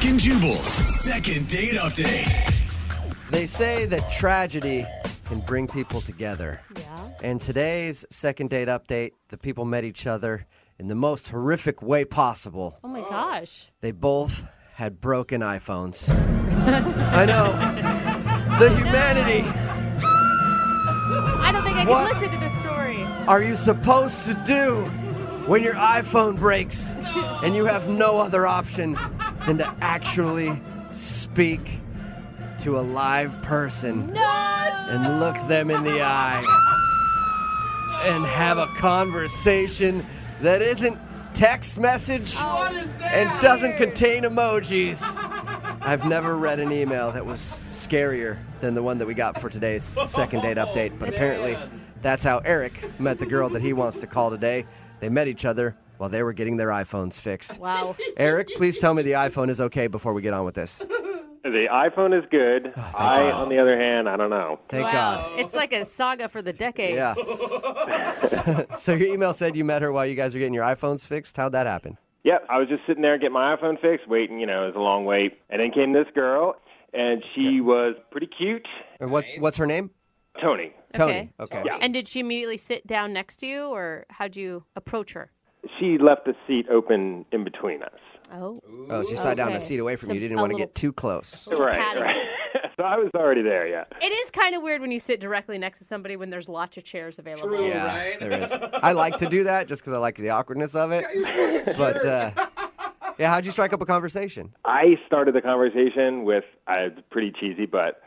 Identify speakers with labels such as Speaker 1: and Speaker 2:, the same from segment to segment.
Speaker 1: Brooke and Jubal's second date update.
Speaker 2: They say that tragedy can bring people together.
Speaker 3: Yeah.
Speaker 2: And today's second date update, the people met each other in the most horrific way possible.
Speaker 3: Oh my gosh.
Speaker 2: They both had broken iPhones. I know. The humanity.
Speaker 3: I don't think I can listen to this story.
Speaker 2: Are you supposed to do when your iPhone breaks and you have no other option than to actually speak to a live person and look them in the eye and have a conversation that isn't text message and doesn't contain emojis? I've never read an email that was scarier than the one that we got for today's second date update, but apparently that's how Eric met the girl that he wants to call today. They met each other while they were getting their iPhones fixed.
Speaker 3: Wow.
Speaker 2: Eric, please tell me the iPhone is okay before we get on with this.
Speaker 4: The iPhone is good. On the other hand, I don't know.
Speaker 2: Thank God.
Speaker 3: It's like a saga for the decades.
Speaker 2: Yeah. So your email said you met her while you guys were getting your iPhones fixed. How'd that happen?
Speaker 4: Yep, I was just sitting there getting my iPhone fixed, waiting, it was a long wait. And then came this girl, and she was pretty cute.
Speaker 2: And what's her name?
Speaker 4: Tony.
Speaker 2: Tony. Okay.
Speaker 4: Yeah.
Speaker 3: And did she immediately sit down next to you, or how'd you approach her?
Speaker 4: She left the seat open in between us.
Speaker 3: Oh.
Speaker 2: Oh, so you sat down a
Speaker 3: Okay.
Speaker 2: seat away from
Speaker 3: So
Speaker 2: you. You didn't
Speaker 3: a
Speaker 2: want to
Speaker 3: little-
Speaker 2: get too close.
Speaker 4: Right. So I was already there, yeah.
Speaker 3: It is kind of weird when you sit directly next to somebody when there's lots of chairs available.
Speaker 5: True.
Speaker 2: Yeah,
Speaker 5: Right?
Speaker 2: there is. I like to do that just because I like the awkwardness of it. But yeah, how'd you strike up a conversation?
Speaker 4: I started the conversation with, it's pretty cheesy, but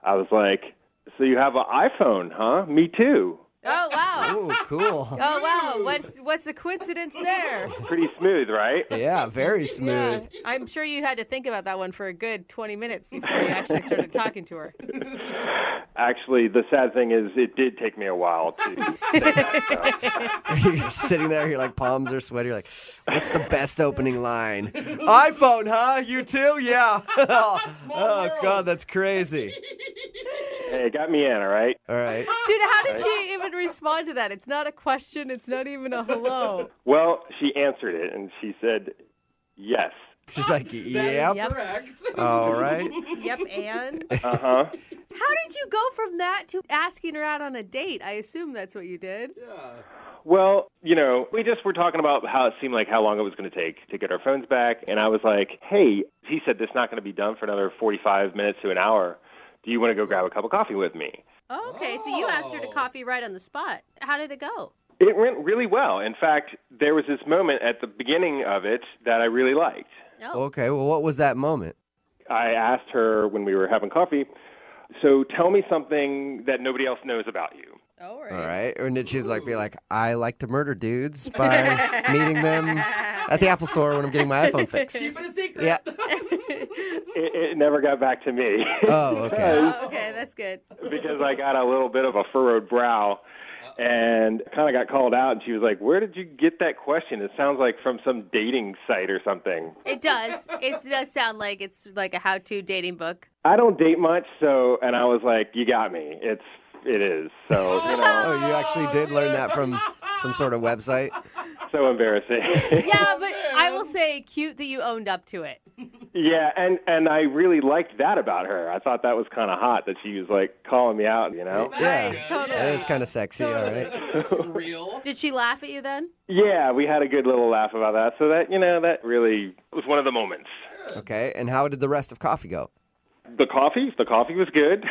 Speaker 4: I was like, so you have an iPhone, huh? Me too.
Speaker 3: Oh, wow.
Speaker 2: Ooh, cool.
Speaker 3: Oh, wow. What's the coincidence there?
Speaker 4: Pretty smooth, right?
Speaker 2: Yeah, very
Speaker 3: Yeah.
Speaker 2: smooth.
Speaker 3: I'm sure you had to think about that one for a good 20 minutes before you actually started talking to her.
Speaker 4: Actually, the sad thing is it did take me a while to say that. So.
Speaker 2: You're sitting there, your palms are sweaty. You're like, what's the best opening line? iPhone, huh? You too? Yeah. Oh, God, that's crazy.
Speaker 4: Hey, it got me in, all right?
Speaker 2: All right.
Speaker 3: Dude, how did she even respond to that? It's not a question. It's not even a hello.
Speaker 4: Well, she answered it, and she said, yes.
Speaker 2: She's like,
Speaker 5: That is
Speaker 2: yep.
Speaker 5: correct.
Speaker 2: All right.
Speaker 3: Yep, and?
Speaker 4: Uh-huh.
Speaker 3: How did you go from that to asking her out on a date? I assume that's what you did.
Speaker 4: Well, we just were talking about how it seemed like how long it was going to take to get our phones back, and I was like, hey, he said this is not going to be done for another 45 minutes to an hour. Do you want to go grab a cup of coffee with me?
Speaker 3: Okay, so you asked her to coffee right on the spot. How did it go?
Speaker 4: It went really well. In fact, there was this moment at the beginning of it that I really liked.
Speaker 3: Oh.
Speaker 2: Okay, well, what was that moment?
Speaker 4: I asked her when we were having coffee, so tell me something that nobody else knows about you.
Speaker 3: All right.
Speaker 2: All right. And did she be like, I like to murder dudes by meeting them at the Apple store when I'm getting my iPhone fixed?
Speaker 5: Keep it a secret.
Speaker 2: Yeah.
Speaker 4: It never got back to me.
Speaker 2: Oh, okay.
Speaker 3: Oh, okay, that's good.
Speaker 4: Because I got a little bit of a furrowed brow and kind of got called out. And she was like, where did you get that question? It sounds like from some dating site or something.
Speaker 3: It does. It does sound like it's like a how-to dating book.
Speaker 4: I don't date much, and I was like, you got me. It is. So,
Speaker 2: Oh, you actually did learn that from some sort of website?
Speaker 4: so embarrassing.
Speaker 3: Yeah, but I will say cute that you owned up to it.
Speaker 4: Yeah, and I really liked that about her. I thought that was kind of hot that she was like calling me out,
Speaker 2: Yeah.
Speaker 3: Right, totally.
Speaker 2: That is kind of sexy, all right.
Speaker 5: Real.
Speaker 3: Did she laugh at you then?
Speaker 4: Yeah, we had a good little laugh about that. So that, that really was one of the moments.
Speaker 2: Okay, and how did the rest of coffee go?
Speaker 4: The coffee was good.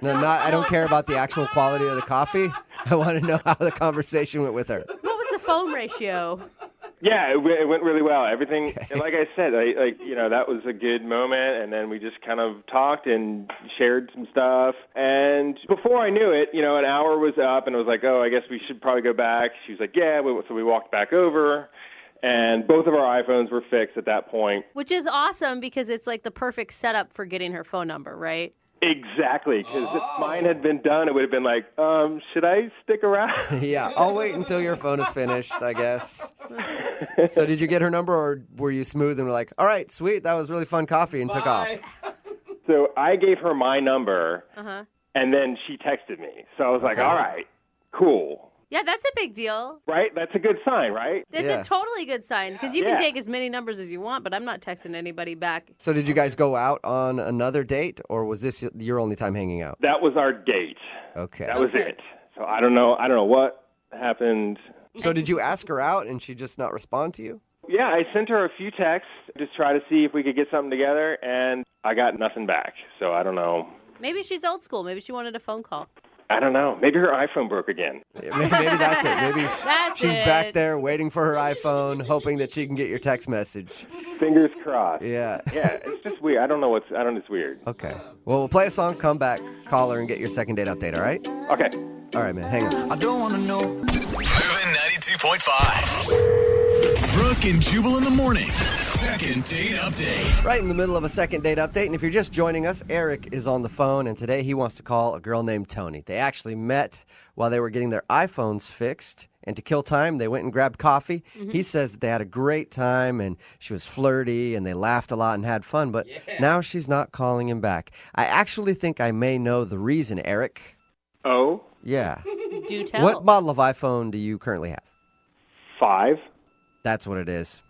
Speaker 2: No, I don't care about the actual quality of the coffee. I want to know how the conversation went with her.
Speaker 3: What was the phone ratio?
Speaker 4: Yeah, it went really well. Everything, like I said, that was a good moment. And then we just kind of talked and shared some stuff. And before I knew it, an hour was up, and I was like, oh, I guess we should probably go back. She was like, yeah. So we walked back over. And both of our iPhones were fixed at that point.
Speaker 3: Which is awesome because it's like the perfect setup for getting her phone number, right?
Speaker 4: Exactly, because if mine had been done, it would have been like, should I stick around?
Speaker 2: Yeah, I'll wait until your phone is finished, I guess. So did you get her number, or were you smooth and were like, all right, sweet, that was really fun coffee, and took off?
Speaker 4: So I gave her my number, and then she texted me. So I was like, all right, cool.
Speaker 3: Yeah, that's a big deal.
Speaker 4: right? That's a good sign, right?
Speaker 3: It's
Speaker 2: Yeah.
Speaker 3: a totally good sign because you
Speaker 4: Yeah.
Speaker 3: can take as many numbers as you want, but I'm not texting anybody back.
Speaker 2: So did you guys go out on another date, or was this your only time hanging out?
Speaker 4: That was our date.
Speaker 2: Okay.
Speaker 4: That was
Speaker 3: Okay.
Speaker 4: it. So I don't know what happened.
Speaker 2: So did you ask her out and she just not respond to you?
Speaker 4: Yeah, I sent her a few texts to try to see if we could get something together, and I got nothing back. So I don't know.
Speaker 3: Maybe she's old school. Maybe she wanted a phone call.
Speaker 4: I don't know. Maybe her iPhone broke again.
Speaker 2: Maybe that's it. Maybe
Speaker 3: That's
Speaker 2: she's
Speaker 3: it.
Speaker 2: back there waiting for her iPhone, hoping that she can get your text message.
Speaker 4: Fingers crossed.
Speaker 2: Yeah.
Speaker 4: Yeah, it's just weird. I don't know. It's weird.
Speaker 2: Okay. Well, we'll play a song, come back, call her, and get your second date update, all right?
Speaker 4: Okay.
Speaker 2: All right, man. Hang on.
Speaker 5: I don't wanna know.
Speaker 1: Moving 92.5. Brooke and Jubal in the mornings. Second date update.
Speaker 2: Right in the middle of a second date update, and if you're just joining us, Eric is on the phone, and today he wants to call a girl named Tony. They actually met while they were getting their iPhones fixed, and to kill time, they went and grabbed coffee. He says that they had a great time, and she was flirty, and they laughed a lot and had fun, but now she's not calling him back. I actually think I may know the reason, Eric.
Speaker 4: Oh,
Speaker 2: Yeah.
Speaker 3: Do tell.
Speaker 2: What model of iPhone do you currently have?
Speaker 4: 5.
Speaker 2: That's what it is.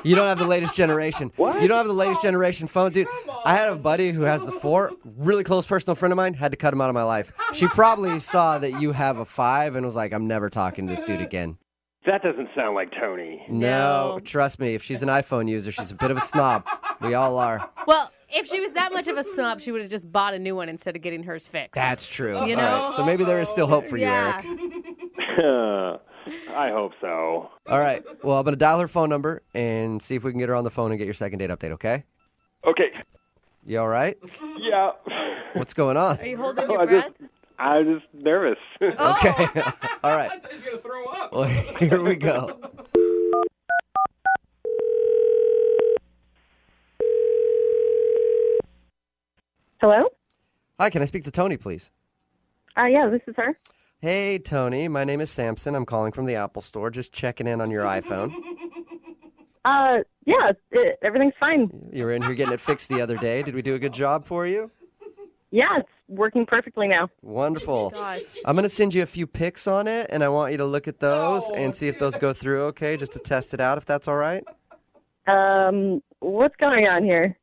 Speaker 2: You don't have the latest generation.
Speaker 4: What?
Speaker 2: You don't have the latest generation phone, dude. I had a buddy who has the 4, really close personal friend of mine, had to cut him out of my life. She probably saw that you have a 5 and was like, I'm never talking to this dude again.
Speaker 4: That doesn't sound like Tony.
Speaker 2: No,
Speaker 3: No.
Speaker 2: trust me, if she's an iPhone user, she's a bit of a snob. We all are.
Speaker 3: Well, if she was that much of a snob, she would have just bought a new one instead of getting hers fixed.
Speaker 2: That's true.
Speaker 3: You
Speaker 2: All
Speaker 3: know?
Speaker 2: right, so maybe there is still hope for you,
Speaker 3: yeah.
Speaker 2: Eric.
Speaker 4: I hope so.
Speaker 2: All right, well, I'm going to dial her phone number and see if we can get her on the phone and get your second date update, okay?
Speaker 4: Okay.
Speaker 2: You all right?
Speaker 4: Yeah.
Speaker 2: What's going on?
Speaker 3: Are you holding
Speaker 4: I
Speaker 3: your breath?
Speaker 4: I'm just nervous.
Speaker 2: Okay. All right.
Speaker 5: He's gonna throw up.
Speaker 2: Well, here we go.
Speaker 6: Hello?
Speaker 2: Hi, can I speak to Tony, please?
Speaker 6: Yeah, this is her.
Speaker 2: Hey, Tony. My name is Samson. I'm calling from the Apple Store, just checking in on your iPhone.
Speaker 6: Yeah, everything's fine.
Speaker 2: You were in here getting it fixed the other day. Did we do a good job for you?
Speaker 6: Yeah, it's working perfectly now.
Speaker 2: Wonderful.
Speaker 3: Gosh.
Speaker 2: I'm going to send you a few pics on it, and I want you to look at those and see if those go through okay, just to test it out, if that's all right.
Speaker 6: What's going on here?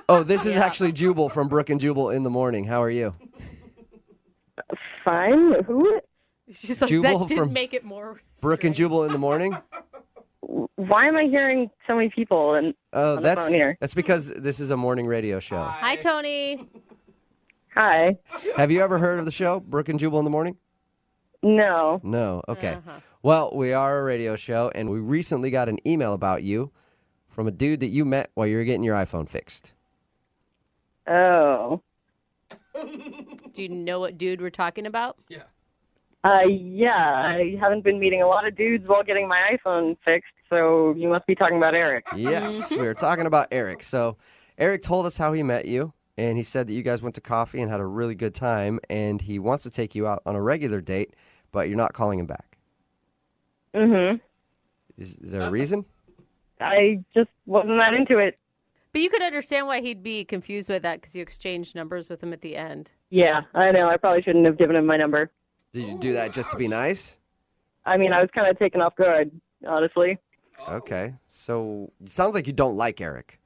Speaker 2: Oh, this is actually Jubal from Brooke and Jubal in the morning. How are you?
Speaker 6: Fine? Who?
Speaker 3: She's like,
Speaker 2: Jubal
Speaker 3: that didn't
Speaker 2: from
Speaker 3: make it more.
Speaker 2: Brooke and
Speaker 3: strange.
Speaker 2: Jubal in the morning?
Speaker 6: Why am I hearing so many people on the
Speaker 2: That's
Speaker 6: phone here?
Speaker 2: that's because this is a morning radio show.
Speaker 3: Hi, Tony.
Speaker 6: Hi.
Speaker 2: Have you ever heard of the show, Brooke and Jubal in the morning?
Speaker 6: No.
Speaker 2: No. Okay. Well, we are a radio show, and we recently got an email about you from a dude that you met while you were getting your iPhone fixed.
Speaker 6: Oh.
Speaker 3: Do you know what dude we're talking about?
Speaker 5: Yeah.
Speaker 6: Yeah, I haven't been meeting a lot of dudes while getting my iPhone fixed, so you must be talking about Eric.
Speaker 2: Yes, we were talking about Eric. So Eric told us how he met you, and he said that you guys went to coffee and had a really good time, and he wants to take you out on a regular date, but you're not calling him back.
Speaker 6: Mm-hmm.
Speaker 2: Is there a reason?
Speaker 6: I just wasn't that into it.
Speaker 3: But you could understand why he'd be confused with that because you exchanged numbers with him at the end.
Speaker 6: Yeah, I know. I probably shouldn't have given him my number.
Speaker 2: Did you do that just to be nice?
Speaker 6: I mean, I was kind of taken off guard, honestly.
Speaker 2: Okay. So it sounds like you don't like Eric.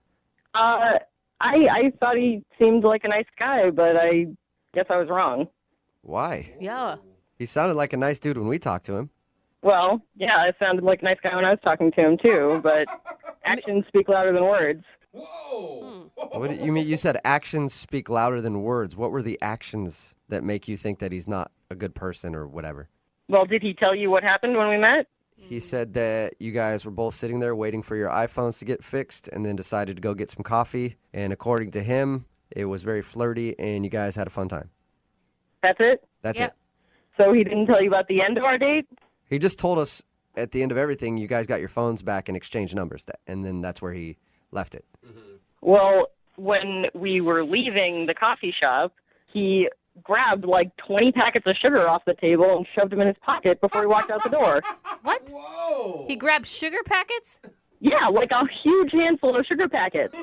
Speaker 6: I thought he seemed like a nice guy, but I guess I was wrong.
Speaker 2: Why?
Speaker 3: Yeah.
Speaker 2: He sounded like a nice dude when we talked to him.
Speaker 6: Well, yeah, I sounded like a nice guy when I was talking to him, too, but actions speak louder than words.
Speaker 5: Whoa.
Speaker 2: What do you mean? You said actions speak louder than words. What were the actions that make you think that he's not a good person or whatever?
Speaker 6: Well, did he tell you what happened when we met?
Speaker 2: He said that you guys were both sitting there waiting for your iPhones to get fixed and then decided to go get some coffee. And according to him, it was very flirty and you guys had a fun time.
Speaker 6: That's it?
Speaker 2: That's
Speaker 3: Yep.
Speaker 2: it.
Speaker 6: So he didn't tell you about the end of our date?
Speaker 2: He just told us at the end of everything, you guys got your phones back and exchanged numbers. And then that's where he left it.
Speaker 6: Well, when we were leaving the coffee shop, he grabbed like 20 packets of sugar off the table and shoved them in his pocket before he walked out the door.
Speaker 3: What?
Speaker 5: Whoa.
Speaker 3: He grabbed sugar packets?
Speaker 6: Yeah, like a huge handful of sugar packets.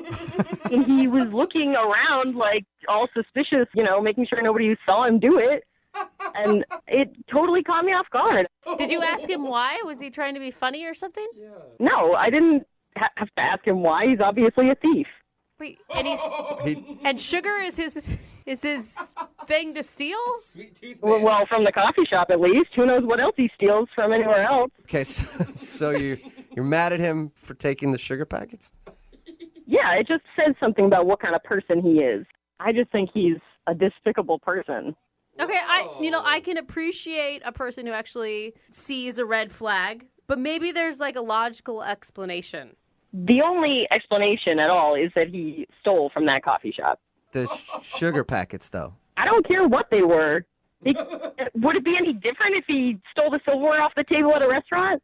Speaker 6: And he was looking around like all suspicious, you know, making sure nobody saw him do it. And it totally caught me off guard.
Speaker 3: Did you ask him why? Was he trying to be funny or something?
Speaker 6: No, I didn't have to ask him why. He's obviously a thief.
Speaker 3: Wait, and and sugar is his thing to steal?
Speaker 5: Sweet tooth man.
Speaker 6: Well, from the coffee shop at least. Who knows what else he steals from anywhere else?
Speaker 2: Okay, so you're mad at him for taking the sugar packets?
Speaker 6: Yeah, it just says something about what kind of person he is. I just think he's a despicable person.
Speaker 3: Okay, I can appreciate a person who actually sees a red flag, but maybe there's like a logical explanation.
Speaker 6: The only explanation at all is that he stole from that coffee shop.
Speaker 2: The sugar packets, though.
Speaker 6: I don't care what they were. Would it be any different if he stole the silverware off the table at a restaurant?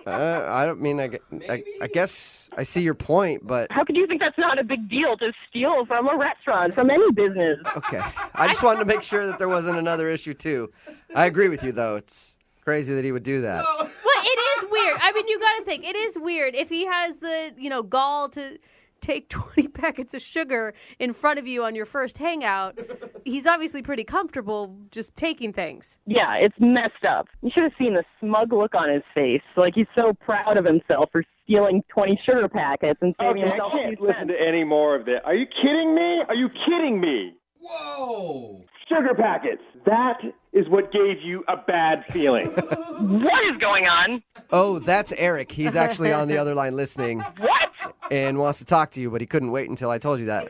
Speaker 2: I don't mean, I guess I see your point, but...
Speaker 6: How could you think that's not a big deal to steal from a restaurant, from any business?
Speaker 2: Okay. I just wanted to make sure that there wasn't another issue, too. I agree with you, though. It's crazy that he would do that.
Speaker 3: Well, it is weird. I mean, you got to think. It is weird. If he has the, gall to take 20 packets of sugar in front of you on your first hangout, he's obviously pretty comfortable just taking things.
Speaker 6: Yeah, it's messed up. You should have seen the smug look on his face. Like he's so proud of himself for stealing 20 sugar packets and saving
Speaker 4: Okay, I
Speaker 6: himself
Speaker 4: can't
Speaker 6: 2
Speaker 4: listen
Speaker 6: cents.
Speaker 4: to any more of this. Are you kidding me? Are you kidding me?
Speaker 5: Whoa.
Speaker 4: Sugar packets. That is what gave you a bad feeling.
Speaker 6: What is going on?
Speaker 2: Oh, that's Eric. He's actually on the other line listening
Speaker 6: What?
Speaker 2: and wants to talk to you, but he couldn't wait until I told you that.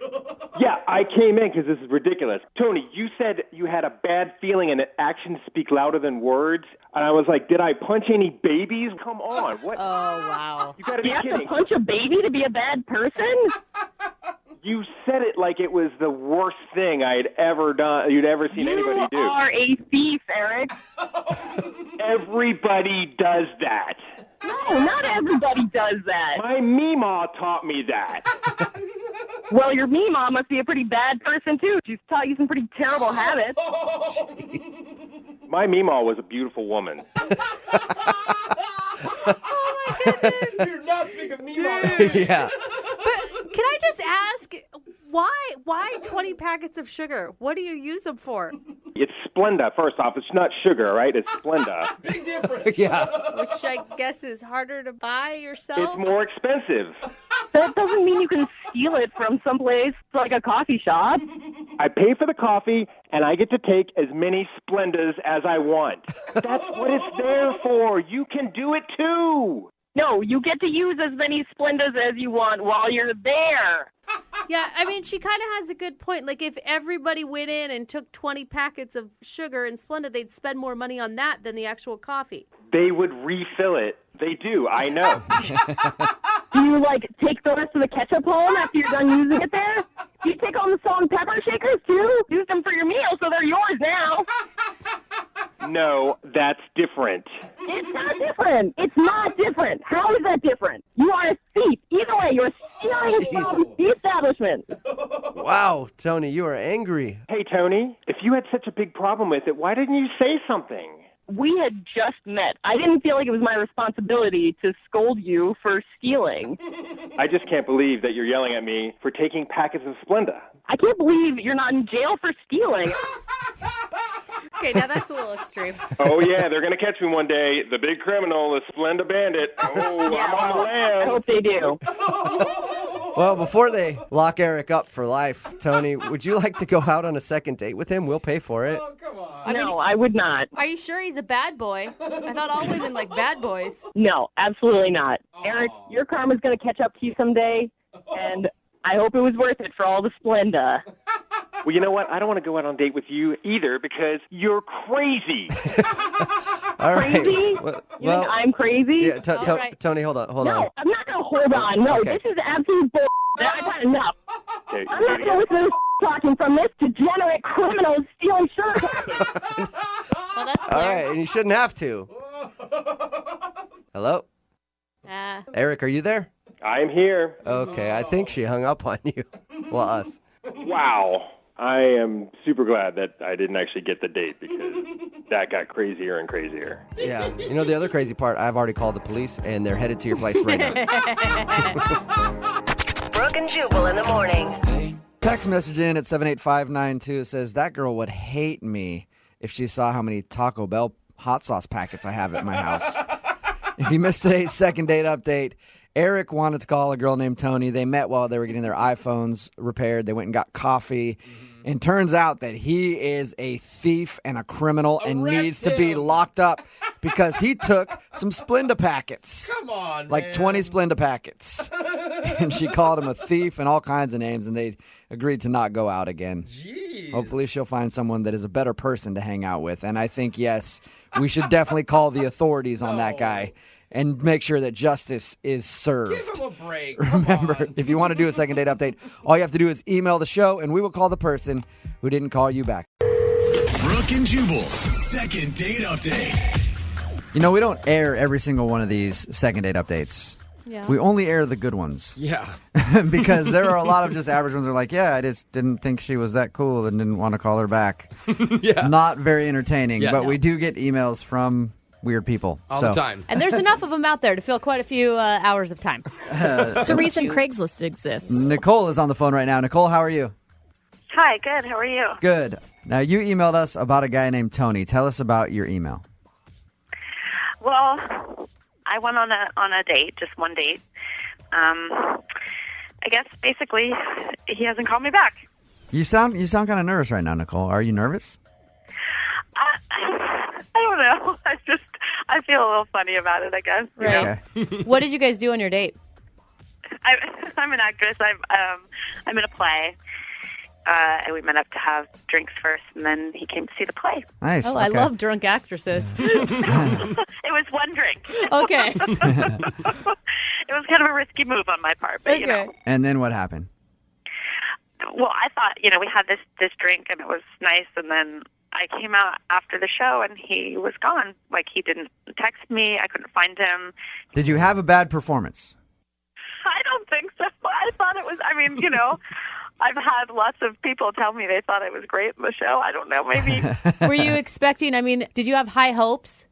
Speaker 4: Yeah, I came in because this is ridiculous. Tony, you said you had a bad feeling and that actions speak louder than words. And I was like, did I punch any babies? Come on. What?
Speaker 3: Oh, wow.
Speaker 4: You got to be
Speaker 6: You have to
Speaker 4: kidding.
Speaker 6: punch a baby to be a bad person?
Speaker 4: You said it like it was the worst thing I'd ever done. You'd ever seen anybody do.
Speaker 6: You are a thief, Eric.
Speaker 4: Everybody does that.
Speaker 6: No, not everybody does that.
Speaker 4: My Meemaw taught me that.
Speaker 6: Well, your Meemaw must be a pretty bad person, too. She's taught you some pretty terrible habits.
Speaker 4: My Meemaw was a beautiful woman.
Speaker 5: You're not speaking of me, Mom.
Speaker 2: Yeah.
Speaker 3: But can I just ask, why 20 packets of sugar? What do you use them for?
Speaker 4: It's Splenda. First off, it's not sugar, right? It's Splenda.
Speaker 5: Big difference.
Speaker 2: Yeah.
Speaker 3: Which I guess is harder to buy yourself.
Speaker 4: It's more expensive.
Speaker 6: That doesn't mean you can steal it from someplace like a coffee shop.
Speaker 4: I pay for the coffee, and I get to take as many Splendas as I want. That's what it's there for. You can do it too.
Speaker 6: No, you get to use as many Splendas as you want while you're there.
Speaker 3: Yeah, I mean, she kind of has a good point. Like, if everybody went in and took 20 packets of sugar and Splenda, they'd spend more money on that than the actual coffee.
Speaker 4: They would refill it. They do. I know.
Speaker 6: Do you, take the rest of the ketchup home after you're done using it there? Do you take home the salt and pepper shakers, too? Use them for your meal, so they're yours now.
Speaker 4: No, that's different.
Speaker 6: It's not different. It's not different. How is that different? You are a thief. Either way, you're stealing from the establishment.
Speaker 2: Wow, Tony, you are angry.
Speaker 4: Hey, Tony, if you had such a big problem with it, why didn't you say something?
Speaker 6: We had just met. I didn't feel like it was my responsibility to scold you for stealing.
Speaker 4: I just can't believe that you're yelling at me for taking packets of Splenda.
Speaker 6: I can't believe you're not in jail for stealing.
Speaker 3: Okay, now that's a little extreme.
Speaker 4: Oh, yeah, they're going to catch me one day. The big criminal, the Splenda bandit. Oh,
Speaker 6: Yeah,
Speaker 4: I'm on the
Speaker 6: well, I
Speaker 4: lam.
Speaker 6: hope they do.
Speaker 2: Well, before they lock Eric up for life, Tony, would you like to go out on a second date with him? We'll pay for it.
Speaker 5: Oh, come on.
Speaker 6: No, I would not.
Speaker 3: Are you sure he's a bad boy? I thought all women like bad boys.
Speaker 6: No, absolutely not. Eric, your karma's going to catch up to you someday, and I hope it was worth it for all the Splenda.
Speaker 4: Well, you know what? I don't want to go out on a date with you either because you're crazy.
Speaker 2: All right.
Speaker 6: Crazy?
Speaker 2: Well,
Speaker 6: You think I'm crazy?
Speaker 2: yeah,
Speaker 3: All right.
Speaker 2: Tony, hold on.
Speaker 6: No, I'm not going to hold on. No,
Speaker 2: Okay.
Speaker 6: this is absolute bull. I've had enough.
Speaker 4: Okay,
Speaker 6: I'm not going to listen to this talking from this degenerate criminal stealing sugar packets.
Speaker 3: Well, that's
Speaker 2: All
Speaker 3: clear.
Speaker 2: right, and you shouldn't have to. Hello? Eric, are you there?
Speaker 4: I'm here.
Speaker 2: Okay, I think she hung up on you. Well, us.
Speaker 4: Wow. I am super glad that I didn't actually get the date because that got crazier and crazier.
Speaker 2: Yeah. You know the other crazy part? I've already called the police, and they're headed to your place right now.
Speaker 7: Brooke and Jubal in the morning.
Speaker 8: Text message in at 78592 says, that girl would hate me
Speaker 7: if she saw how many Taco Bell hot sauce packets I have at my house. If you missed today's second date update, Eric wanted to call a girl named Tony. They met while they were getting their iPhones repaired. They went and got coffee. And turns out that he is a thief and a criminal and needs to be locked up because he took some Splenda packets.
Speaker 5: Come on,
Speaker 7: like
Speaker 5: man.
Speaker 7: 20 Splenda packets. And she called him a thief and all kinds of names, and they agreed to not go out again.
Speaker 5: Jeez.
Speaker 7: Hopefully she'll find someone that is a better person to hang out with. And I think, yes, we should definitely call the authorities on that guy and make sure that justice is served.
Speaker 5: Give him a break. Come
Speaker 7: Remember,
Speaker 5: on.
Speaker 7: if you want to do a second date update, all you have to do is email the show, and we will call the person who didn't call you back.
Speaker 1: Brooke and Jubal's second date update.
Speaker 7: You know, we don't air every single one of these second date updates.
Speaker 3: Yeah.
Speaker 7: We only air the good ones.
Speaker 5: Yeah.
Speaker 7: Because there are a lot of just average ones that are like, yeah, I just didn't think she was that cool and didn't want to call her back.
Speaker 5: Yeah.
Speaker 7: Not very entertaining,
Speaker 5: Yeah.
Speaker 7: but we do get emails from weird people.
Speaker 5: All the time.
Speaker 3: And there's enough of them out there to fill quite a few hours of time.
Speaker 8: It's a reason Craigslist exists.
Speaker 7: Nicole is on the phone right now. Nicole, how are you?
Speaker 6: Hi, good. How are you?
Speaker 7: Good. Now, you emailed us about a guy named Tony. Tell us about your email.
Speaker 6: Well, I went on a date, just one date. I guess basically he hasn't called me back.
Speaker 7: You sound kind of nervous right now, Nicole. Are you nervous?
Speaker 6: I don't know. I feel a little funny about it, I guess. You know?
Speaker 7: Okay.
Speaker 3: What did you guys do on your date?
Speaker 6: I'm an actress. I'm in a play. And we met up to have drinks first, and then he came to see the play.
Speaker 7: Nice.
Speaker 3: Oh, I
Speaker 7: okay.
Speaker 3: love drunk actresses.
Speaker 6: It was one drink.
Speaker 3: Okay.
Speaker 6: It was kind of a risky move on my part, but you know.
Speaker 7: And then what happened?
Speaker 6: Well, I thought, we had this drink, and it was nice, and then I came out after the show, and he was gone. Like, he didn't text me. I couldn't find him.
Speaker 7: Did you have a bad performance?
Speaker 6: I don't think so. I thought it was, I've had lots of people tell me they thought it was great in the show. I don't know, maybe.
Speaker 3: Were you expecting, did you have high hopes?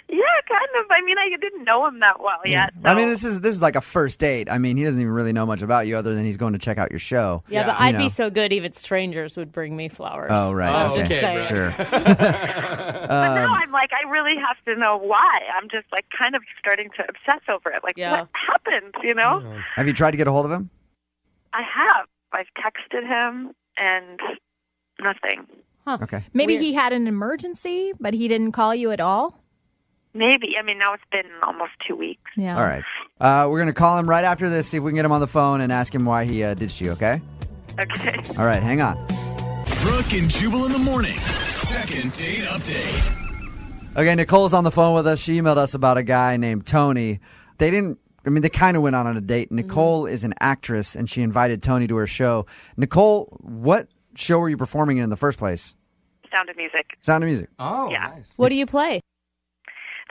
Speaker 6: Yeah, kind of. I didn't know him that well yet. So.
Speaker 7: This is like a first date. He doesn't even really know much about you other than he's going to check out your show.
Speaker 3: Yeah, but I'd be so good even strangers would bring me flowers.
Speaker 7: Oh, right.
Speaker 5: Oh, okay,
Speaker 7: Sure.
Speaker 6: But now I'm like, I really have to know why. I'm just like kind of starting to obsess over it. Like, what happened,
Speaker 7: Have you tried to get a hold of him?
Speaker 6: I have. I've texted him and nothing.
Speaker 3: Huh.
Speaker 7: Okay.
Speaker 8: Maybe
Speaker 3: Weird.
Speaker 8: he had an emergency, but he didn't call you at all?
Speaker 6: Maybe. Now it's been almost 2 weeks.
Speaker 8: Yeah.
Speaker 7: All right. We're going to call him right after this, see if we can get him on the phone and ask him why he ditched you, okay?
Speaker 6: Okay.
Speaker 7: All right, hang on.
Speaker 1: Brooke and Jubal in the mornings. Second date update.
Speaker 7: Okay, Nicole's on the phone with us. She emailed us about a guy named Tony. They kind of went on a date. Nicole is an actress, and she invited Tony to her show. Nicole, what show were you performing in the first place?
Speaker 6: Sound of Music.
Speaker 7: Sound of Music.
Speaker 5: Oh,
Speaker 6: Yeah.
Speaker 5: nice.
Speaker 3: What do you play?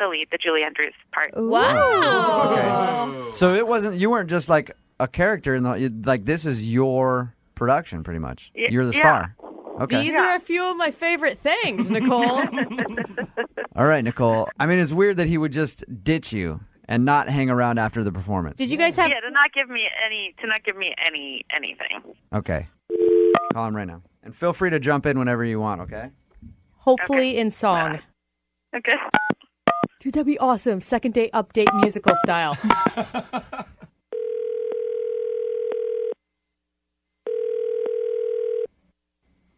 Speaker 6: The lead, the Julie Andrews part.
Speaker 3: Wow.
Speaker 7: Okay. So you weren't just like a character this is your production pretty much. You're the star. Okay.
Speaker 3: These are a few of my favorite things, Nicole.
Speaker 7: All right, Nicole. It's weird that he would just ditch you and not hang around after the performance.
Speaker 3: Did you guys have...
Speaker 6: Yeah, to not give me anything.
Speaker 7: Okay. Call him right now. And feel free to jump in whenever you want, okay?
Speaker 3: Hopefully in song.
Speaker 6: Okay.
Speaker 3: Dude, that'd be awesome. Second date update musical style.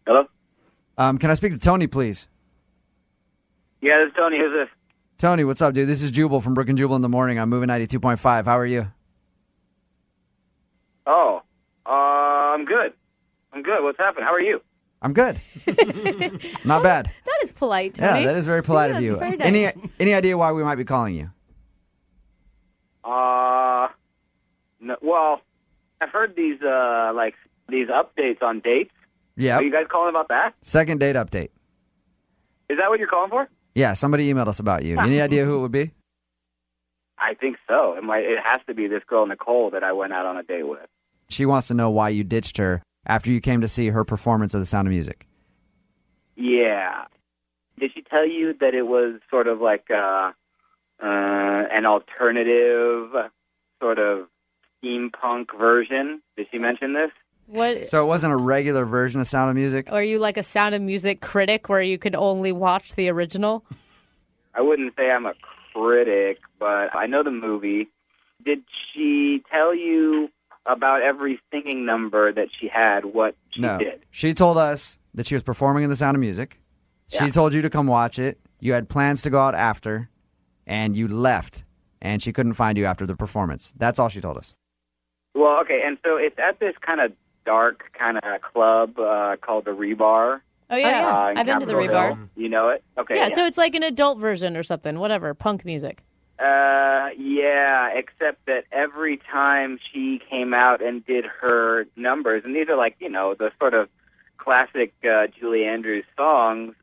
Speaker 9: Hello?
Speaker 7: Can I speak to Tony, please?
Speaker 9: Yeah, this is Tony. Who's this?
Speaker 7: Tony, what's up, dude? This is Jubal from Brooke and Jubal in the morning. I'm moving 92.5. How are you?
Speaker 9: Oh, I'm good. What's happening? How are you?
Speaker 7: I'm good. Not bad.
Speaker 3: That is polite, Tony.
Speaker 7: Yeah, that is very polite of you.
Speaker 3: Very nice.
Speaker 7: Any idea why we might be calling you?
Speaker 9: No, well, I've heard these updates on dates.
Speaker 7: Yeah.
Speaker 9: Are you guys calling about that?
Speaker 7: Second date update.
Speaker 9: Is that what you're calling for?
Speaker 7: Yeah, somebody emailed us about you. Any idea who it would be?
Speaker 9: I think so. It has to be this girl, Nicole, that I went out on a date with.
Speaker 7: She wants to know why you ditched her after you came to see her performance of The Sound of Music.
Speaker 9: Yeah. Did she tell you that it was sort of like an alternative sort of steampunk version? Did she mention this?
Speaker 3: What?
Speaker 7: So it wasn't a regular version of Sound of Music?
Speaker 3: Are you like a Sound of Music critic where you could only watch the original?
Speaker 9: I wouldn't say I'm a critic, but I know the movie. Did she tell you about every singing number that she had, what she did?
Speaker 7: She told us that she was performing in the Sound of Music.
Speaker 9: Yeah.
Speaker 7: She told you to come watch it. You had plans to go out after, and you left, and she couldn't find you after the performance. That's all she told us.
Speaker 9: Well, okay, and so it's at this kind of dark kind of club called the Rebar.
Speaker 3: Oh, yeah.
Speaker 9: in
Speaker 3: I've been to the
Speaker 9: Capitol
Speaker 3: Rebar.
Speaker 9: Hill. You know it? Okay.
Speaker 3: Yeah, so it's like an adult version or something, whatever, punk music.
Speaker 9: Yeah, except that every time she came out and did her numbers, and these are like, the sort of classic Julie Andrews songs,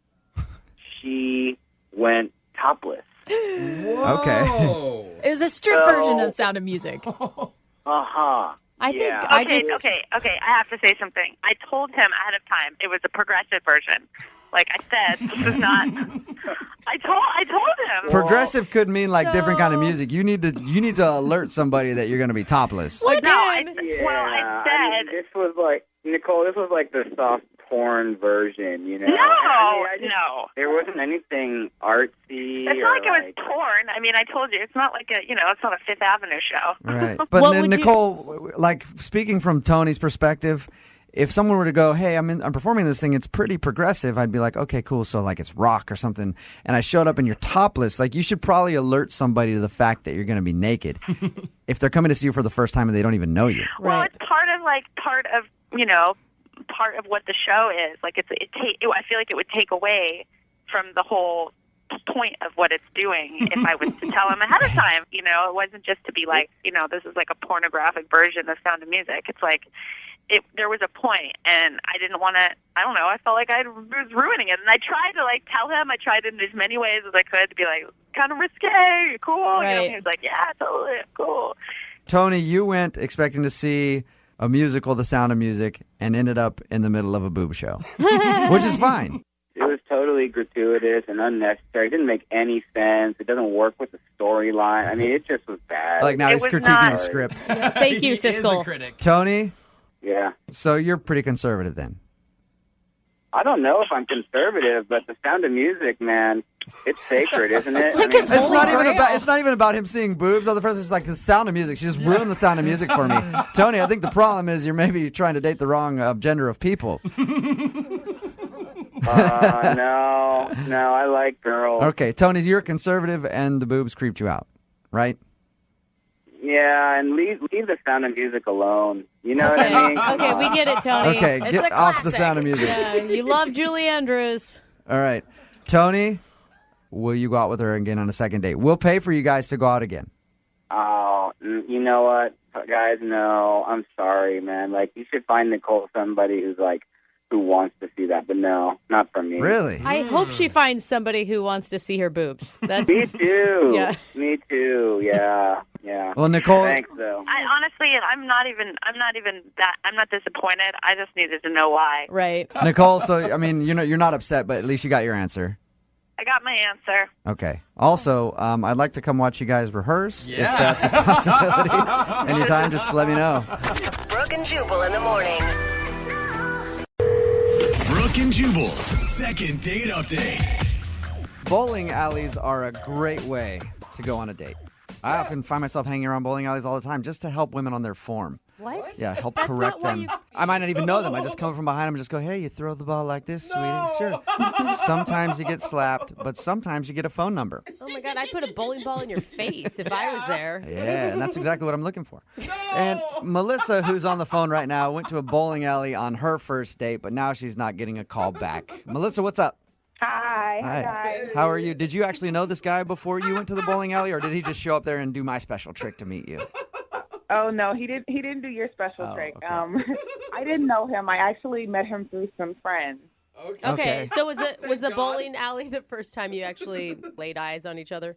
Speaker 9: she went topless.
Speaker 7: Okay.
Speaker 8: It was a strip version of Sound of Music.
Speaker 9: Uh-huh.
Speaker 3: I think
Speaker 9: Yeah.
Speaker 3: I
Speaker 6: Okay,
Speaker 3: just...
Speaker 6: okay. I have to say something. I told him ahead of time it was a progressive version. Like I said, this is not. I told him.
Speaker 7: Progressive could mean like different kind of
Speaker 3: So-
Speaker 7: music. You need to alert somebody that you're going to be topless.
Speaker 3: What,
Speaker 6: No, I
Speaker 3: Dan?
Speaker 6: said.
Speaker 9: this was like, Nicole, this was like the soft porn version,
Speaker 6: No,
Speaker 9: no. There wasn't anything artsy.
Speaker 6: It's not like it was porn. I mean, I told you, it's not like it's not a Fifth Avenue show.
Speaker 7: Right.
Speaker 3: What
Speaker 7: But
Speaker 3: would you-
Speaker 7: Nicole, like speaking from Tony's perspective, if someone were to go, "Hey, I'm performing this thing. It's pretty progressive," I'd be like, "Okay, cool. So like it's rock or something." And I showed up and you're topless. Like you should probably alert somebody to the fact that you're going to be naked if they're coming to see you for the first time and they don't even know you.
Speaker 6: Well,
Speaker 3: Right.
Speaker 6: it's part of what the show is. Like I feel like it would take away from the whole point of what it's doing if I was to tell him ahead of time. It wasn't just to be like, this is like a pornographic version of Sound of Music. It's like there was a point, and I didn't want to. I don't know. I felt like I was ruining it, and I tried to like tell him. I tried in as many ways as I could to be like, kind of risque, cool.
Speaker 3: Right.
Speaker 6: He was like, yeah, totally cool.
Speaker 7: Tony, you went expecting to see a musical, The Sound of Music, and ended up in the middle of a boob show, which is fine.
Speaker 9: It was totally gratuitous and unnecessary. It didn't make any sense. It doesn't work with the storyline. I mean, it just was bad.
Speaker 7: Like now
Speaker 6: It
Speaker 7: he's
Speaker 6: was
Speaker 7: critiquing
Speaker 6: not-
Speaker 7: the script.
Speaker 3: Thank you,
Speaker 5: He is a
Speaker 3: Siskel.
Speaker 5: critic.
Speaker 7: Tony,
Speaker 9: Yeah.
Speaker 7: so you're pretty conservative then.
Speaker 9: I don't know if I'm conservative, but the Sound of Music, man, it's sacred, isn't it?
Speaker 8: It's like his
Speaker 7: It's
Speaker 8: Holy
Speaker 7: not even
Speaker 8: Grail.
Speaker 7: about. It's not even about him seeing boobs. On the first, it's like the Sound of Music. She just ruined the Sound of Music for me. Tony, I think the problem is you're maybe trying to date the wrong gender of people.
Speaker 9: No, I like girls.
Speaker 7: Okay, Tony, you're conservative, and the boobs creeped you out, right?
Speaker 9: Yeah, and leave the Sound of Music alone. You know what I mean?
Speaker 3: Okay, we get it, Tony.
Speaker 7: Okay,
Speaker 8: It's
Speaker 7: get
Speaker 8: a
Speaker 7: off the
Speaker 8: classic.
Speaker 7: Sound of Music.
Speaker 3: Yeah, you love Julie Andrews.
Speaker 7: All right, Tony, will you go out with her again on a second date? We'll pay for you guys to go out again.
Speaker 9: Oh, you know what, guys? No, I'm sorry, man. Like, you should find Nicole somebody who wants to see that, but no, not for me.
Speaker 7: Really?
Speaker 3: I hope she finds somebody who wants to see her boobs. That's
Speaker 9: Me too.
Speaker 3: Yeah.
Speaker 9: Me too. Yeah.
Speaker 7: Well, Nicole,
Speaker 9: Thanks, though.
Speaker 6: I honestly, I'm not disappointed. I just needed to know why.
Speaker 3: right.
Speaker 7: Nicole. So I mean, you're not upset, but at least you got your answer.
Speaker 6: I got my answer.
Speaker 7: Okay. Also, I'd like to come watch you guys rehearse.
Speaker 5: Yeah.
Speaker 7: If that's a possibility. Anytime, just let me know.
Speaker 10: Brooke and Jubal in the morning.
Speaker 1: Brooke and Jubal's second date update.
Speaker 7: Bowling alleys are a great way to go on a date. I often find myself hanging around bowling alleys all the time just to help women on their form.
Speaker 3: What?
Speaker 7: Yeah, help
Speaker 3: That's
Speaker 7: correct
Speaker 3: not why
Speaker 7: them.
Speaker 3: you-
Speaker 7: I might not even know them. I just come from behind them and just go, "Hey, you throw the ball like this, sweetie." Sure. Sometimes you get slapped, but sometimes you get a phone number.
Speaker 3: Oh my God, I'd put a bowling ball in your face if I was there.
Speaker 7: Yeah, and that's exactly what I'm looking for. And Melissa, who's on the phone right now, went to a bowling alley on her first date, but now she's not getting a call back. Melissa, what's up?
Speaker 11: Hi.
Speaker 7: Hi. How are you? Did you actually know this guy before you went to the bowling alley, or did he just show up there and do my special trick to meet you?
Speaker 11: Oh no, he didn't do your special
Speaker 7: Oh,
Speaker 11: trick.
Speaker 7: okay.
Speaker 11: I didn't know him. I actually met him through some friends.
Speaker 5: Okay.
Speaker 3: Okay, so was the
Speaker 5: God.
Speaker 3: bowling alley the first time you actually laid eyes on each other?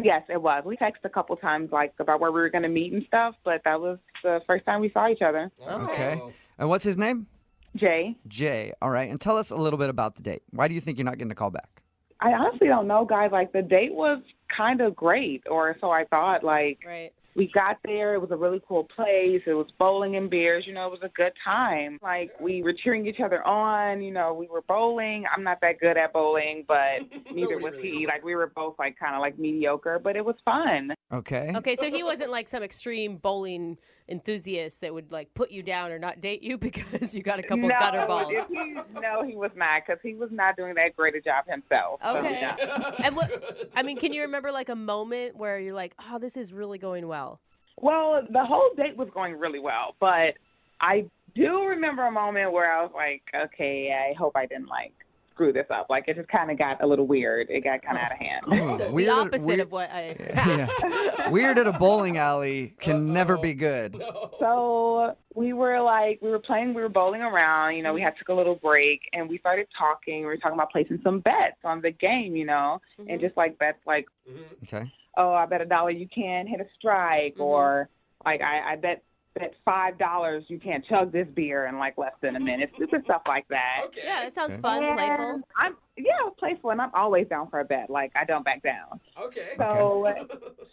Speaker 11: Yes, it was. We texted a couple times about where we were going to meet and stuff, but that was the first time we saw each other.
Speaker 7: Okay. And what's his name?
Speaker 11: Jay,
Speaker 7: Jay. All right. And tell us a little bit about the date. Why do you think you're not getting a call back?
Speaker 11: I honestly don't know, guys. Like, the date was kind of great, or so I thought. Like,
Speaker 3: Right.
Speaker 11: we got there. It was a really cool place. It was bowling and beers. You know, it was a good time. Like, we were cheering each other on. You know, we were bowling. I'm not that good at bowling, but neither was he. Like, we were both, like, kind of, like, mediocre, but it was fun.
Speaker 7: Okay.
Speaker 3: Okay, so he wasn't like some extreme bowling enthusiast that would like put you down or not date you because you got a couple gutter balls.
Speaker 11: No, he was not, because he was not doing that great a job himself.
Speaker 3: Okay.
Speaker 11: So, no.
Speaker 3: And I mean, can you remember like a moment where you're like, oh, this is really going well?
Speaker 11: Well, the whole date was going really well, but I do remember a moment where I was like, okay, I hope I didn't like screw this up. Like, it just kind of got a little weird. It got kind of out of hand.
Speaker 3: So the opposite of what I asked.
Speaker 7: Yeah. Weird at a bowling alley can never be good.
Speaker 11: So we were bowling around, you know, we took a little break and we started talking. We were talking about placing some bets on the game, you know, and just like bets like,
Speaker 7: Okay.
Speaker 11: oh, I bet $1 you can't hit a strike, or like I bet $5 you can't chug this beer in like less than a minute. Stupid stuff like that.
Speaker 5: Okay.
Speaker 3: Yeah, it sounds fun, playful.
Speaker 11: I'm playful, and I'm always down for a bet. Like, I don't back down.
Speaker 5: Okay.
Speaker 11: So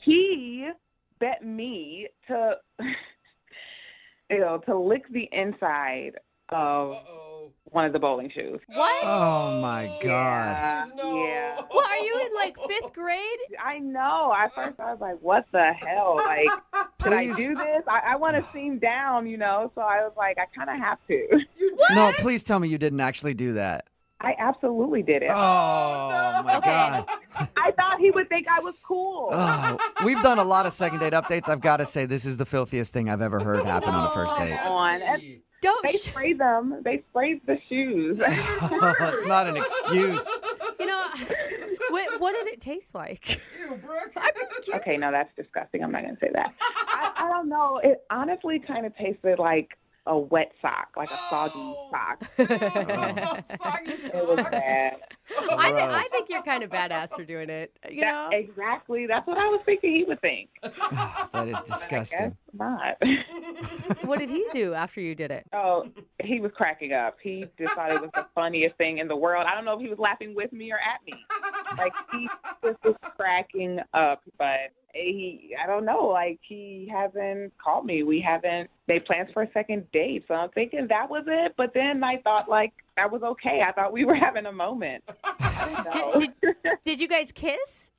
Speaker 11: he bet me to, to lick the inside of one of the bowling shoes.
Speaker 3: What?
Speaker 7: Oh my God.
Speaker 11: Yeah.
Speaker 3: What, are you in like 5th grade?
Speaker 11: I know. At first I was like, what the hell? Like, should I
Speaker 7: Please.
Speaker 11: do this? I want to seem down, you know, so I was like, I kind of have to.
Speaker 7: No, please tell me you didn't actually do that.
Speaker 11: I absolutely did it.
Speaker 7: Oh my God.
Speaker 11: I thought he would think I was cool.
Speaker 7: Oh, we've done a lot of second date updates. I've got to say, this is the filthiest thing I've ever heard happen on a first date.
Speaker 11: They spray them. They sprayed the shoes.
Speaker 7: It's not an excuse.
Speaker 3: You know, what did it taste like?
Speaker 5: Ew, Brooke.
Speaker 11: Okay, no, that's disgusting. I'm not going to say that. I don't know. It honestly kind of tasted like a wet sock, like a soggy sock.
Speaker 5: Soggy
Speaker 11: It was bad.
Speaker 3: I think you're kind of badass for doing it. You know?
Speaker 11: Exactly. That's what I was thinking he would think.
Speaker 7: That is disgusting.
Speaker 11: Not.
Speaker 3: What did he do after you did it?
Speaker 11: Oh, he was cracking up. He just thought it was the funniest thing in the world. I don't know if he was laughing with me or at me. Like, he just was cracking up, but I don't know, like, he hasn't called me. We haven't made plans for a second date, so I'm thinking that was it. But then I thought, like, that was okay. I thought we were having a moment.
Speaker 3: Did you guys kiss?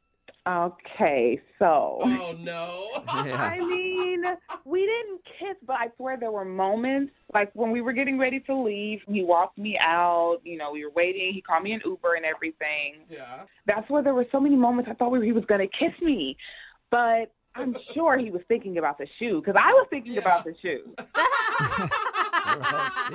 Speaker 11: Okay, so.
Speaker 5: Oh, no.
Speaker 7: Yeah.
Speaker 11: I mean, we didn't kiss, but I swear there were moments, like when we were getting ready to leave, he walked me out, you know, we were waiting, he called me an Uber and everything.
Speaker 5: Yeah.
Speaker 11: That's where there were so many moments I thought he was going to kiss me, but I'm sure he was thinking about the shoe, because I was thinking about the shoe.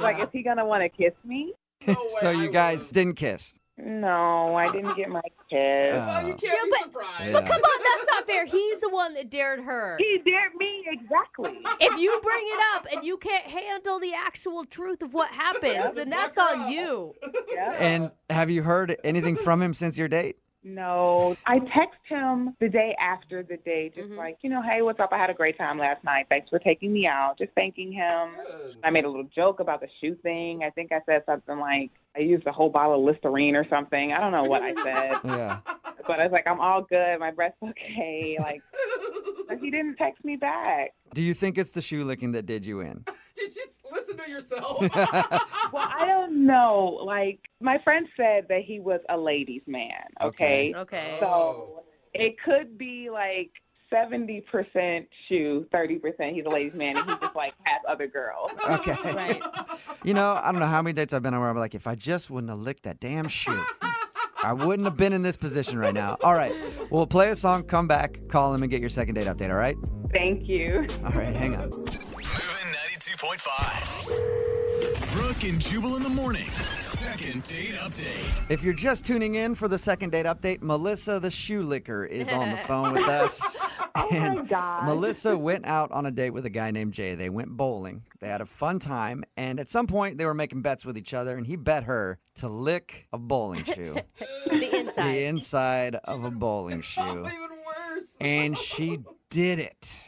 Speaker 11: Like, is he going to want to kiss me?
Speaker 5: No way,
Speaker 7: So you guys didn't kiss?
Speaker 11: No, I didn't get my kiss.
Speaker 5: Well, you can't be surprised.
Speaker 3: But come on, that's not fair. He's the one that dared her.
Speaker 11: He dared me, exactly.
Speaker 3: If you bring it up and you can't handle the actual truth of what happens, then that's on you.
Speaker 11: Yeah.
Speaker 7: And have you heard anything from him since your date?
Speaker 11: No, I text him the day after the date, just like, you know, hey, what's up? I had a great time last night. Thanks for taking me out. Just thanking him.
Speaker 5: Good.
Speaker 11: I made a little joke about the shoe thing. I think I said something like, I used a whole bottle of Listerine or something. I don't know what I said.
Speaker 7: Yeah.
Speaker 11: But I was like, I'm all good. My breath's okay. Like, but he didn't text me back.
Speaker 7: Do you think it's the shoe licking that did you in?
Speaker 5: Did you listen to yourself?
Speaker 11: Well, I don't know. Like, my friend said that he was a ladies' man, okay?
Speaker 3: Okay.
Speaker 11: So it could be like 70% shoe, 30% he's a ladies' man, and he just like has other girls.
Speaker 7: Okay.
Speaker 3: Right.
Speaker 7: You know, I don't know how many dates I've been on where I'm like, if I just wouldn't have licked that damn shoe, I wouldn't have been in this position right now. All right. We'll play a song, come back, call him, and get your second date update, all right?
Speaker 11: Thank you.
Speaker 7: All right, hang on.
Speaker 1: Moving 92.5. Brooke and Jubal in the mornings. Second date update.
Speaker 7: If you're just tuning in for the second date update, Melissa the shoe licker is on the phone with us.
Speaker 11: Oh,
Speaker 7: And
Speaker 11: my God.
Speaker 7: Melissa went out on a date with a guy named Jay. They went bowling. They had a fun time. And at some point, they were making bets with each other. And he bet her to lick a bowling shoe.
Speaker 3: The inside.
Speaker 7: The inside of a bowling shoe.
Speaker 5: Even worse.
Speaker 7: And she did it.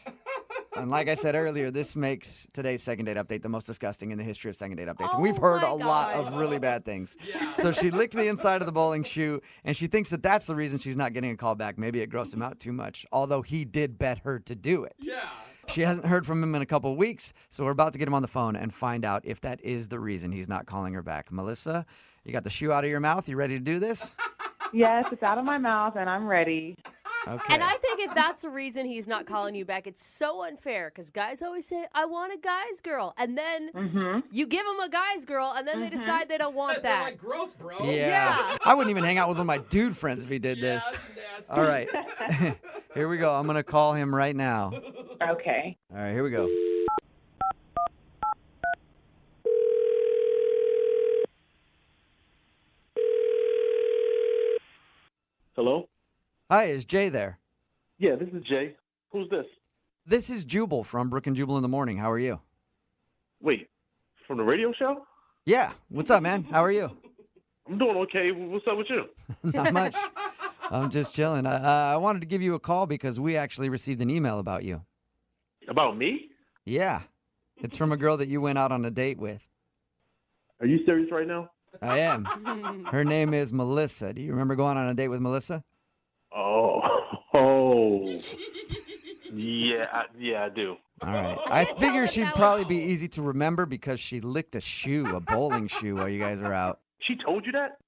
Speaker 7: And like I said earlier, this makes today's second date update the most disgusting in the history of second date updates. And we've heard a lot of really bad things.
Speaker 5: Yeah.
Speaker 7: So she licked the inside of the bowling shoe, and she thinks that that's the reason she's not getting a call back. Maybe it grossed him out too much, although he did bet her to do it.
Speaker 5: Yeah.
Speaker 7: She hasn't heard from him in a couple of weeks, so we're about to get him on the phone and find out if that is the reason he's not calling her back. Melissa, you got the shoe out of your mouth. You ready to do this?
Speaker 11: Yes, it's out of my mouth, and I'm ready.
Speaker 7: Okay.
Speaker 3: And I think if that's the reason he's not calling you back, it's so unfair because guys always say, I want a guy's girl. And then you give them a guy's girl, and then they decide they don't want
Speaker 5: They're
Speaker 3: that.
Speaker 5: like, gross, bro.
Speaker 7: Yeah. I wouldn't even hang out with one of my dude friends if he did this.
Speaker 5: That's nasty.
Speaker 7: All right. Here we go. I'm going to call him right now.
Speaker 11: Okay.
Speaker 7: All right, here we go.
Speaker 12: Hello?
Speaker 7: Hi, is Jay there?
Speaker 12: Yeah, this is Jay. Who's this?
Speaker 7: This is Jubal from Brooke and Jubal in the Morning. How are you?
Speaker 12: Wait, from the radio show?
Speaker 7: Yeah. What's up, man? How are you?
Speaker 12: I'm doing okay. What's up with you?
Speaker 7: Not much. I'm just chilling. I wanted to give you a call because we actually received an email about you.
Speaker 12: About me?
Speaker 7: Yeah. It's from a girl that you went out on a date with.
Speaker 12: Are you serious right now?
Speaker 7: I am. Her name is Melissa. Do you remember going on a date with Melissa?
Speaker 12: Oh. Yeah, I do.
Speaker 7: All right. I figure she'd probably be easy to remember because she licked a shoe, a bowling shoe, while you guys were out.
Speaker 12: She told you that?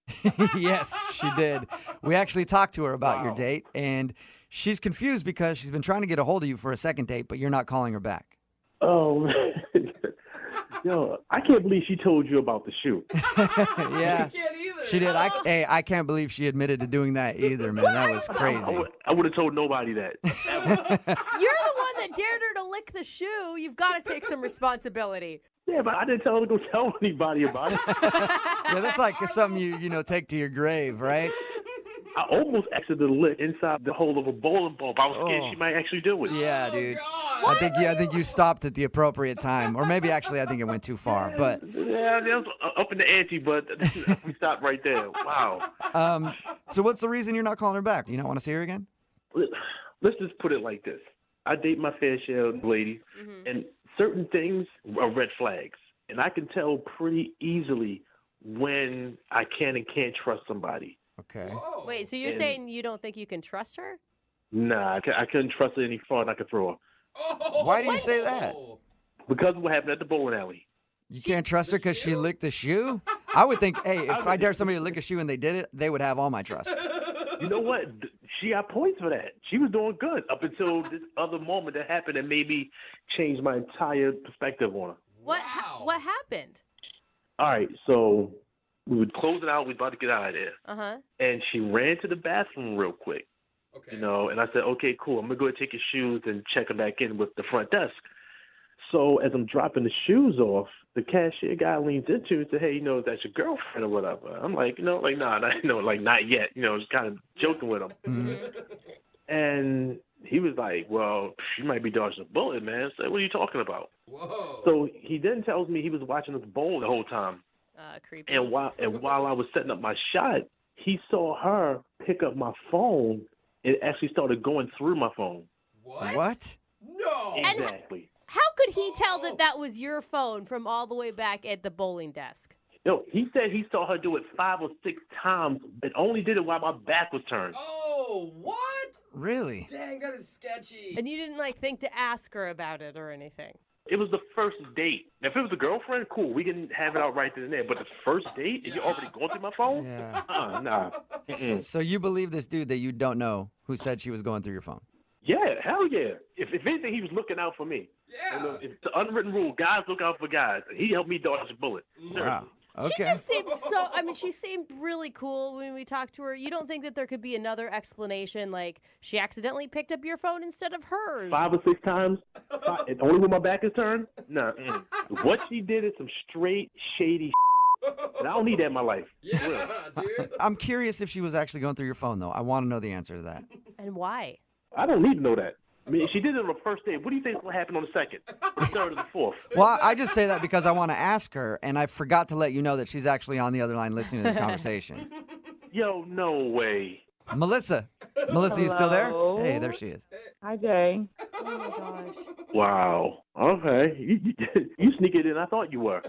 Speaker 7: Yes, she did. We actually talked to her about your
Speaker 12: Wow.
Speaker 7: date, and she's confused because she's been trying to get a hold of you for a second date, but you're not calling her back.
Speaker 12: Oh, man. Yo, I can't believe she told you about the shoe.
Speaker 7: Yeah,
Speaker 5: I can't either.
Speaker 7: she did. I can't believe she admitted to doing that either, man. That was crazy.
Speaker 12: I would have told nobody that.
Speaker 3: You're the one that dared her to lick the shoe. You've got to take some responsibility.
Speaker 12: Yeah, but I didn't tell her to go tell anybody about it.
Speaker 7: Yeah, that's like something you take to your grave, right?
Speaker 12: I almost exited the lick inside the hole of a bowling ball. But I was scared she might actually do it.
Speaker 7: Yeah, dude. I think you stopped at the appropriate time, or maybe actually I think it went too far. But
Speaker 12: Yeah, that was up in the ante, but we stopped right there. Wow.
Speaker 7: so what's the reason you're not calling her back? Do you not want to see her again?
Speaker 12: Let's just put it like this. I date my fair share of ladies, and certain things are red flags. And I can tell pretty easily when I can and can't trust somebody.
Speaker 7: Okay.
Speaker 3: Wait, so you're saying you don't think you can trust her?
Speaker 12: Nah, I couldn't trust her any farther than I could throw her.
Speaker 7: Why do you say that?
Speaker 12: Because of what happened at the bowling alley.
Speaker 7: You can't trust her because she licked the shoe? I would think, hey, if I dare somebody to lick a shoe and they did it, they would have all my trust.
Speaker 12: You know what? She got points for that. She was doing good up until this other moment that happened and made me change my entire perspective on her.
Speaker 3: What happened?
Speaker 12: All right, so we were closing out. We were about to get out of there.
Speaker 3: Uh-huh.
Speaker 12: And she ran to the bathroom real quick.
Speaker 5: Okay.
Speaker 12: You know, and I said, okay, cool. I'm going to go and take your shoes and check them back in with the front desk. So as I'm dropping the shoes off, the cashier guy leans into it and said, hey, that's your girlfriend or whatever. I'm like, nah, not yet. Just kind of joking with him.
Speaker 7: Mm-hmm.
Speaker 12: And he was like, well, you might be dodging a bullet, man. So what are you talking about?
Speaker 5: Whoa.
Speaker 12: So he then tells me he was watching us bowl the whole time.
Speaker 3: Creepy.
Speaker 12: And while I was setting up my shot, he saw her pick up my phone. It actually started going through my phone.
Speaker 7: What?
Speaker 5: No.
Speaker 12: Exactly.
Speaker 3: How could he tell that was your phone from all the way back at the bowling desk?
Speaker 12: No, he said he saw her do it 5 or 6 times, but only did it while my back was turned.
Speaker 5: Oh, what?
Speaker 7: Really?
Speaker 5: Dang, that is sketchy.
Speaker 3: And you didn't think to ask her about it or anything?
Speaker 12: It was the first date. If it was a girlfriend, cool, we can have it out right then and there. But the first date, if you're already going through my phone,
Speaker 7: Yeah.
Speaker 12: nah. Mm-mm.
Speaker 7: So you believe this dude that you don't know who said she was going through your phone?
Speaker 12: Yeah, hell yeah. If anything, he was looking out for me.
Speaker 5: Yeah.
Speaker 12: It's the unwritten rule. Guys look out for guys. He helped me dodge a bullet.
Speaker 7: Wow. Okay.
Speaker 3: She just seemed she seemed really cool when we talked to her. You don't think that there could be another explanation, like she accidentally picked up your phone instead of hers?
Speaker 12: 5 or 6 times, and only when my back is turned? Nah. What she did is some straight, shady and I don't need that in my life.
Speaker 5: Yeah, dude.
Speaker 7: I'm curious if she was actually going through your phone, though. I want to know the answer to that.
Speaker 3: And why?
Speaker 12: I don't need to know that. I mean, if she did it on the first date, what do you think will happen on the second, or the third, or the fourth?
Speaker 7: Well, I just say that because I want to ask her, and I forgot to let you know that she's actually on the other line listening to this conversation.
Speaker 12: Yo, no way.
Speaker 7: Melissa. Melissa, you still there?
Speaker 11: Hello?
Speaker 7: Hey, there she is.
Speaker 11: Hi, Jay.
Speaker 3: Oh my gosh.
Speaker 12: Wow. Okay. You sneakier than I thought you were.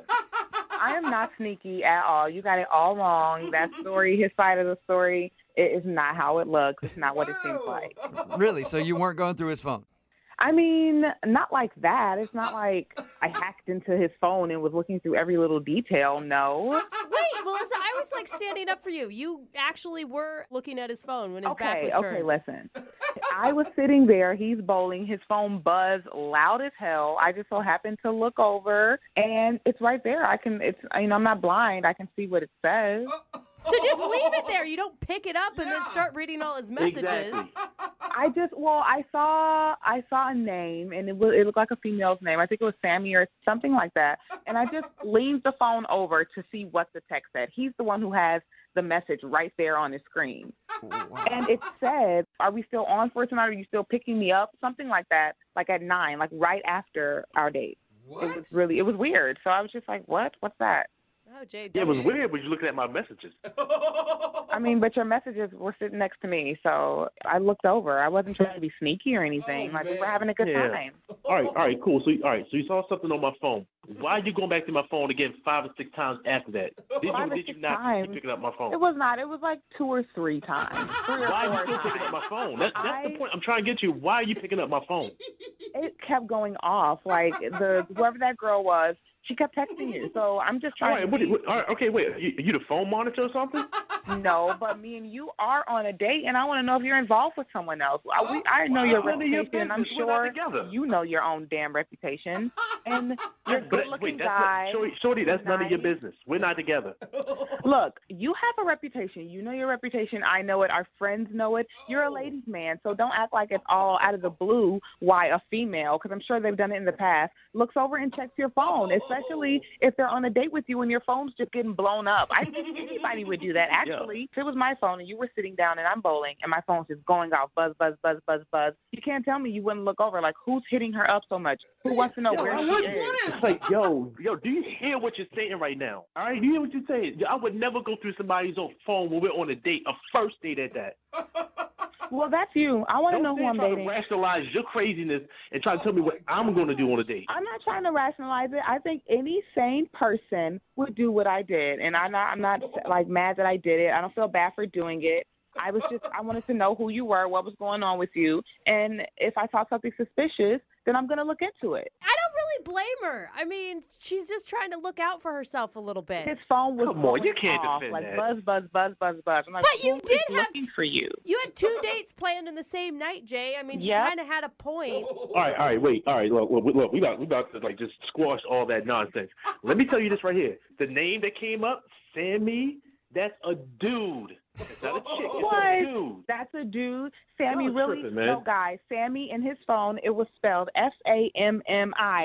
Speaker 11: I am not sneaky at all. You got it all wrong. That story, his side of the story, it is not how it looks. It's not what it seems like.
Speaker 7: Really? So you weren't going through his phone?
Speaker 11: I mean, not like that. It's not like I hacked into his phone and was looking through every little detail. No.
Speaker 3: Wait, Melissa, I was like standing up for you. You actually were looking at his phone when his back was turned.
Speaker 11: Okay, listen. I was sitting there. He's bowling. His phone buzzed loud as hell. I just so happened to look over, and it's right there. I'm not blind. I can see what it says.
Speaker 3: So just leave it there. You don't pick it up and then start reading all his messages.
Speaker 12: Exactly.
Speaker 11: I saw a name, and it looked like a female's name. I think it was Sammy or something like that. And I just leaned the phone over to see what the text said. He's the one who has the message right there on his screen. Wow. And it said, "Are we still on for tonight? Are you still picking me up?" Something like that, like at 9, like right after our date. What? It was weird. So I was just like, what? What's that?
Speaker 3: Oh, Jay.
Speaker 12: Yeah, it was weird when you looking at my messages.
Speaker 11: I mean, but your messages were sitting next to me, so I looked over. I wasn't trying to be sneaky or anything. We were having a good time.
Speaker 12: All right, cool. So you saw something on my phone. Why are you going back to my phone again 5 or 6 times after that? Did you not keep picking up my phone?
Speaker 11: It was not. It was like 2 or 3 times. 3 or 4
Speaker 12: Why are you still
Speaker 11: times.
Speaker 12: picking up my phone? That's the point I'm trying to get you. Why are you picking up my phone?
Speaker 11: It kept going off. Like whoever that girl was, she kept texting you. So I'm just trying
Speaker 12: Okay, wait. Are you the phone monitor or something?
Speaker 11: No, but me and you are on a date, and I want to know if you're involved with someone else. I know your reputation, and I'm sure you know your own damn reputation. And you're a good-looking guy.
Speaker 12: Shorty, that's none of your business. We're not together.
Speaker 11: Look, you have a reputation. You know your reputation. I know it. Our friends know it. You're a ladies' man, so don't act like it's all out of the blue why a female, because I'm sure they've done it in the past, looks over and checks your phone, especially if they're on a date with you and your phone's just getting blown up. I think anybody would do that. Actually, if it was my phone and you were sitting down and I'm bowling and my phone's just going off, buzz, buzz, buzz, buzz, buzz, you can't tell me you wouldn't look over. Like, who's hitting her up so much? Who wants to know where she is?
Speaker 12: It's like, yo, do you hear what you're saying right now? All right, you hear what you're saying? I would never go through somebody's own phone when we're on a date, a first date at that.
Speaker 11: Well, that's you. I want to know who I'm dating.
Speaker 12: Don't rationalize your craziness and try to tell me what I'm going to do on a date.
Speaker 11: I'm not trying to rationalize it. I think any sane person would do what I did, and I'm not like mad that I did it. I don't feel bad for doing it. I wanted to know who you were, what was going on with you, and if I saw something suspicious, then I'm going to look into it.
Speaker 3: I don't really blame her. I mean, she's just trying to look out for herself a little bit.
Speaker 11: His phone was
Speaker 12: you can't
Speaker 11: off,
Speaker 12: defend
Speaker 11: like
Speaker 12: that.
Speaker 11: buzz, buzz, buzz, buzz, buzz. I'm like,
Speaker 3: but you did have
Speaker 11: looking for you.
Speaker 3: You had 2 dates planned in the same night, Jay. I mean, you kind of had a point.
Speaker 12: All right, wait. All right, look, we about to like just squash all that nonsense. Let me tell you this right here. The name that came up, Sammy, that's a dude. It's not a chick. It's a dude.
Speaker 11: That's a dude. Sammy really?
Speaker 12: Tripping, man.
Speaker 11: No, guys. Sammy in his phone, it was spelled Sammi.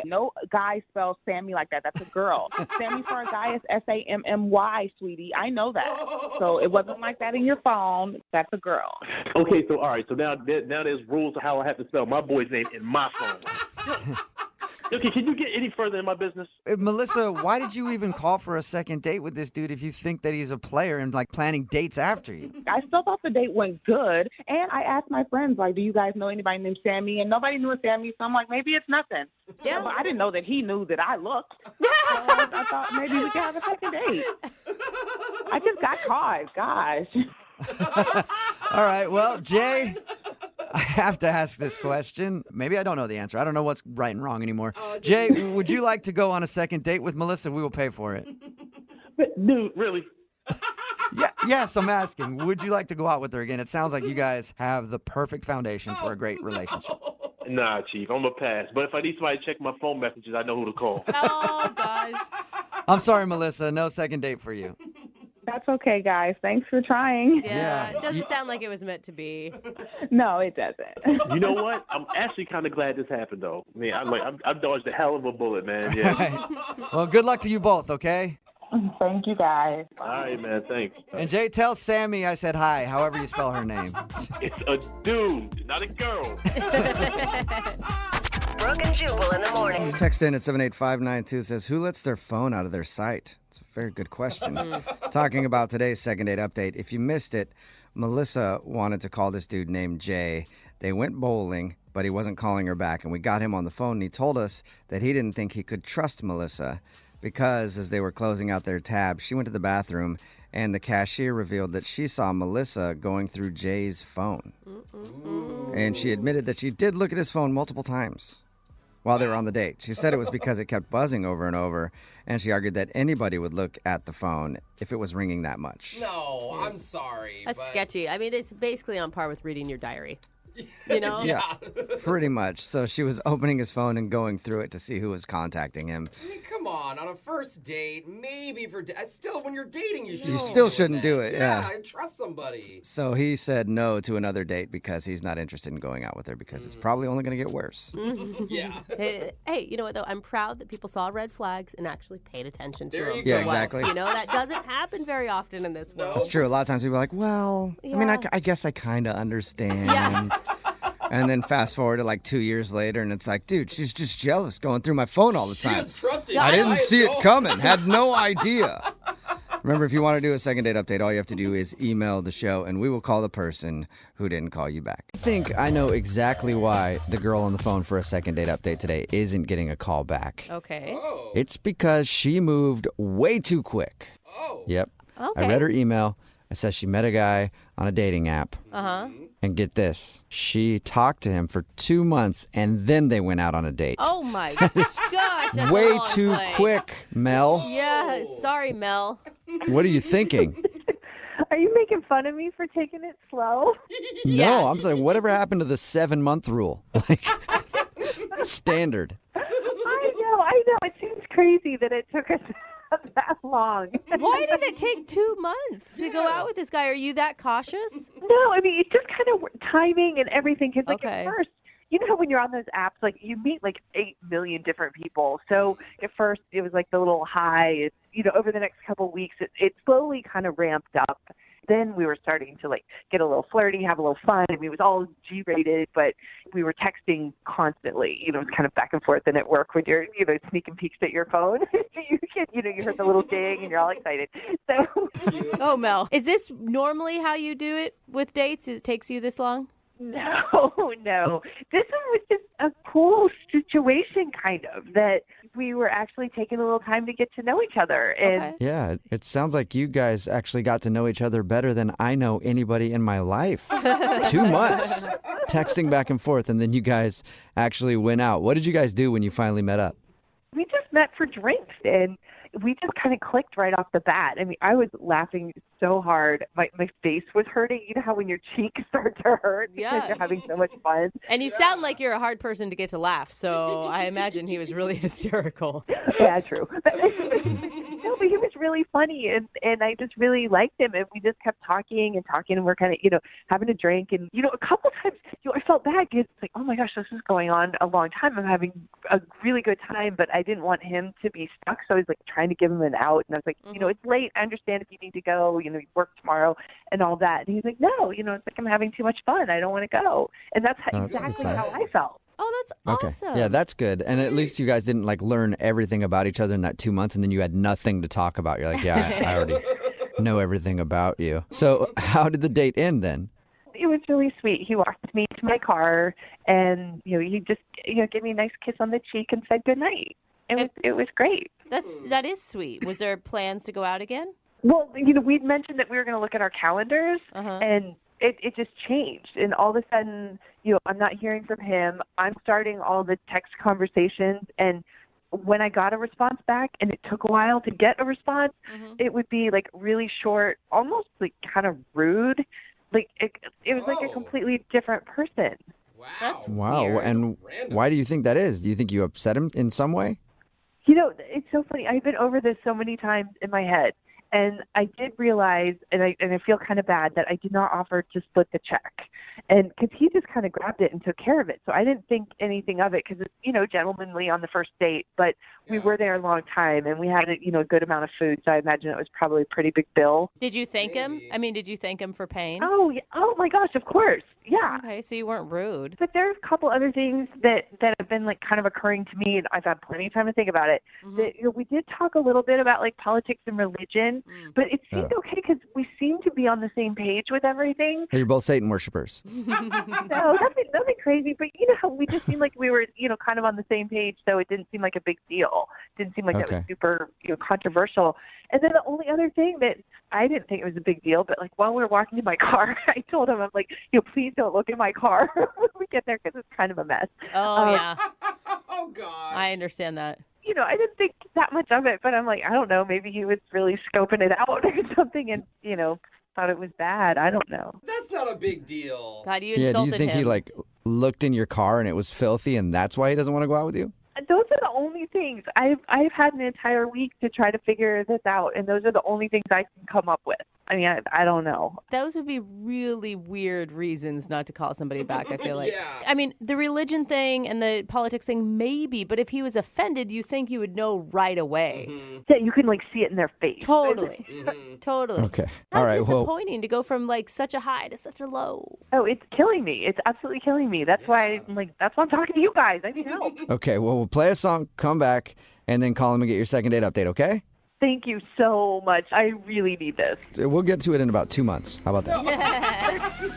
Speaker 11: No guy spells Sammy like that. That's a girl. Sammy for a guy is Sammy, sweetie. I know that. So it wasn't like that in your phone. That's a girl.
Speaker 12: Okay, so all right. So now there's rules of how I have to spell my boy's name in my phone. Okay, can you get any further in my business?
Speaker 7: Melissa, why did you even call for a second date with this dude if you think that he's a player and like planning dates after you?
Speaker 11: I still thought the date went good, and I asked my friends, like, do you guys know anybody named Sammy? And nobody knew a Sammy, so I'm like, maybe it's nothing. Yeah. But I didn't know that he knew that I looked. So I thought maybe we could have a second date. I just got caught, gosh.
Speaker 7: All right, well, Jay, I have to ask this question. Maybe I don't know the answer. I don't know what's right and wrong anymore. Jay, would you like to go on a second date with Melissa? We will pay for it.
Speaker 12: Dude, really?
Speaker 7: Yeah, yes, I'm asking. Would you like to go out with her again? It sounds like you guys have the perfect foundation for a great relationship.
Speaker 12: Nah, Chief, I'm going to pass. But if I need somebody to check my phone messages, I know who to call.
Speaker 3: Oh, gosh.
Speaker 7: I'm sorry, Melissa. No second date for you.
Speaker 11: That's okay, guys. Thanks for trying.
Speaker 3: Yeah, it doesn't sound like it was meant to be.
Speaker 11: No, it doesn't.
Speaker 12: You know what? I'm actually kind of glad this happened, though. I mean, I dodged a hell of a bullet, man. Yeah.
Speaker 7: Right. Well, good luck to you both, okay?
Speaker 11: Thank you, guys.
Speaker 12: All right, man. Thanks.
Speaker 7: And Jay, tell Sammy I said hi, however you spell her name.
Speaker 12: It's a dude, not a girl.
Speaker 10: Brooke and Jubal in the morning.
Speaker 7: Text in at 78592 says, who lets their phone out of their sight? It's a very good question. Talking about today's second date update. If you missed it, Melissa wanted to call this dude named Jay. They went bowling, but he wasn't calling her back. And we got him on the phone, and he told us that he didn't think he could trust Melissa because as they were closing out their tab, she went to the bathroom, and the cashier revealed that she saw Melissa going through Jay's phone. And she admitted that she did look at his phone multiple times while they were on the date. She said it was because it kept buzzing over and over, and she argued that anybody would look at the phone if it was ringing that much.
Speaker 5: No, I'm sorry.
Speaker 3: That's
Speaker 5: but...
Speaker 3: sketchy. I mean, it's basically on par with reading your diary. You know?
Speaker 7: Yeah, pretty much. So she was opening his phone and going through it to see who was contacting him.
Speaker 5: I mean, come on a first date, maybe still, when you're dating,
Speaker 7: you still shouldn't do it. Yeah,
Speaker 5: trust somebody.
Speaker 7: So he said no to another date because he's not interested in going out with her because it's probably only going to get worse.
Speaker 5: Yeah.
Speaker 3: Hey, you know what, though? I'm proud that people saw red flags and actually paid attention to them.
Speaker 5: There you go.
Speaker 7: Yeah, exactly.
Speaker 3: You know, that doesn't happen very often in this world.
Speaker 7: That's true. A lot of times people are like, well, I mean, I guess I kind of understand.
Speaker 3: Yeah.
Speaker 7: And then fast forward to like 2 years later, and it's like, dude, she's just jealous going through my phone all the time.
Speaker 5: She is trusting.
Speaker 7: I didn't see it coming. Had no idea. Remember, if you want to do a second date update, all you have to do is email the show, and we will call the person who didn't call you back. I think I know exactly why the girl on the phone for a second date update today isn't getting a call back.
Speaker 3: Okay.
Speaker 5: Oh.
Speaker 7: It's because she moved way too quick.
Speaker 5: Oh.
Speaker 7: Yep.
Speaker 3: Okay.
Speaker 7: I read her email. It says she met a guy on a dating app.
Speaker 3: Uh-huh.
Speaker 7: And get this, she talked to him for 2 months, and then they went out on a date.
Speaker 3: Oh, my gosh. That's
Speaker 7: way
Speaker 3: a long
Speaker 7: too
Speaker 3: play.
Speaker 7: quick, Mel.
Speaker 3: Yeah, sorry, Mel.
Speaker 7: What are you thinking?
Speaker 13: Are you making fun of me for taking it slow?
Speaker 7: No, I'm saying whatever happened to the 7-month rule? Like, standard.
Speaker 13: I know. It seems crazy that it took us that long.
Speaker 3: Why did it take 2 months to go out with this guy? Are you that cautious?
Speaker 13: No, I mean, it's just kind of timing and everything. Because, like,
Speaker 3: Okay.
Speaker 13: at first, you know how when you're on those apps, like, you meet, like, 8 million different people. So at first, it was, like, the little high. It's, you know, over the next couple of weeks, it slowly kind of ramped up. Then we were starting to, like, get a little flirty, have a little fun. I mean, it was all G-rated, but we were texting constantly. You know, it's kind of back and forth. And at work, when you're, you know, sneaking peeks at your phone, you heard the little ding, and you're all excited. So,
Speaker 3: Oh, Mel. Is this normally how you do it with dates? It takes you this long?
Speaker 13: no. This one was just a cool situation, kind of, that we were actually taking a little time to get to know each other. And
Speaker 3: Okay.
Speaker 7: Yeah, it sounds like you guys actually got to know each other better than I know anybody in my life. 2 months texting back and forth, and then you guys actually went out. What did you guys do when you finally met up?
Speaker 13: we just met for drinks, and we just kind of clicked right off the bat. I mean, I was laughing so hard. My face was hurting. You know how when your cheeks start to hurt because you're having so much fun?
Speaker 3: And you sound like you're a hard person to get to laugh, so I imagine he was really hysterical.
Speaker 13: Yeah, true. No, but he was really funny, and I just really liked him, and we just kept talking, and we're kind of, having a drink, and, a couple times, I felt bad because it's like, oh my gosh, this is going on a long time. I'm having a really good time, but I didn't want him to be stuck, so I was like trying to give him an out, and I was like, it's late. I understand if you need to go, you work tomorrow and all that. And he's like, no, it's like I'm having too much fun. I don't want to go. And that's exactly how I felt.
Speaker 3: Oh, that's awesome.
Speaker 7: Okay. Yeah, that's good. And at least you guys didn't learn everything about each other in that 2 months, and then you had nothing to talk about. You're like, yeah, I already know everything about you. So how did the date end then?
Speaker 13: It was really sweet. He walked me to my car, and he just gave me a nice kiss on the cheek and said goodnight. It was great.
Speaker 3: That is sweet. Was there plans to go out again?
Speaker 13: Well, we'd mentioned that we were going to look at our calendars, and it just changed. And all of a sudden, I'm not hearing from him. I'm starting all the text conversations, and when I got a response back, and it took a while to get a response, it would be really short, almost kind of rude. It was like a completely different person.
Speaker 5: Wow.
Speaker 3: That's
Speaker 7: Wow.
Speaker 3: weird.
Speaker 7: And why do you think that is? Do you think you upset him in some way?
Speaker 13: It's so funny. I've been over this so many times in my head. And I did realize, and I feel kind of bad that I did not offer to split the check. And because he just kind of grabbed it and took care of it. So I didn't think anything of it because it's, gentlemanly on the first date. But we were there a long time and we had, a good amount of food. So I imagine it was probably a pretty big bill.
Speaker 3: Did you thank him? I mean, did you thank him for paying?
Speaker 13: Oh, yeah. Oh my gosh, of course. Yeah.
Speaker 3: Okay, so you weren't rude.
Speaker 13: But there's a couple other things that have been like kind of occurring to me, and I've had plenty of time to think about it. That, we did talk a little bit about like politics and religion, but it seemed okay because we seem to be on the same page with everything.
Speaker 7: You're both Satan worshipers.
Speaker 13: No, nothing crazy, but we just seemed like we were, kind of on the same page, so it didn't seem like a big deal. Didn't seem like that was super, controversial. And then the only other thing that I didn't think it was a big deal, but like while we were walking to my car, I told him, I'm like, please don't look in my car when we get there because it's kind of a mess.
Speaker 3: Oh, yeah.
Speaker 5: Oh, God.
Speaker 3: I understand that.
Speaker 13: I didn't think that much of it, but I'm like, I don't know, maybe he was really scoping it out or something and, thought it was bad. I don't know.
Speaker 5: That's not a big deal.
Speaker 3: God, you
Speaker 7: Yeah,
Speaker 3: insulted
Speaker 7: do you think
Speaker 3: him.
Speaker 7: he looked in your car and it was filthy and that's why he doesn't want to go out with you?
Speaker 13: Those are the only things. I've had an entire week to try to figure this out, and those are the only things I can come up with. I mean, I don't know.
Speaker 3: Those would be really weird reasons not to call somebody back, I feel like.
Speaker 5: Yeah.
Speaker 3: I mean, the religion thing and the politics thing, maybe, but if he was offended, you think you would know right away.
Speaker 13: Yeah, you can see it in their face.
Speaker 3: Totally. Totally.
Speaker 7: Okay.
Speaker 3: That's
Speaker 7: All right. Well,
Speaker 3: disappointing to go from such a high to such a low.
Speaker 13: Oh, it's killing me. It's absolutely killing me. That's why that's why I'm talking to you guys. I need help.
Speaker 7: okay. Well, we'll play a song, come back, and then call him and get your second date update, okay?
Speaker 13: Thank you so much. I really need this.
Speaker 7: We'll get to it in about 2 months. How about that?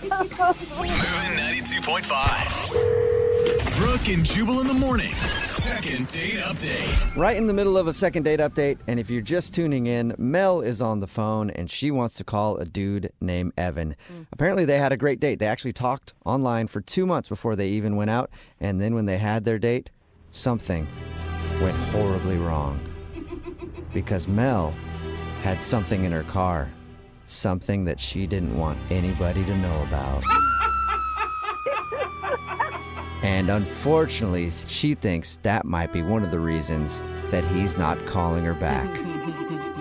Speaker 1: Moving 92.5. Brooke and Jubal in the mornings. Second date update.
Speaker 7: Right in the middle of a second date update, and if you're just tuning in, Mel is on the phone, and she wants to call a dude named Evan. Apparently, they had a great date. They actually talked online for 2 months before they even went out, and then when they had their date, something went horribly wrong. Because Mel had something in her car, something that she didn't want anybody to know about. And unfortunately, she thinks that might be one of the reasons that he's not calling her back.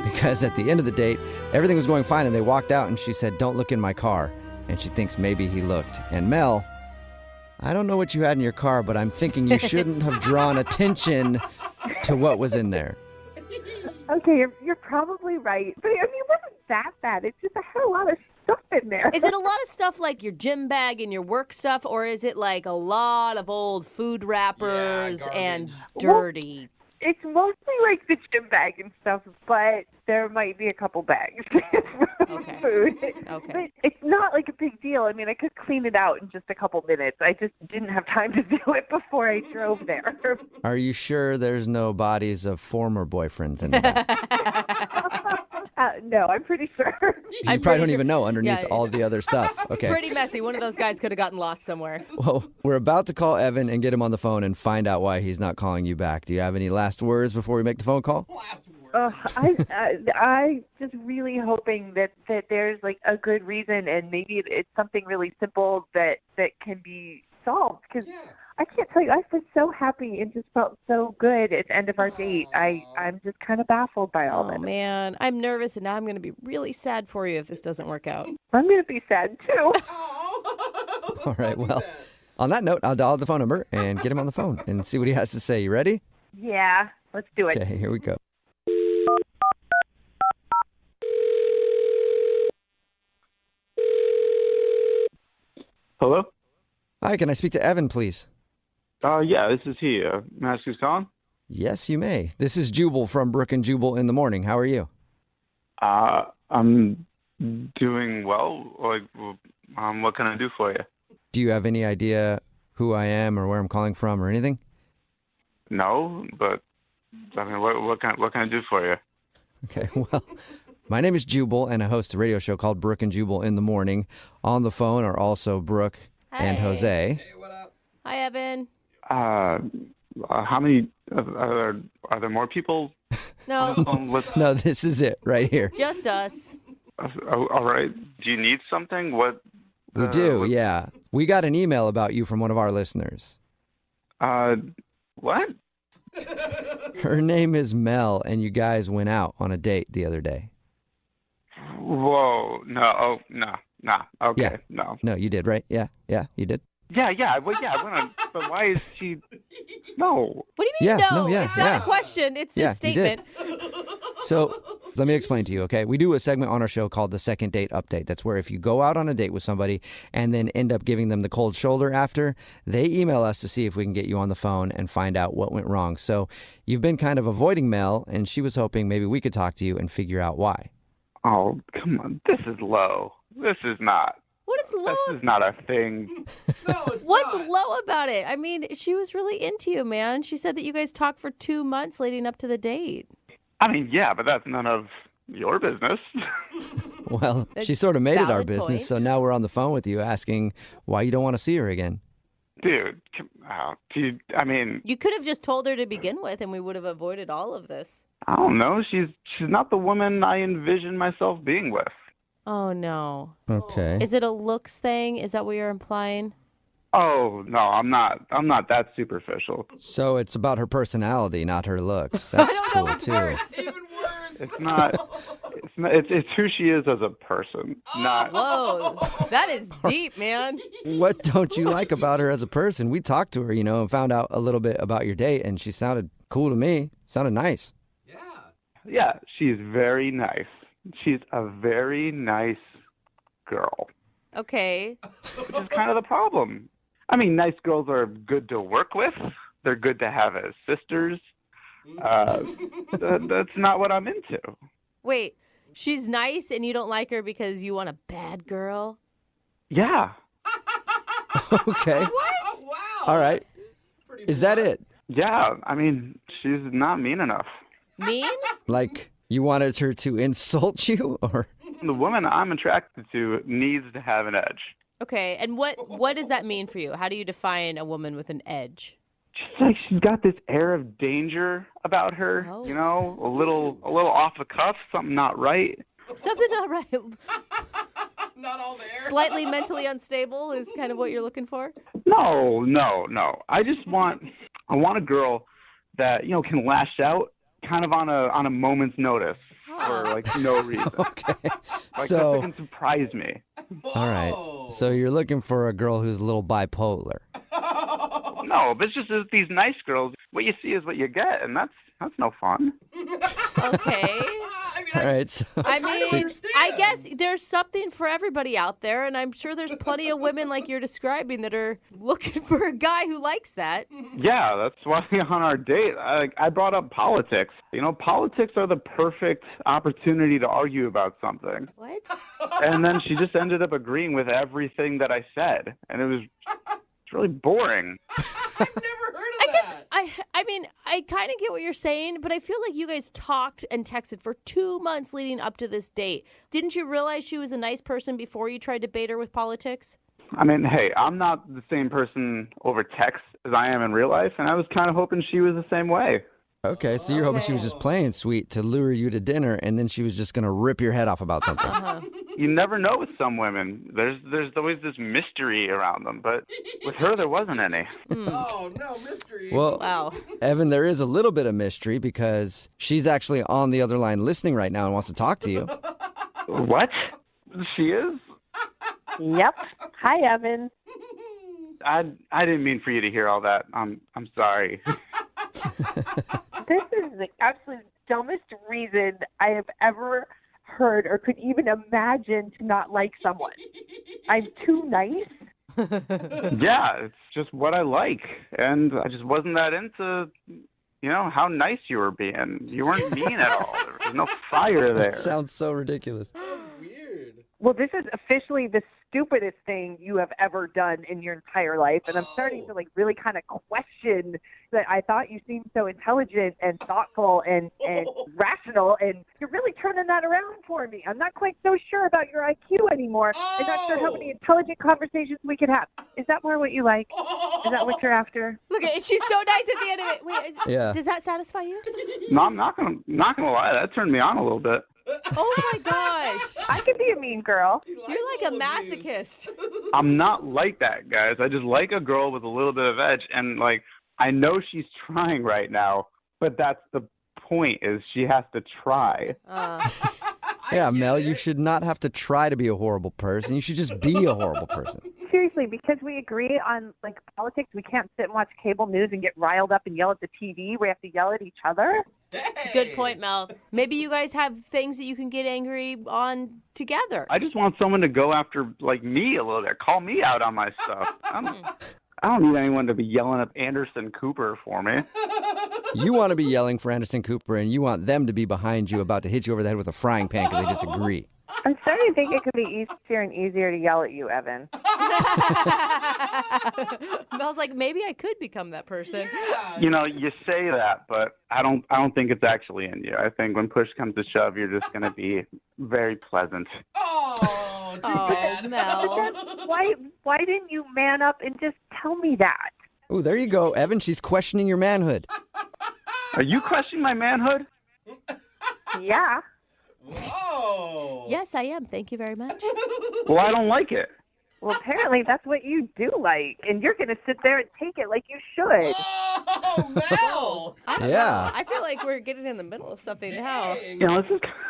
Speaker 7: Because at the end of the date, everything was going fine and they walked out and she said, "Don't look in my car." And she thinks maybe he looked. And Mel, I don't know what you had in your car, but I'm thinking you shouldn't have drawn attention to what was in there.
Speaker 13: Okay, you're probably right. But it wasn't that bad. It's just I had a lot of stuff in there.
Speaker 3: Is it a lot of stuff like your gym bag and your work stuff, or is it like a lot of old food wrappers and dirty?
Speaker 13: It's mostly like the gym bag and stuff, but there might be a couple bags of food.
Speaker 3: Okay.
Speaker 13: But it's not like a big deal. I mean, I could clean it out in just a couple minutes. I just didn't have time to do it before I drove there.
Speaker 7: Are you sure there's no bodies of former boyfriends in the back?
Speaker 13: No, I'm pretty sure.
Speaker 7: You probably don't even know underneath all the other stuff. Okay.
Speaker 3: Pretty messy. One of those guys could have gotten lost somewhere.
Speaker 7: Well, we're about to call Evan and get him on the phone and find out why he's not calling you back. Do you have any last words before we make the phone call?
Speaker 13: I just really hoping that there's like a good reason, and maybe it's something really simple that can be solved. Because I can't tell you, I was so happy and just felt so good at the end of our date. I'm just kind of baffled by all this.
Speaker 3: Oh man, I'm nervous, and now I'm going to be really sad for you if this doesn't work out.
Speaker 13: I'm going to be sad too.
Speaker 7: All right. Well, on that note, I'll dial the phone number and get him on the phone and see what he has to say. You ready?
Speaker 13: Yeah, let's do it.
Speaker 7: Okay, here we go.
Speaker 14: Hello?
Speaker 7: Hi, can I speak to Evan, please?
Speaker 14: Yeah, this is he. May I ask who's calling?
Speaker 7: Yes, you may. This is Jubal from Brooke and Jubal in the morning. How are you?
Speaker 14: I'm doing well. What can I do for you?
Speaker 7: Do you have any idea who I am or where I'm calling from or anything?
Speaker 14: No, but I mean, what can I do for you?
Speaker 7: Okay, well, my name is Jubal, and I host a radio show called Brooke and Jubal in the morning. On the phone are also Brooke and Jose.
Speaker 5: Hey, what up?
Speaker 3: Hi, Evan.
Speaker 14: How many are there more people?
Speaker 3: No.
Speaker 7: No, this is it right here.
Speaker 3: Just us.
Speaker 14: All right. Do you need something? What?
Speaker 7: We do, yeah. We got an email about you from one of our listeners.
Speaker 14: What?
Speaker 7: Her name is Mel, and you guys went out on a date the other day.
Speaker 14: Whoa, no, oh, no, nah, okay,
Speaker 7: Yeah.
Speaker 14: no.
Speaker 7: No, you did, right? Yeah, you did.
Speaker 14: Yeah, well, yeah, I went on, but why is she, no.
Speaker 3: What do you mean
Speaker 7: Yeah,
Speaker 3: no?
Speaker 7: no, yeah,
Speaker 3: It's not
Speaker 7: yeah.
Speaker 3: a question. It's
Speaker 7: Yeah,
Speaker 3: a statement.
Speaker 7: So let me explain to you, okay? We do a segment on our show called the Second Date Update. That's where if you go out on a date with somebody and then end up giving them the cold shoulder after, they email us to see if we can get you on the phone and find out what went wrong. So you've been kind of avoiding Mel, and she was hoping maybe we could talk to you and figure out why.
Speaker 14: Oh, come on, this is low. This is not.
Speaker 3: What is low?
Speaker 14: This is not a thing.
Speaker 3: What's low about it? I mean, she was really into you, man. She said that you guys talked for 2 months leading up to the date.
Speaker 14: I mean, yeah, but that's none of your business.
Speaker 7: Well,
Speaker 3: That's
Speaker 7: she sort of made it our
Speaker 3: valid
Speaker 7: business,
Speaker 3: point.
Speaker 7: so now we're on the phone with you asking why you don't want to see her again.
Speaker 14: Dude, I mean,
Speaker 3: You could have just told her to begin with, and we would have avoided all of this.
Speaker 14: I don't know. She's not the woman I envision myself being with.
Speaker 3: Oh, no.
Speaker 7: Okay.
Speaker 3: Is it a looks thing? Is that what you're implying?
Speaker 14: Oh, no, I'm not that superficial.
Speaker 7: So it's about her personality, not her looks. That's cool, too.
Speaker 14: It's not. It's who she is as a person, not.
Speaker 3: Whoa, that is deep, man.
Speaker 7: What don't you like about her as a person? We talked to her, and found out a little bit about your date, and she sounded cool to me. Sounded nice.
Speaker 14: Yeah, she's very nice. She's a very nice girl.
Speaker 3: Okay.
Speaker 14: Which is kind of the problem. I mean, nice girls are good to work with. They're good to have as sisters. That's not what I'm into.
Speaker 3: Wait, she's nice and you don't like her because you want a bad girl?
Speaker 14: Yeah.
Speaker 7: Okay.
Speaker 3: What?
Speaker 7: All right. Is that it?
Speaker 14: Yeah, I mean, she's not mean enough.
Speaker 3: Mean?
Speaker 7: Like, you wanted her to insult you, or?
Speaker 14: The woman I'm attracted to needs to have an edge.
Speaker 3: Okay, and what does that mean for you? How do you define a woman with an edge?
Speaker 14: She's got this air of danger about her,
Speaker 3: Oh.
Speaker 14: a little off the cuff, something not right.
Speaker 3: Something not right.
Speaker 5: Not all there.
Speaker 3: Slightly mentally unstable is kind of what you're looking for?
Speaker 14: No. I want a girl that, can lash out kind of on a moment's notice for no reason.
Speaker 7: Okay.
Speaker 14: So that can surprise me.
Speaker 7: All right. So you're looking for a girl who's a little bipolar.
Speaker 14: No, but it's just that these nice girls, what you see is what you get, and that's no fun.
Speaker 3: Okay.
Speaker 7: All right. So,
Speaker 3: I mean, I guess there's something for everybody out there, and I'm sure there's plenty of women like you're describing that are looking for a guy who likes that.
Speaker 14: Yeah, that's why on our date, I brought up politics. Politics are the perfect opportunity to argue about something.
Speaker 3: What?
Speaker 14: And then she just ended up agreeing with everything that I said, and it's really boring.
Speaker 3: I mean, I kind of get what you're saying, but I feel like you guys talked and texted for 2 months leading up to this date. Didn't you realize she was a nice person before you tried to bait her with politics?
Speaker 14: I mean, hey, I'm not the same person over text as I am in real life, and I was kind of hoping she was the same way.
Speaker 7: okay, so you're hoping she was just playing sweet to lure you to dinner, and then she was just going to rip your head off about something.
Speaker 14: You never know with some women. There's always this mystery around them, but with her there wasn't any.
Speaker 5: Oh, no, mystery.
Speaker 7: Well,
Speaker 3: Wow.
Speaker 7: Evan, there is a little bit of mystery because she's actually on the other line listening right now and wants to talk to you.
Speaker 14: What? She is?
Speaker 13: Yep. Hi, Evan.
Speaker 14: I didn't mean for you to hear all that. I'm sorry.
Speaker 13: This is the absolute dumbest reason I have ever heard or could even imagine to not like someone. I'm too nice.
Speaker 14: Yeah, it's just what I like, and I just wasn't that into, how nice you were being. You weren't mean at all. There was no fire there.
Speaker 7: That sounds so ridiculous.
Speaker 13: Well, this is officially the stupidest thing you have ever done in your entire life, and I'm starting to really kind of question that. I thought you seemed so intelligent and thoughtful and rational, and you're really turning that around for me. I'm not quite so sure about your IQ anymore. I'm not sure how many intelligent conversations we could have. Is that more what you like? Is that what you're after?
Speaker 3: Look at it. She's so nice at the end of it. Wait,
Speaker 7: Yeah.
Speaker 3: Does that satisfy you?
Speaker 14: No, I'm not gonna lie. That turned me on a little bit.
Speaker 3: Oh my gosh.
Speaker 13: I could be a mean girl.
Speaker 3: You're like a masochist.
Speaker 14: I'm not like that, guys. I just like a girl with a little bit of edge, and I know she's trying right now, but that's the point, is she has to try.
Speaker 7: Yeah, Mel, you should not have to try to be a horrible person. You should just be a horrible person.
Speaker 13: Seriously, because we agree on like politics, we can't sit and watch cable news and get riled up and yell at the TV. We have to yell at each other.
Speaker 3: It's a good point, Mel. Maybe you guys have things that you can get angry on together.
Speaker 14: I just want someone to go after like me a little bit, call me out on my stuff. I don't need anyone to be yelling at Anderson Cooper for me.
Speaker 7: You want to be yelling for Anderson Cooper, and you want them to be behind you about to hit you over the head with a frying pan because they disagree.
Speaker 13: I'm starting to think it could be easier and easier to yell at you, Evan.
Speaker 3: Mel's like, maybe I could become that person.
Speaker 14: You know, you say that, but I don't think it's actually in you. I think when push comes to shove, you're just going to be very pleasant.
Speaker 5: Oh, too bad.
Speaker 3: Mel.
Speaker 13: Why didn't you man up and just tell me that?
Speaker 7: Oh, there you go, Evan. She's questioning your manhood.
Speaker 14: Are you questioning my manhood?
Speaker 13: Yeah.
Speaker 5: Whoa.
Speaker 3: Yes, I am. Thank you very much.
Speaker 14: Well, I don't like it.
Speaker 13: Well, apparently that's what you do like, and you're going to sit there and take it like you should.
Speaker 5: Oh, Mel.
Speaker 3: I don't know. I feel like we're getting in the middle of something now.
Speaker 14: You know,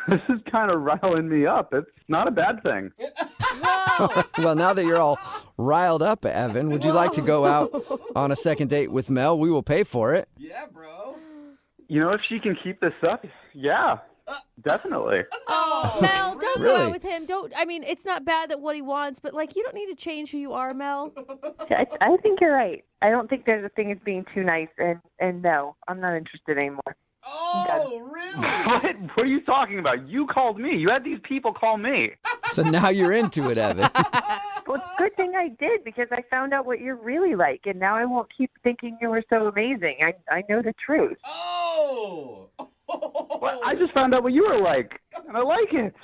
Speaker 14: this is kind of riling me up. It's not a bad thing.
Speaker 3: Whoa.
Speaker 7: Well, now that you're all riled up, Evan, would you like to go out on a second date with Mel? We will pay for it.
Speaker 5: Yeah, bro.
Speaker 14: You know, if she can keep this up, yeah, definitely.
Speaker 3: Oh, Mel, don't go
Speaker 7: Really?
Speaker 3: out with him. It's not bad that what he wants, but like, you don't need to change who you are, Mel.
Speaker 13: I think you're right. I don't think there's a thing as being too nice, and no, I'm not interested anymore.
Speaker 5: Oh, really?
Speaker 14: What are you talking about? You called me. You had these people call me.
Speaker 7: So now you're into it, Evan.
Speaker 13: Well, good thing I did, because I found out what you're really like, and now I won't keep thinking you were so amazing. I know the truth.
Speaker 5: Oh.
Speaker 14: Well, I just found out what you were like, and I like it.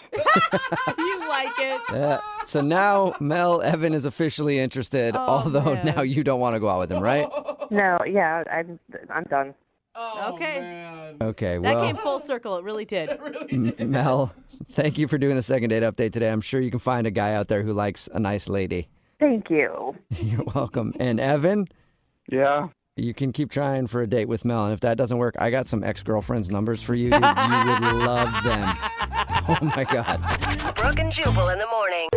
Speaker 3: You like it.
Speaker 7: So now Mel, Evan is officially interested, although
Speaker 3: man.
Speaker 7: now you don't want to go out with him, right?
Speaker 13: No, yeah, I'm done.
Speaker 5: Oh,
Speaker 3: Okay.
Speaker 5: man.
Speaker 7: Okay,
Speaker 3: That
Speaker 7: well,
Speaker 3: came full circle. It really did.
Speaker 7: Mel, thank you for doing the second date update today. I'm sure you can find a guy out there who likes a nice lady.
Speaker 13: Thank you.
Speaker 7: You're welcome. And Evan,
Speaker 14: Yeah.
Speaker 7: you can keep trying for a date with Mel, and if that doesn't work, I got some ex-girlfriends' numbers for you. Dude. You would love them. Oh, my God.
Speaker 10: Brooke and Jubal in the morning.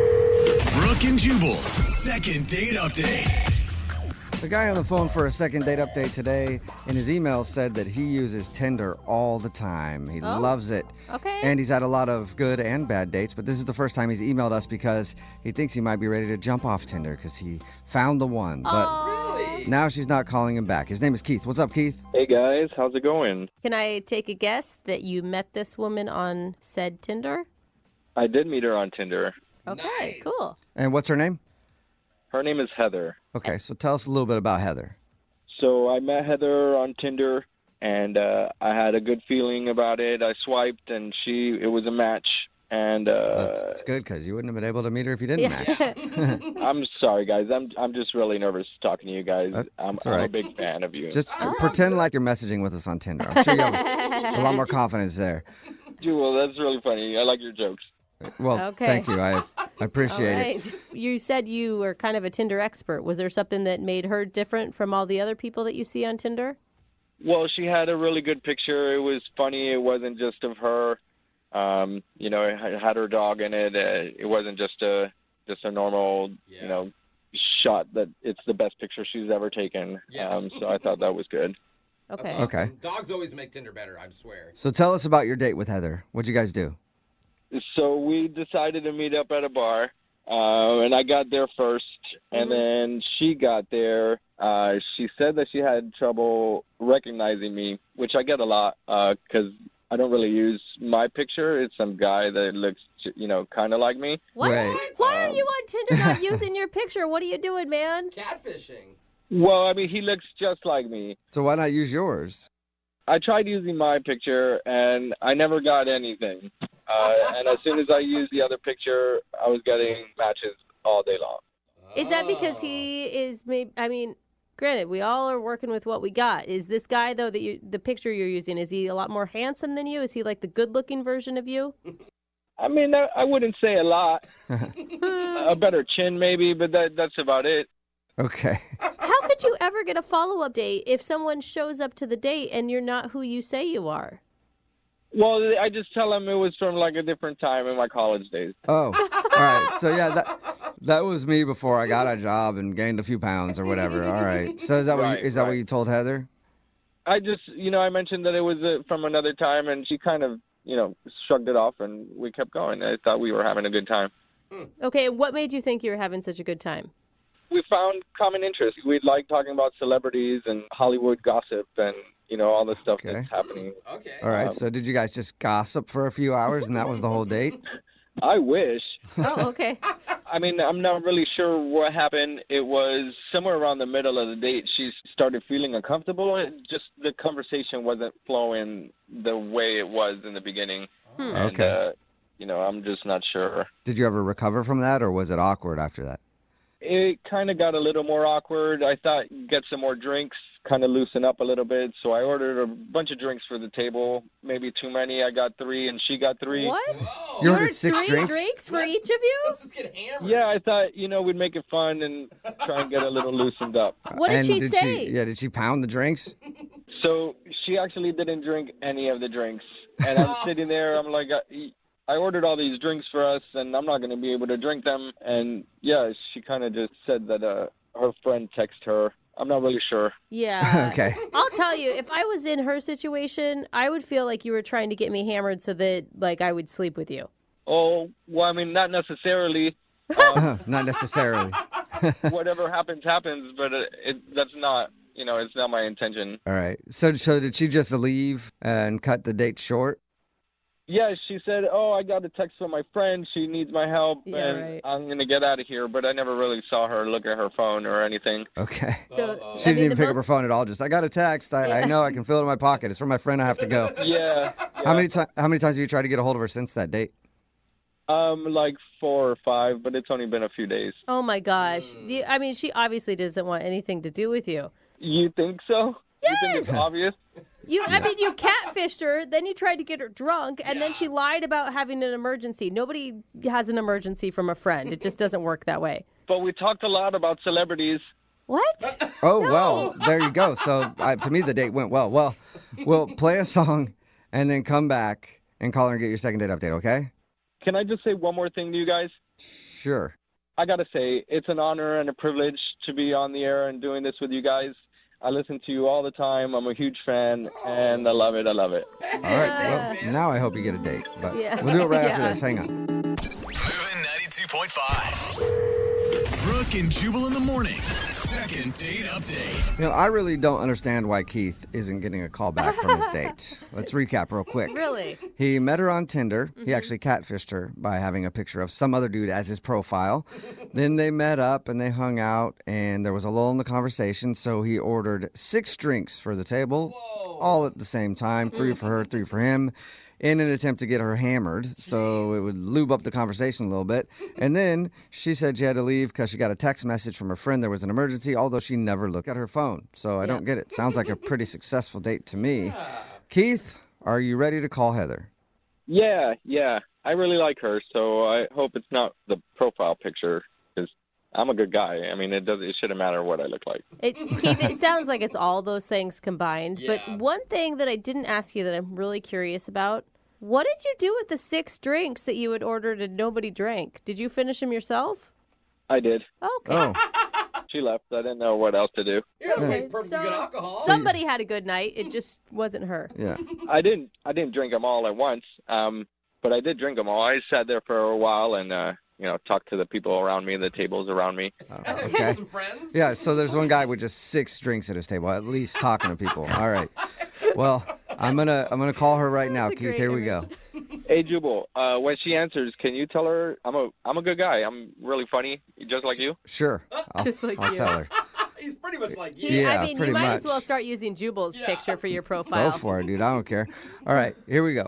Speaker 1: Brooke and Jubal's second date update.
Speaker 7: The guy on the phone for a second date update today in his email said that he uses Tinder all the time. He loves it.
Speaker 3: Okay.
Speaker 7: And he's had a lot of good and bad dates, but this is the first time he's emailed us because he thinks he might be ready to jump off Tinder because he found the one. But now she's not calling him back. His name is Keith. What's up, Keith?
Speaker 4: Hey guys, how's it going?
Speaker 3: Can I take a guess that you met this woman on said Tinder?
Speaker 4: I did meet her on Tinder.
Speaker 3: Okay,
Speaker 5: Nice.
Speaker 3: cool.
Speaker 7: And what's her name?
Speaker 4: Her name is Heather.
Speaker 7: Okay, so tell us a little bit about Heather.
Speaker 4: So I met Heather on Tinder, and I had a good feeling about it. I swiped, and it was a match. And
Speaker 7: That's good because you wouldn't have been able to meet her if you didn't match.
Speaker 4: I'm sorry, guys. I'm just really nervous talking to you guys. I'm
Speaker 7: all right.
Speaker 4: a big fan of you.
Speaker 7: Just pretend like you're messaging with us on Tinder. I'm sure you have a lot more confidence there.
Speaker 4: Jewel, that's really funny. I like your jokes.
Speaker 7: Well,
Speaker 3: Okay.
Speaker 7: thank you. I appreciate it.
Speaker 3: You said you were kind of a Tinder expert. Was there something that made her different from all the other people that you see on Tinder?
Speaker 4: Well, she had a really good picture. It was funny. It wasn't just of her. It had her dog in it. It wasn't just a normal, shot that it's the best picture she's ever taken.
Speaker 5: Yeah.
Speaker 4: So I thought that was good.
Speaker 3: Okay.
Speaker 5: That's awesome.
Speaker 7: Okay.
Speaker 5: Dogs always make Tinder better, I swear.
Speaker 7: So tell us about your date with Heather. What'd you guys do?
Speaker 4: So we decided to meet up at a bar, and I got there first, and then she got there. She said that she had trouble recognizing me, which I get a lot because I don't really use my picture. It's some guy that looks, kind of like me.
Speaker 3: What?
Speaker 7: Wait.
Speaker 3: Why are you on Tinder not using your picture? What are you doing, man?
Speaker 5: Catfishing.
Speaker 4: Well, I mean, he looks just like me.
Speaker 7: So why not use yours?
Speaker 4: I tried using my picture, and I never got anything. And as soon as I used the other picture, I was getting matches all day long.
Speaker 3: Is that because he is maybe, granted, we all are working with what we got. Is this guy, though, the picture you're using, is he a lot more handsome than you? Is he like the good-looking version of you?
Speaker 4: I mean, I wouldn't say a lot. A better chin, maybe, but that's about it.
Speaker 7: Okay.
Speaker 3: How could you ever get a follow-up date if someone shows up to the date and you're not who you say you are?
Speaker 4: Well, I just tell them it was from like a different time in my college days.
Speaker 7: Oh, all right. So yeah, that was me before I got a job and gained a few pounds or whatever. All right. So is that what you told Heather?
Speaker 4: I just, I mentioned that it was from another time, and she kind of, shrugged it off, and we kept going. I thought we were having a good time.
Speaker 3: Okay, what made you think you were having such a good time?
Speaker 4: We found common interests. We like talking about celebrities and Hollywood gossip and, all the stuff that's happening.
Speaker 5: Okay.
Speaker 7: All right. So did you guys just gossip for a few hours and that was the whole date?
Speaker 4: I wish.
Speaker 3: Oh, okay.
Speaker 4: I mean, I'm not really sure what happened. It was somewhere around the middle of the date. She started feeling uncomfortable. Just the conversation wasn't flowing the way it was in the beginning. And,
Speaker 7: Okay.
Speaker 4: I'm just not sure.
Speaker 7: Did you ever recover from that or was it awkward after that?
Speaker 4: It kind of got a little more awkward. I thought get some more drinks, kind of loosen up a little bit. So I ordered a bunch of drinks for the table. Maybe too many. I got 3 and she got 3.
Speaker 3: What?
Speaker 5: Whoa.
Speaker 7: You ordered 6
Speaker 3: 3
Speaker 7: drinks?
Speaker 3: for each of you?
Speaker 5: Let's just get hammered.
Speaker 4: Yeah, I thought, we'd make it fun and try and get a little loosened up.
Speaker 3: What did
Speaker 7: And
Speaker 3: she say?
Speaker 7: Did she pound the drinks?
Speaker 4: So she actually didn't drink any of the drinks. And I'm sitting there, I'm like, I ordered all these drinks for us, and I'm not going to be able to drink them. And, yeah, she kind of just said that her friend texted her. I'm not really sure.
Speaker 3: Yeah.
Speaker 7: Okay.
Speaker 3: I'll tell you, if I was in her situation, I would feel like you were trying to get me hammered so that, I would sleep with you.
Speaker 4: Oh, well, I mean, not necessarily.
Speaker 7: Not necessarily.
Speaker 4: Whatever happens, but that's not, it's not my intention.
Speaker 7: All right. So did she just leave and cut the date short?
Speaker 4: Yeah, she said, I got a text from my friend. She needs my help, and I'm going to get out of here. But I never really saw her look at her phone or anything.
Speaker 7: Okay.
Speaker 3: So,
Speaker 7: She didn't even pick up her phone at all. Just, I got a text. I know I can feel it in my pocket. It's from my friend. I have to go.
Speaker 4: Yeah.
Speaker 7: How many times have you tried to get a hold of her since that date?
Speaker 4: Like 4 or 5, but it's only been a few days.
Speaker 3: Oh, my gosh. She obviously doesn't want anything to do with you.
Speaker 4: You think so?
Speaker 3: Yes!
Speaker 4: You think it's obvious?
Speaker 3: You catfished her, then you tried to get her drunk, and then she lied about having an emergency. Nobody has an emergency from a friend. It just doesn't work that way.
Speaker 4: But we talked a lot about celebrities.
Speaker 3: What?
Speaker 7: Oh, well, there you go. So to me, the date went well. Well, we'll play a song and then come back and call her and get your second date update, okay?
Speaker 4: Can I just say one more thing to you guys?
Speaker 7: Sure.
Speaker 4: I got to say, it's an honor and a privilege to be on the air and doing this with you guys. I listen to you all the time. I'm a huge fan, and I love it. I love it.
Speaker 7: All right. Well, now I hope you get a date. But we'll do it right after this. Hang on.
Speaker 1: Moving 92.5. Brooke and Jubal in the mornings. Second date update.
Speaker 7: I really don't understand why Keith isn't getting a call back from his date. Let's recap real quick.
Speaker 3: Really?
Speaker 7: He met her on Tinder. He actually catfished her by having a picture of some other dude as his profile. Then they met up and they hung out, and there was a lull in the conversation, so he ordered 6 drinks for the table, all at the same time, 3 for her, 3 for him, in an attempt to get her hammered, so it would lube up the conversation a little bit. And then she said she had to leave because she got a text message from her friend there was an emergency, although she never looked at her phone. So I don't get it. Sounds like a pretty successful date to me. Keith, are you ready to call Heather?
Speaker 4: Yeah. I really like her, so I hope it's not the profile picture, because I'm a good guy. I mean, it shouldn't matter what I look like.
Speaker 3: Keith, it sounds like it's all those things combined.
Speaker 5: Yeah.
Speaker 3: But one thing that I didn't ask you that I'm really curious about, what did you do with the 6 drinks that you had ordered and nobody drank? Did you finish them yourself?
Speaker 4: I did.
Speaker 3: Okay.
Speaker 7: Oh,
Speaker 4: She left. I didn't know what else to do.
Speaker 5: Yeah, everybody's perfectly good alcohol.
Speaker 3: Somebody had a good night. It just wasn't her.
Speaker 7: yeah.
Speaker 4: I didn't drink them all at once, but I did drink them all. I sat there for a while and talked to the people around me, the tables around me.
Speaker 7: Okay.
Speaker 5: Some friends.
Speaker 7: Yeah, so there's one guy with just 6 drinks at his table, at least talking to people. All right. Well, I'm gonna call her right now,
Speaker 3: That's a
Speaker 7: Keith.
Speaker 3: great
Speaker 7: Here we
Speaker 3: image.
Speaker 7: go.
Speaker 4: Hey, Jubal, when she answers, can you tell her I'm a good guy? I'm really funny, just like you.
Speaker 7: Sure.
Speaker 3: Just like
Speaker 7: I'll
Speaker 3: you.
Speaker 7: tell her.
Speaker 5: He's pretty much like you.
Speaker 7: Yeah,
Speaker 3: you
Speaker 7: pretty
Speaker 3: might as
Speaker 7: much.
Speaker 3: well start using Jubal's picture for your profile.
Speaker 7: Go for it, dude. I don't care. All right, here we go.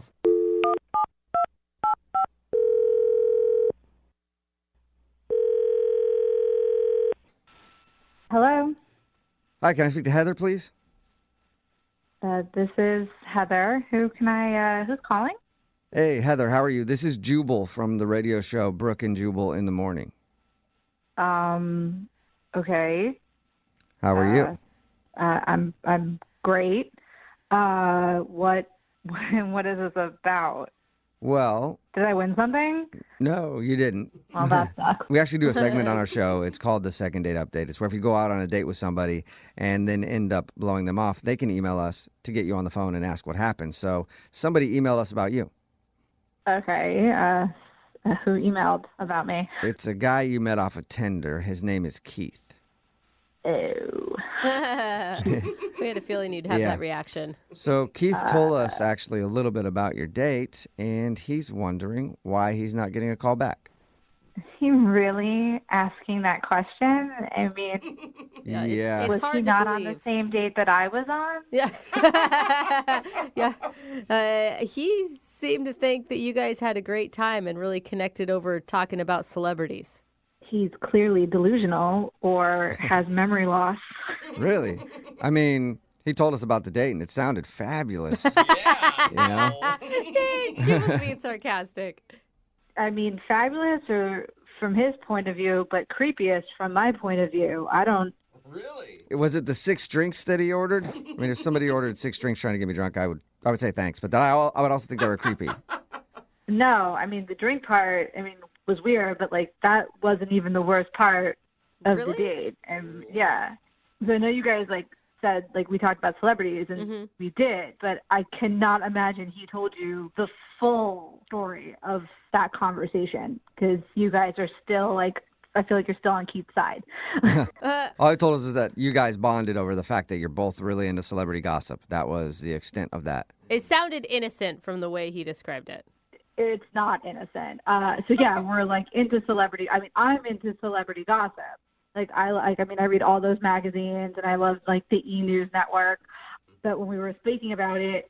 Speaker 15: Hello,
Speaker 7: Hi, can I speak to Heather, please?
Speaker 15: this is Heather. Who's calling?
Speaker 7: Hey, Heather, how are you? This is Jubal from the radio show Brooke and Jubal in the Morning.
Speaker 15: Okay.
Speaker 7: How are you?
Speaker 15: I'm great. What What is this about?
Speaker 7: Well,
Speaker 15: Did I win something?
Speaker 7: no, you didn't.
Speaker 15: Well, that sucks.
Speaker 7: We actually do a segment on our show. It's called the Second Date Update. It's where if you go out on a date with somebody and then end up blowing them off, they can email us to get you on the phone and ask what happened. So somebody emailed us about you.
Speaker 15: Okay. Who emailed about me?
Speaker 7: It's a guy you met off of Tinder. His name is Keith.
Speaker 15: Oh.
Speaker 3: We had a feeling you'd have
Speaker 7: Yeah.
Speaker 3: that reaction.
Speaker 7: So Keith told us actually a little bit about your date, and he's wondering why he's not getting a call back.
Speaker 15: He really asking that question? I mean,
Speaker 7: Yeah.
Speaker 15: was
Speaker 3: hard
Speaker 15: he
Speaker 3: to
Speaker 15: not on the
Speaker 3: believe.
Speaker 15: same date that I was on?
Speaker 3: Yeah. Yeah. He seemed to think that you guys had a great time and really connected over talking about celebrities.
Speaker 15: He's clearly delusional or has memory loss.
Speaker 7: Really? I mean, he told us about the date, and it sounded fabulous.
Speaker 3: He was being sarcastic.
Speaker 15: I mean, fabulous or from his point of view, but creepiest from my point of view. I don't.
Speaker 5: Really?
Speaker 7: Was it the 6 drinks that he ordered? I mean, if somebody ordered 6 drinks trying to get me drunk, I would say thanks. But then I would also think they were creepy.
Speaker 15: No, I mean, the drink part, was weird, but like that wasn't even the worst part of the date. And yeah. So I know you guys like said, like we talked about celebrities and we did, but I cannot imagine he told you the full story of that conversation because you guys are still like, I feel like you're still on Keith's side.
Speaker 7: All he told us is that you guys bonded over the fact that you're both really into celebrity gossip. That was the extent of that.
Speaker 3: It sounded innocent from the way he described it.
Speaker 15: It's not innocent. So yeah, we're like into celebrity. I mean, I'm into celebrity gossip. I read all those magazines and I love like the E! News Network. But when we were speaking about it,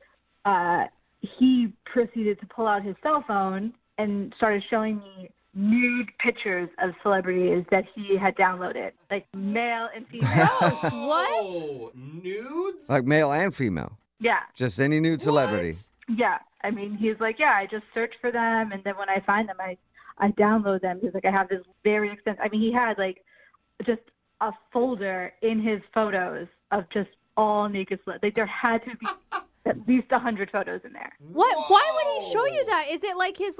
Speaker 15: he proceeded to pull out his cell phone and started showing me nude pictures of celebrities that he had downloaded, like male and female.
Speaker 3: What?
Speaker 5: Nudes?
Speaker 7: Like male and female.
Speaker 15: Yeah.
Speaker 7: Just any nude celebrity.
Speaker 15: Yeah. I mean, he's like, yeah, I just search for them, and then when I find them, I download them. He's like, I have this very extensive. I mean, he had like just a folder in his photos of just all naked celebrities. Like there had to be at least 100 photos in there.
Speaker 3: What? Why would he show you that? Is it like his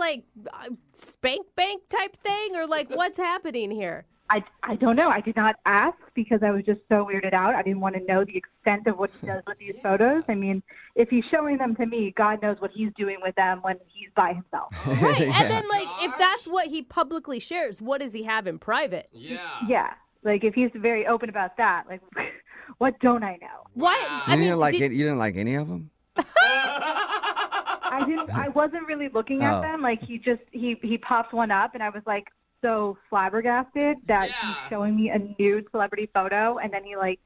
Speaker 3: spank bank type thing, or like what's happening here?
Speaker 15: I don't know. I did not ask because I was just so weirded out. I didn't want to know the extent of what he does with these photos. I mean, if he's showing them to me, God knows what he's doing with them when he's by himself.
Speaker 3: Right. And then, like, if that's what he publicly shares, what does he have in private?
Speaker 15: Yeah. Like, if he's very open about that, like, what don't I know?
Speaker 3: Why?
Speaker 7: You didn't like any of them?
Speaker 15: I wasn't really looking at them. Like, he popped one up, and I was like, so flabbergasted that he's showing me a nude celebrity photo, and then he's like,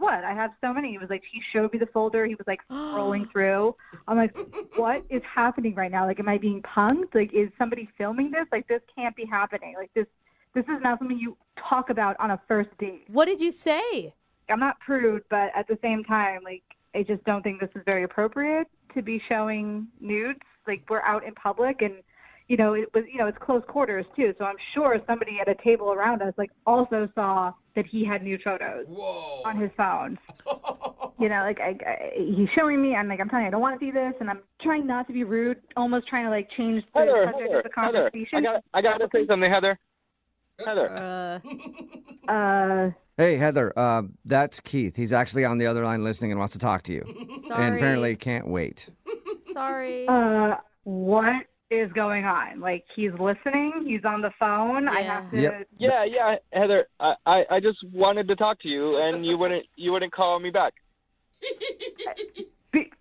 Speaker 15: what? I have so many. He was like, he showed me the folder. He was like scrolling through. I'm like, what is happening right now? Like, am I being punked? Like, is somebody filming this? Like, this can't be happening. Like, this is not something you talk about on a first date.
Speaker 3: What did you say?
Speaker 15: I'm not prude, but at the same time, like, I just don't think this is very appropriate to be showing nudes. Like, we're out in public, and it's close quarters too. So I'm sure somebody at a table around us also saw that he had nude photos on his phone. He's showing me. I'm telling you, I don't want to see this, and I'm trying not to be rude, almost trying to change the subject of the conversation.
Speaker 14: I got to say something, Heather.
Speaker 7: Hey, Heather, that's Keith. He's actually on the other line listening and wants to talk to you.
Speaker 3: Sorry.
Speaker 7: And apparently can't wait.
Speaker 3: Sorry.
Speaker 15: What is going on? Like, he's listening? He's on the phone? I have to...
Speaker 7: Yep.
Speaker 14: Yeah, Heather. I just wanted to talk to you, and you wouldn't call me back.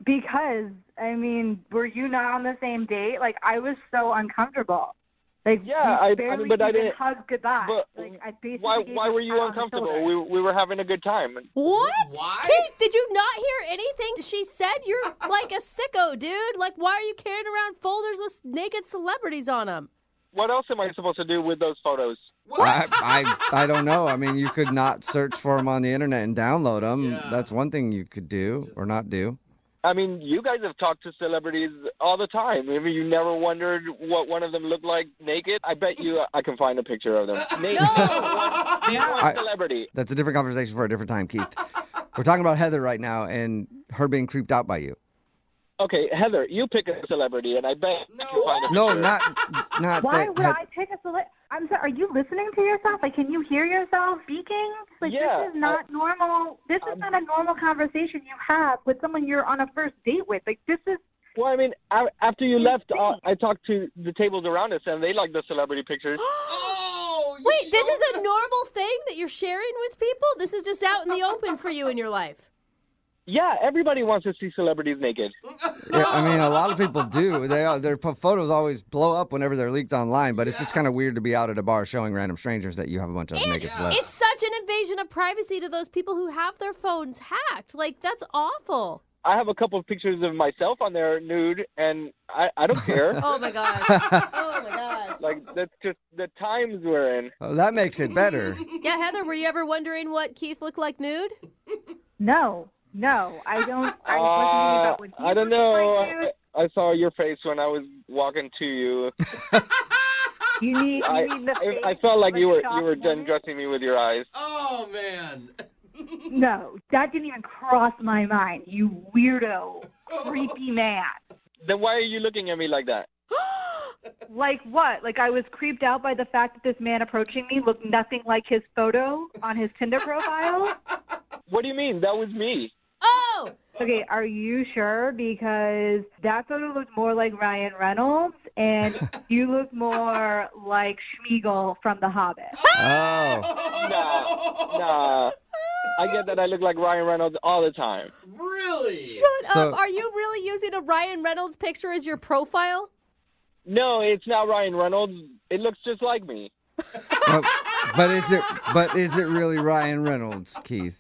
Speaker 15: Because, were you not on the same date? Like, I was so uncomfortable. Like,
Speaker 14: I didn't
Speaker 15: hug goodbye.
Speaker 14: But
Speaker 15: I basically
Speaker 14: why were you uncomfortable? We were having a good time.
Speaker 3: What?
Speaker 5: Why?
Speaker 3: Kate, did you not hear anything she said? You're like a sicko, dude. Like, why are you carrying around folders with naked celebrities on them?
Speaker 14: What else am I supposed to do with those photos?
Speaker 7: I don't know. I mean, you could not search for them on the internet and download them.
Speaker 5: Yeah.
Speaker 7: That's one thing you could do or not do.
Speaker 14: I mean, you guys have talked to celebrities all the time. I mean, you never wondered what one of them looked like naked? I bet you I can find a picture of them. Name one celebrity.
Speaker 7: That's a different conversation for a different time, Keith. We're talking about Heather right now and her being creeped out by you.
Speaker 14: Okay, Heather, you pick a celebrity, and I bet you can find a
Speaker 7: No,
Speaker 14: picture.
Speaker 7: not
Speaker 15: Why
Speaker 7: that.
Speaker 15: would I pick a celebrity? I'm sorry, are you listening to yourself? Like, can you hear yourself speaking? Like,
Speaker 14: Yeah,
Speaker 15: this is not normal. This is not a normal conversation you have with someone you're on a first date with. Like, this is...
Speaker 14: Well, I mean, after you left, I talked to the tables around us, and they like the celebrity pictures.
Speaker 3: Wait, this is a normal thing that you're sharing with people? This is just out in the open for you in your life?
Speaker 14: Yeah, everybody wants to see celebrities naked.
Speaker 7: Yeah, I mean, a lot of people do. Their photos always blow up whenever they're leaked online, but it's just kind of weird to be out at a bar showing random strangers that you have a bunch of naked celebs.
Speaker 3: It's such an invasion of privacy to those people who have their phones hacked. Like, that's awful.
Speaker 14: I have a couple of pictures of myself on there nude, and I don't care.
Speaker 3: Oh, my gosh. Oh, my gosh.
Speaker 14: Like, that's just the times we're in.
Speaker 7: Oh, that makes it better.
Speaker 3: Yeah, Heather, were you ever wondering what Keith looked like nude?
Speaker 15: No, I don't. I was wondering about
Speaker 14: I don't know. I saw your face when I was walking to you.
Speaker 15: You need the face.
Speaker 14: I felt like you were
Speaker 15: shocked
Speaker 14: done dressing me with your eyes.
Speaker 5: Oh, man.
Speaker 15: No, that didn't even cross my mind, you weirdo, creepy man.
Speaker 14: Then why are you looking at me like that?
Speaker 15: Like what? Like I was creeped out by the fact that this man approaching me looked nothing like his photo on his Tinder profile?
Speaker 14: What do you mean? That was me.
Speaker 3: Oh!
Speaker 15: Okay, are you sure? Because that photo looked more like Ryan Reynolds, and you look more like Schmeagol from The Hobbit.
Speaker 7: Oh.
Speaker 14: Nah. I get that I look like Ryan Reynolds all the time.
Speaker 5: Really?
Speaker 3: Shut up. Are you really using a Ryan Reynolds picture as your profile?
Speaker 14: No, it's not Ryan Reynolds. It looks just like me.
Speaker 7: But is it really Ryan Reynolds, Keith?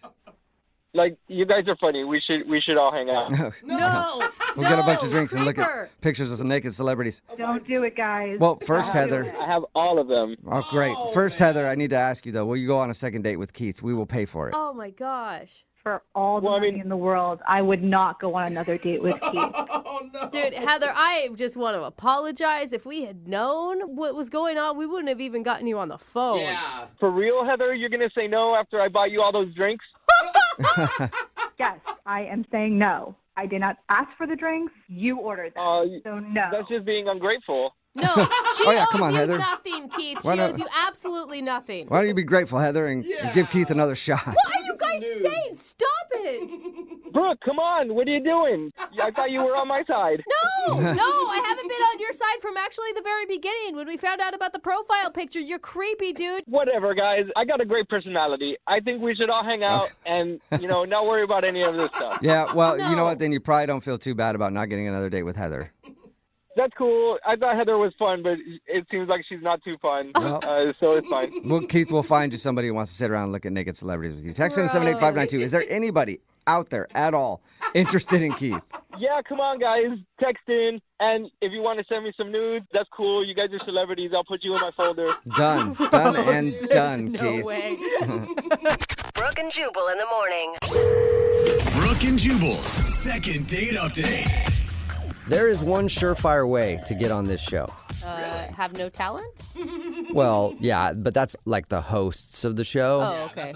Speaker 14: Like, you guys are funny. We should all hang out.
Speaker 3: No.
Speaker 7: We'll get a bunch of drinks and look at pictures of some naked celebrities.
Speaker 15: Don't do it, guys.
Speaker 7: Well, first, Heather.
Speaker 14: I have all of them.
Speaker 7: Oh, great. First, Heather, I need to ask you, though. Will you go on a second date with Keith? We will pay for it.
Speaker 3: Oh, my gosh.
Speaker 15: For all the money in the world, I would not go on another date with Keith.
Speaker 3: Dude, Heather, I just want to apologize. If we had known what was going on, we wouldn't have even gotten you on the phone.
Speaker 5: Yeah.
Speaker 14: For real, Heather? You're going to say no after I buy you all those drinks?
Speaker 15: Yes, I am saying no. I did not ask for the drinks. You ordered them. So no.
Speaker 14: That's just being ungrateful.
Speaker 3: No, she
Speaker 7: Oh, yeah,
Speaker 3: owes
Speaker 7: come on,
Speaker 3: you
Speaker 7: Heather.
Speaker 3: nothing, Keith.
Speaker 7: Why
Speaker 3: She
Speaker 7: not-
Speaker 3: owes you absolutely nothing.
Speaker 7: Why don't you be grateful, Heather, and give Keith another shot?
Speaker 3: What are you guys saying? Stop it.
Speaker 14: Brooke, come on. What are you doing? I thought you were on my side.
Speaker 3: No, I haven't been on your side from actually the very beginning when we found out about the profile picture. You're creepy, dude.
Speaker 14: Whatever, guys. I got a great personality. I think we should all hang out and, not worry about any of this stuff.
Speaker 7: Yeah, well, you know what? Then you probably don't feel too bad about not getting another date with Heather.
Speaker 14: That's cool. I thought Heather was fun, but it seems like she's not too fun. So it's fine.
Speaker 7: Well, Keith will find you somebody who wants to sit around and look at naked celebrities with you. Text in 78592. Is there anybody out there at all interested in Keith?
Speaker 14: Yeah, come on, guys. Text in. And if you want to send me some nudes, that's cool. You guys are celebrities. I'll put you in my folder.
Speaker 7: Done and done,
Speaker 3: No
Speaker 7: Keith.
Speaker 3: way.
Speaker 10: Brooke and Jubal in the morning.
Speaker 1: Brooke and Jubal's second date update.
Speaker 2: There is one surefire way to get on this show.
Speaker 3: Have no talent?
Speaker 2: Well, yeah, but that's like the hosts of the show.
Speaker 3: Oh, okay.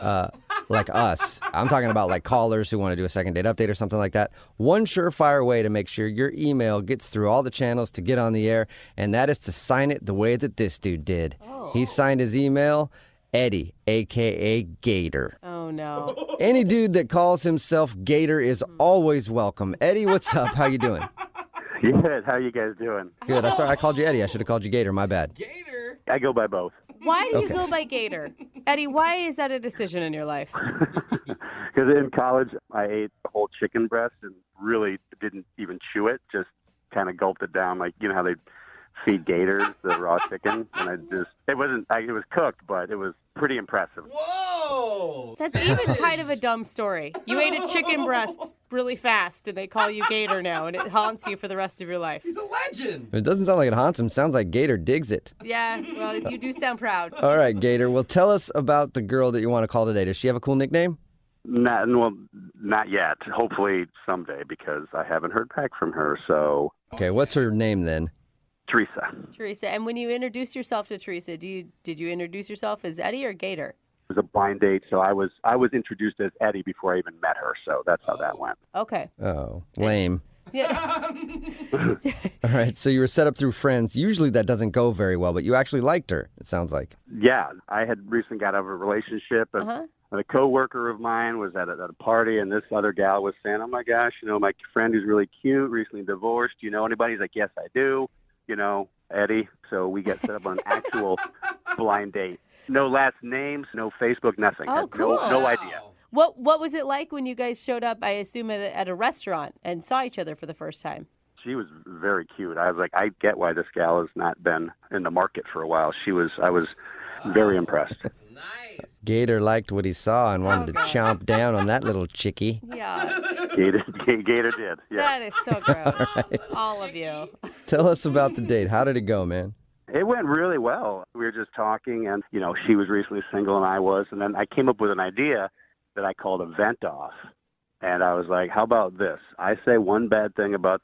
Speaker 2: Like us. I'm talking about like callers who want to do a second date update or something like that. One surefire way to make sure your email gets through all the channels to get on the air, and that is to sign it the way that this dude did.
Speaker 3: Oh.
Speaker 2: He signed his email, Eddie, a.k.a. Gator.
Speaker 3: Oh, no.
Speaker 2: Any dude that calls himself Gator is always welcome. Eddie, what's up? How you doing?
Speaker 16: Good. How you guys doing?
Speaker 2: Good. I called you Eddie. I should have called you Gator. My bad.
Speaker 5: Gator?
Speaker 16: I go by both.
Speaker 3: Why do you
Speaker 2: Okay.
Speaker 3: go by Gator? Eddie, why is that a decision in your life?
Speaker 16: Because in college, I ate a whole chicken breast and really didn't even chew it. Just kind of gulped it down, like you know how they feed gators the raw chicken, and it was cooked, but it was pretty impressive.
Speaker 5: Whoa!
Speaker 3: That's even kind of a dumb story. You ate a chicken breast really fast, and they call you Gator now, and it haunts you for the rest of your life.
Speaker 5: He's a legend.
Speaker 2: It doesn't sound like it haunts him. Sounds like Gator digs it.
Speaker 3: Yeah, well, you do sound proud.
Speaker 2: All right, Gator. Well, tell us about the girl that you want to call today. Does she have a cool nickname?
Speaker 16: Not yet. Hopefully someday, because I haven't heard back from her. So
Speaker 2: Okay, what's her name then?
Speaker 16: Teresa.
Speaker 3: Teresa, and when you introduced yourself to Teresa, did you introduce yourself as Eddie or Gator?
Speaker 16: It was a blind date, so I was introduced as Eddie before I even met her. So that's how that went.
Speaker 3: Okay.
Speaker 2: Oh, lame.
Speaker 3: Yeah.
Speaker 2: All right, so you were set up through friends. Usually that doesn't go very well, but you actually liked her, it sounds like.
Speaker 16: Yeah, I had recently got out of a relationship, and a coworker of mine was at a party, and this other gal was saying, "Oh my gosh, my friend who's really cute, recently divorced. Do you know anybody?" He's like, "Yes, I do. Eddie." So we get set up on an actual blind date. No last names, no Facebook, nothing.
Speaker 3: Oh,
Speaker 16: Had
Speaker 3: cool.
Speaker 16: No idea.
Speaker 3: What was it like when you guys showed up, I assume, at a restaurant and saw each other for the first time?
Speaker 16: She was very cute. I was like, I get why this gal has not been in the market for a while. I was very impressed.
Speaker 2: Gator liked what he saw and wanted to chomp down on that little chickie.
Speaker 3: Yeah.
Speaker 16: Gator did. Yeah.
Speaker 3: That is so gross.
Speaker 2: right.
Speaker 3: All of you.
Speaker 2: Tell us about the date. How did it go, man?
Speaker 16: It went really well. We were just talking, and, she was recently single and I was, and then I came up with an idea that I called a vent off. And I was like, how about this? I say one bad thing about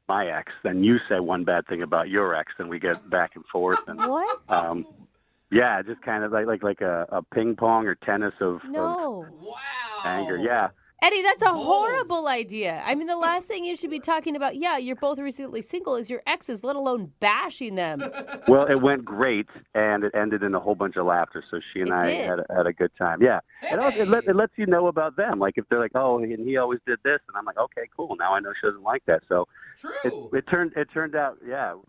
Speaker 16: my ex, then you say one bad thing about your ex, and we get back and forth. And,
Speaker 3: what?
Speaker 16: Yeah, just kind of like a ping pong or tennis of anger. Yeah.
Speaker 3: Eddie, that's a horrible idea. I mean, the last thing you should be talking about, you're both recently single, is your exes, let alone bashing them.
Speaker 16: Well, it went great, and it ended in a whole bunch of laughter, so she and I had a good time. Yeah. And also, it lets you know about them. Like, if they're like, oh, and he always did this, and I'm like, okay, cool, now I know she doesn't like that. So it turned out,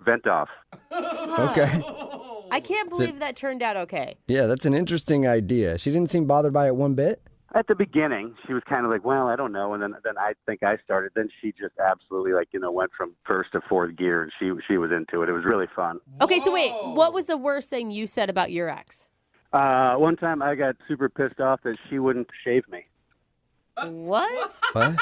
Speaker 16: vent off.
Speaker 2: Okay.
Speaker 3: I can't believe that turned out okay.
Speaker 2: Yeah, that's an interesting idea. She didn't seem bothered by it one bit?
Speaker 16: At the beginning, she was kind of like, well, I don't know. And then I think I started. Then she just absolutely, went from first to fourth gear, and she was into it. It was really fun.
Speaker 3: Okay, so wait, what was the worst thing you said about your ex?
Speaker 16: One time I got super pissed off that she wouldn't shave me.
Speaker 3: What?
Speaker 2: What?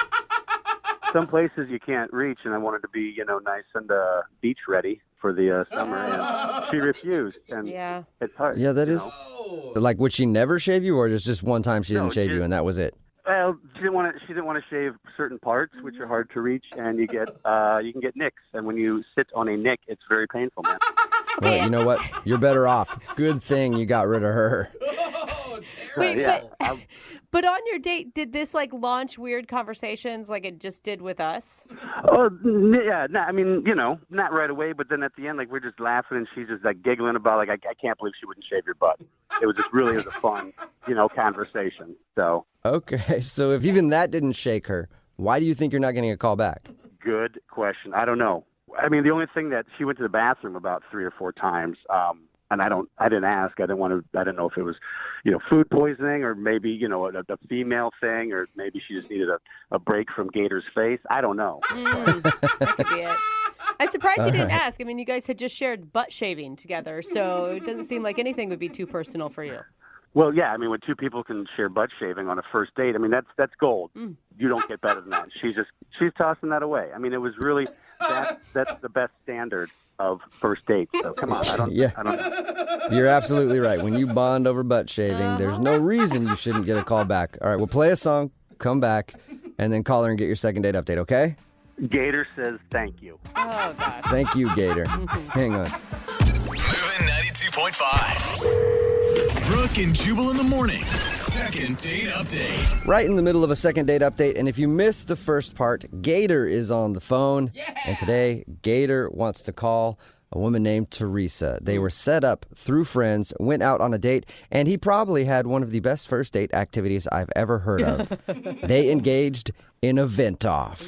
Speaker 16: Some places you can't reach, and I wanted to be, nice and beach ready for the summer, and she refused. And it's hard.
Speaker 2: Yeah, that is. Like, would she never shave you, or just one time she didn't shave you and that was it?
Speaker 16: Well, she didn't want to shave certain parts, which are hard to reach, and you can get nicks. And when you sit on a nick, it's very painful, man.
Speaker 2: Well, you know what? You're better off. Good thing you got rid of her.
Speaker 3: Wait, but on your date, did this launch weird conversations like it just did with us?
Speaker 16: Oh, yeah. Not right away, but then at the end, we're just laughing, and she's just giggling about I can't believe she wouldn't shave your butt. It was a fun, conversation. So.
Speaker 2: Okay, so if even that didn't shake her, why do you think you're not getting a call back?
Speaker 16: Good question. I don't know. I mean, the only thing that she went to the bathroom about 3 or 4 times. And I didn't ask. I didn't know if it was, food poisoning or maybe, a female thing, or maybe she just needed a break from Gator's face. I don't know.
Speaker 3: That could be it. I'm surprised you didn't ask. I mean, you guys had just shared butt shaving together, so it doesn't seem like anything would be too personal for you.
Speaker 16: Well, yeah. I mean, when 2 people can share butt shaving on a first date, I mean, that's gold. You don't get better than that. She's tossing that away. I mean, it was really that's the best standard of first dates. So come on, I don't know.
Speaker 2: You're absolutely right. When you bond over butt shaving, there's no reason you shouldn't get a call back. All right, we'll play a song, come back, and then call her and get your second date update, okay?
Speaker 16: Gator says thank you.
Speaker 3: Oh, God.
Speaker 2: Thank you, Gator. Hang on.
Speaker 1: Moving 92.5. Brooke and Jubal in the mornings. Second date update.
Speaker 2: Right in the middle of a second date update, and if you missed the first part, Gator is on the phone. And today, Gator wants to call a woman named Teresa. They were set up through friends, went out on a date, and he probably had one of the best first date activities I've ever heard of. They engaged in a vent-off.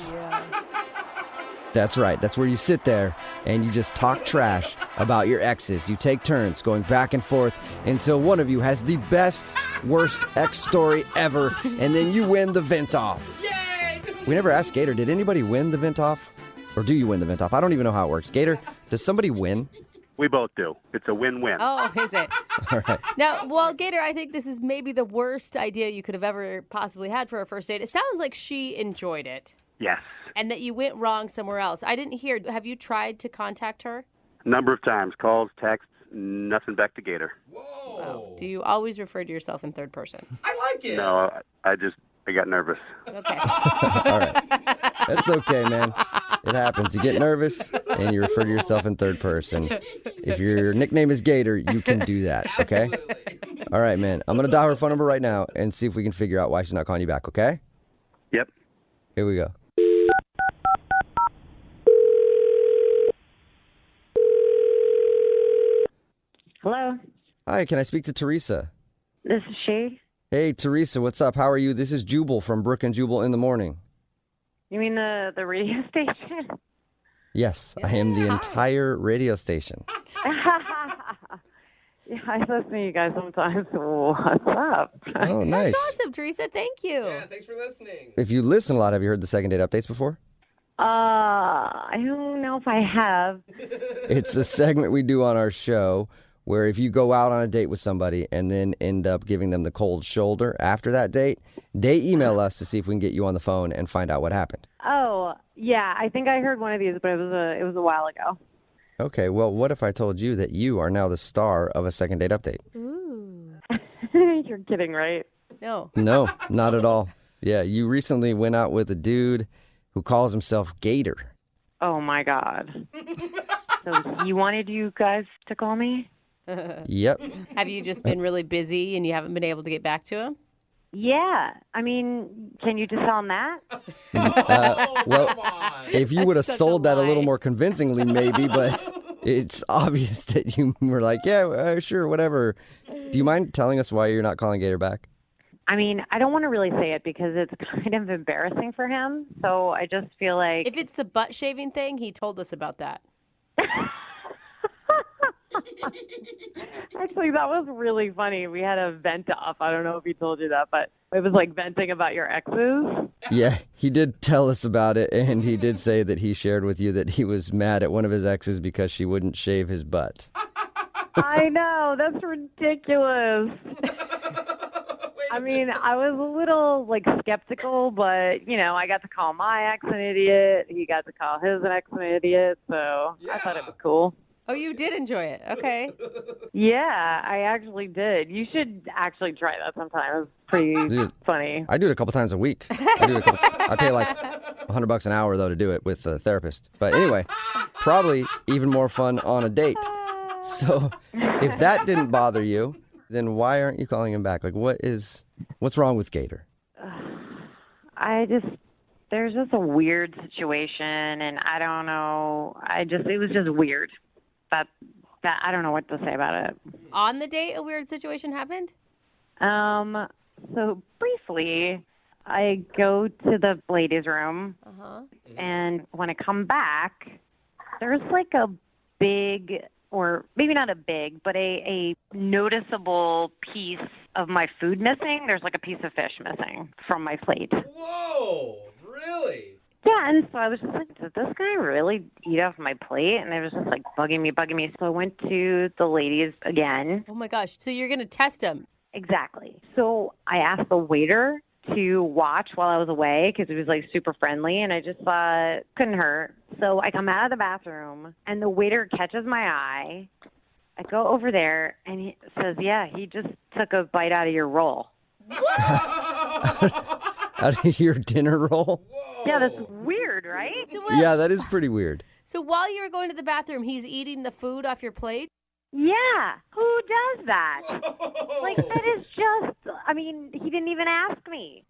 Speaker 2: That's right. That's where you sit there and you just talk trash about your exes. You take turns going back and forth until one of you has the best, worst ex story ever, and then you win the vent-off. Yay! We never asked Gator, did anybody win the vent-off? Or do you win the vent-off? I don't even know how it works. Gator, does somebody win?
Speaker 16: We both do. It's a win-win.
Speaker 3: Oh, is it?
Speaker 2: All right.
Speaker 3: Now, well, Gator, I think this is maybe the worst idea you could have ever possibly had for a first date. It sounds like she enjoyed it.
Speaker 16: Yes.
Speaker 3: And that you went wrong somewhere else. I didn't hear. Have you tried to contact her?
Speaker 16: A number of times. Calls, texts, nothing back to Gator.
Speaker 3: Whoa. Do you always refer to yourself in third person?
Speaker 5: I like it.
Speaker 16: No, I got nervous.
Speaker 3: Okay.
Speaker 2: All right. That's okay, man. It happens. You get nervous and you refer to yourself in third person. If your nickname is Gator, you can do that, okay?
Speaker 5: Absolutely.
Speaker 2: All right, man. I'm going to dial her phone number right now and see if we can figure out why she's not calling you back, okay?
Speaker 16: Yep.
Speaker 2: Here we go.
Speaker 17: Hello,
Speaker 2: Hi, can I speak to Teresa?
Speaker 17: this is she.
Speaker 2: Hey, Teresa, what's up? How are you? This is Jubal from Brooke and Jubal in the morning.
Speaker 17: You mean the radio station?
Speaker 2: Yes, I am the entire radio station.
Speaker 17: Yeah, I listen to you guys sometimes. What's up?
Speaker 2: Oh, nice.
Speaker 3: That's awesome, Teresa. Thank you.
Speaker 5: Yeah, thanks for listening.
Speaker 2: If you listen a lot, have you heard the second date updates before?
Speaker 17: I don't know if I have.
Speaker 2: It's a segment we do on our show where if you go out on a date with somebody and then end up giving them the cold shoulder after that date, they email us to see if we can get you on the phone and find out what happened.
Speaker 17: Oh, yeah, I think I heard one of these, but it was a while ago.
Speaker 2: Okay, well, what if I told you that you are now the star of a second date update?
Speaker 3: Ooh.
Speaker 17: You're kidding, right?
Speaker 3: No.
Speaker 2: No, not at all. Yeah, you recently went out with a dude who calls himself Gator.
Speaker 17: Oh my God. So he wanted you guys to call me?
Speaker 2: Yep.
Speaker 3: Have you just been really busy and you haven't been able to get back to him?
Speaker 17: Yeah. I mean, can you just tell him that?
Speaker 2: Well, if you would have sold that a little more convincingly, maybe, but it's obvious that you were like, yeah, sure, whatever. Do you mind telling us why you're not calling Gator back?
Speaker 17: I mean, I don't want to really say it because it's kind of embarrassing for him. So I just feel like...
Speaker 3: If it's the butt shaving thing, he told us about that.
Speaker 17: Actually, that was really funny. We had a vent off. I don't know if he told you that, but it was like venting about your exes.
Speaker 2: Yeah, he did tell us about it, and he did say that he shared with you that he was mad at one of his exes because she wouldn't shave his butt.
Speaker 17: I know. That's ridiculous. I mean, I was a little, skeptical, but, I got to call my ex an idiot. He got to call his ex an idiot, so I thought it was cool.
Speaker 3: Oh, you did enjoy it. Okay.
Speaker 17: Yeah, I actually did. You should actually try that sometime. It's pretty funny.
Speaker 2: I do it a couple times a week. I pay like $100 an hour, though, to do it with a therapist. But anyway, probably even more fun on a date. So if that didn't bother you, then why aren't you calling him back? Like, what's wrong with Gator?
Speaker 17: There's just a weird situation, and I don't know. It was just weird. That I don't know what to say about it.
Speaker 3: On the date, a weird situation happened?
Speaker 17: So briefly, I go to the ladies' room, and when I come back, there's like a big, or maybe not a big, but a noticeable piece of my food missing. There's like a piece of fish missing from my plate.
Speaker 5: Whoa, really?
Speaker 17: Yeah, and so I was just like, did this guy really eat off my plate? And it was just like bugging me. So I went to the ladies again.
Speaker 3: Oh my gosh. So you're going to test him?
Speaker 17: Exactly. So I asked the waiter to watch while I was away because he was like super friendly, and I just thought couldn't hurt. So I come out of the bathroom and the waiter catches my eye. I go over there and he says, yeah, he just took a bite out of your roll.
Speaker 2: Out of your dinner roll?
Speaker 17: Yeah, that's weird, right?
Speaker 2: Yeah, that is pretty weird.
Speaker 3: So while you were going to the bathroom, he's eating the food off your plate?
Speaker 17: Yeah, who does that? Like, that is just, he didn't even ask me.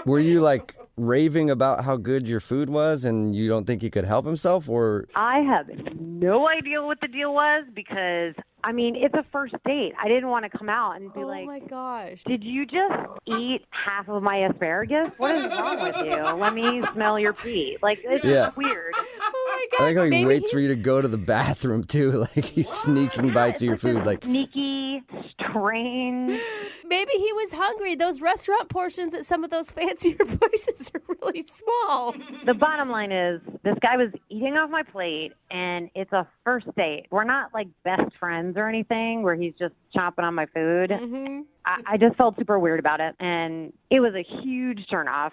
Speaker 2: Were you like raving about how good your food was and you don't think he could help himself, or?
Speaker 17: I have no idea what the deal was because, it's a first date. I didn't want to come out and be like,
Speaker 3: oh my gosh.
Speaker 17: Did you just eat half of my asparagus? What is wrong with you? Let me smell your pee. Like, it's weird.
Speaker 3: Oh my
Speaker 2: I
Speaker 3: God.
Speaker 2: like how he waits for you to go to the bathroom too. Like he's sneaking bites of your food. Like
Speaker 17: sneaky, strange.
Speaker 3: Maybe he was hungry. Those restaurant portions at some of those fancier places are really small.
Speaker 17: The bottom line is this guy was eating off my plate, and it's a first date. We're not like best friends or anything where he's just chomping on my food.
Speaker 3: Mm-hmm.
Speaker 17: I just felt super weird about it, and it was a huge turnoff.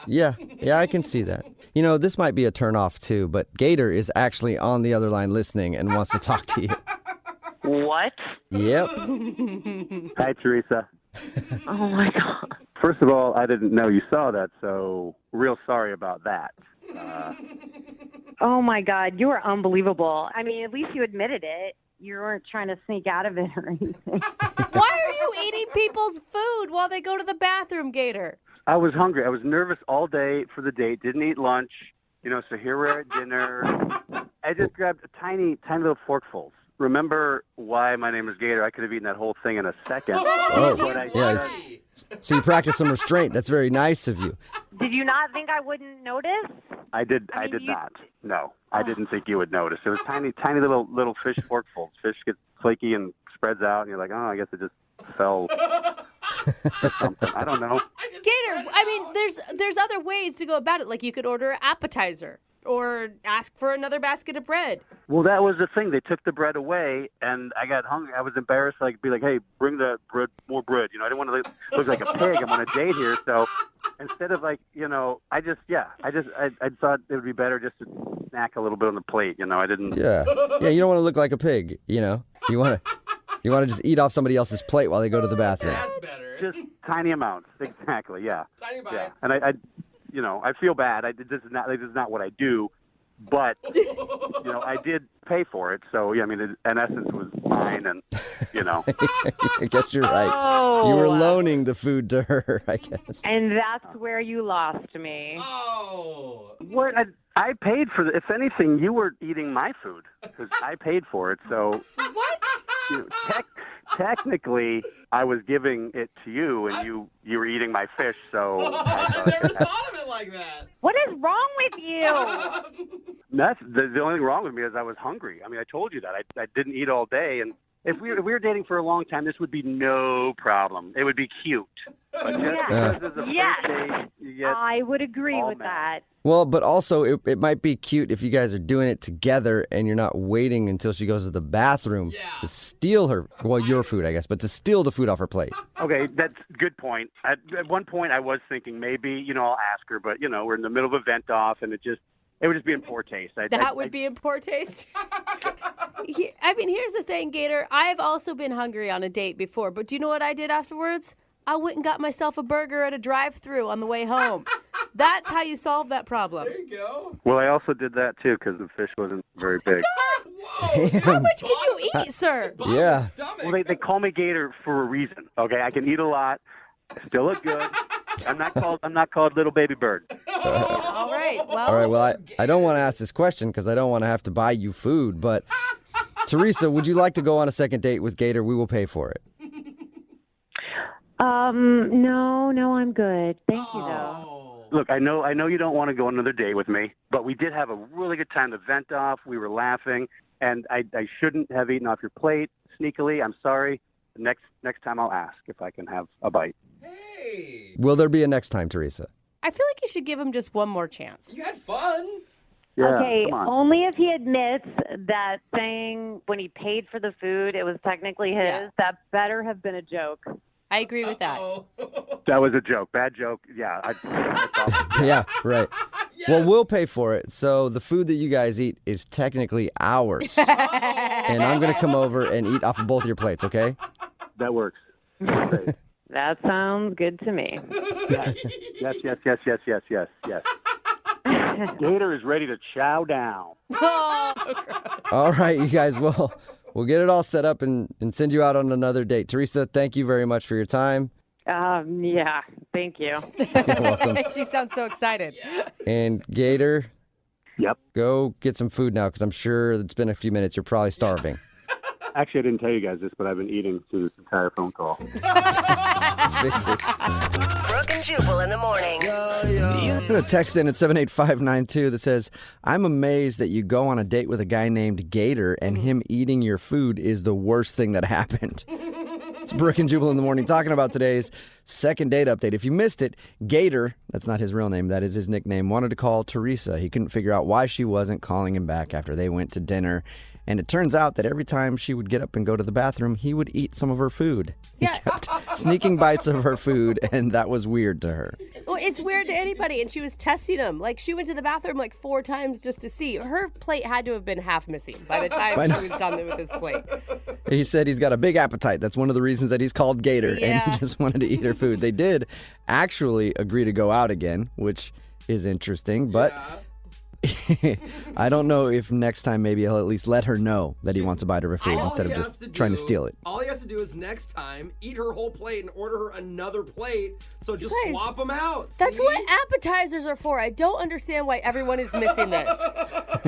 Speaker 2: Yeah, I can see that. This might be a turnoff too, but Gator is actually on the other line listening and wants to talk to you.
Speaker 17: What?
Speaker 2: Yep.
Speaker 16: Hi, Teresa.
Speaker 17: Oh, my God.
Speaker 16: First of all, I didn't know you saw that, so real sorry about that.
Speaker 17: Oh, my God. You are unbelievable. At least you admitted it. You weren't trying to sneak out of it or anything.
Speaker 3: Why are you eating people's food while they go to the bathroom, Gator?
Speaker 16: I was hungry. I was nervous all day for the date. Didn't eat lunch. So here we're at dinner. I just grabbed a tiny little forkfuls. remember why my name is Gator. I could have eaten that whole thing in a second.
Speaker 7: Oh,
Speaker 16: But I
Speaker 7: yeah. So you practiced some restraint. That's very nice of you.
Speaker 17: Did you not think I wouldn't notice?
Speaker 16: I did not. No, I didn't think you would notice. It was tiny little fish forkfuls. Fish gets flaky and spreads out, and you're like, oh, I guess it just fell. Or something. I don't know.
Speaker 3: Gator, I mean, there's other ways to go about it. Like you could order an appetizer or ask for another basket of bread.
Speaker 16: Well, that was the thing. They took the bread away, and I got hungry. I was embarrassed. Like, be like, hey, bring the bread, more bread. I didn't want to look like a pig. I'm on a date here, so instead of like, I thought it would be better just to snack a little bit on the plate. I didn't.
Speaker 7: Yeah. Yeah. You don't want to look like a pig. You want to just eat off somebody else's plate while they go to the bathroom.
Speaker 5: That's better.
Speaker 16: Just tiny amounts. Exactly. Yeah.
Speaker 5: Tiny bites.
Speaker 16: Yeah. And I feel bad. This is not what I do, but I did pay for it. So yeah, I mean, in essence, it was mine, and
Speaker 7: I guess you're right.
Speaker 17: Oh.
Speaker 7: You were loaning the food to her, I guess.
Speaker 17: And that's where you lost me.
Speaker 5: Oh.
Speaker 16: What? I paid for If anything, you were eating my food because I paid for it. So
Speaker 3: What?
Speaker 16: Technically, I was giving it to you, and you were eating my fish. So
Speaker 5: I never thought of it like that.
Speaker 17: What is wrong with you?
Speaker 16: That's the only thing wrong with me is I was hungry. I mean, I told you that I didn't eat all day, and if we were dating for a long time, this would be no problem. It would be cute. But just because it's a first date, you get
Speaker 17: I would agree
Speaker 16: all
Speaker 17: with
Speaker 16: mad.
Speaker 17: that.
Speaker 7: Well, but also it might be cute if you guys are doing it together and you're not waiting until she goes to the bathroom to steal your food, I guess, but to steal the food off her plate.
Speaker 16: Okay, that's a good point. At one point, I was thinking maybe, I'll ask her, but, we're in the middle of a vent off, and it would just be in poor taste.
Speaker 3: That would be in poor taste. I mean, here's the thing, Gator. I've also been hungry on a date before, but do you know what I did afterwards? I went and got myself a burger at a drive-thru on the way home. That's how you solve that problem.
Speaker 5: There you go.
Speaker 16: Well, I also did that, too, because the fish wasn't very big.
Speaker 3: How much can you eat, sir?
Speaker 7: Yeah.
Speaker 16: Well, they call me Gator for a reason, okay? I can eat a lot. I still look good. I'm not called Little Baby Bird.
Speaker 3: All right.
Speaker 7: All right, well, I don't want to ask this question because I don't want to have to buy you food, but Teresa, would you like to go on a second date with Gator? We will pay for it.
Speaker 17: No, I'm good. Thank you, though.
Speaker 16: Look, I know you don't want to go on another date with me, but we did have a really good time. The vent off, we were laughing, and I shouldn't have eaten off your plate sneakily. I'm sorry. Next time I'll ask if I can have a bite.
Speaker 5: Hey.
Speaker 7: Will there be a next time, Teresa?
Speaker 3: I feel like you should give him just one more chance.
Speaker 5: You had fun.
Speaker 16: Yeah,
Speaker 17: Okay,
Speaker 16: come on.
Speaker 17: only if he admits that saying when he paid for the food, it was technically his.
Speaker 3: Yeah.
Speaker 17: That better have been a joke.
Speaker 3: I agree with that.
Speaker 16: That was a joke. Bad joke. Yeah. That's awesome.
Speaker 7: Yeah, right. Well, we'll pay for it. So the food that you guys eat is technically ours. And I'm going to come over and eat off of both of your plates, okay?
Speaker 16: That works. Great.
Speaker 17: That sounds good to me.
Speaker 16: Yes. Gator is ready to chow down.
Speaker 7: All right, you guys, we'll get it all set up and send you out on another date. Teresa, thank you very much for your time.
Speaker 17: Yeah, thank you.
Speaker 7: You're welcome.
Speaker 3: She sounds so excited.
Speaker 7: And Gator,
Speaker 16: Yep.
Speaker 7: go get some food now because I'm sure it's been a few minutes. You're probably starving.
Speaker 16: Actually, I didn't tell you guys this, but I've been eating through this entire phone call.
Speaker 10: Brooke and Jubal in the morning.
Speaker 7: I'm going to text in at 78592 that says, I'm amazed that you go on a date with a guy named Gator and him eating your food is the worst thing that happened. It's Brooke and Jubal in the morning talking about today's second date update. If you missed it, Gator, that's not his real name, that is his nickname, wanted to call Teresa. He couldn't figure out why she wasn't calling him back after they went to dinner. And it turns out that every time she would get up and go to the bathroom, he would eat some of her food. He kept sneaking bites of her food, and that was weird to her.
Speaker 3: Well, it's weird to anybody, and she was testing him. Like, she went to the bathroom like 4 times just to see. Her plate had to have been half missing by the time she was done with his plate.
Speaker 7: He said he's got a big appetite. That's one of the reasons that he's called Gator, and he just wanted to eat her food. They did actually agree to go out again, which is interesting, but... I don't know if next time maybe he'll at least let her know that he wants a bite of her food instead of just trying to steal it.
Speaker 5: All he has to do is next time eat her whole plate and order her another plate. So just
Speaker 3: Guys,
Speaker 5: swap them out.
Speaker 3: That's
Speaker 5: see?
Speaker 3: what appetizers are for. I don't understand why everyone is missing this.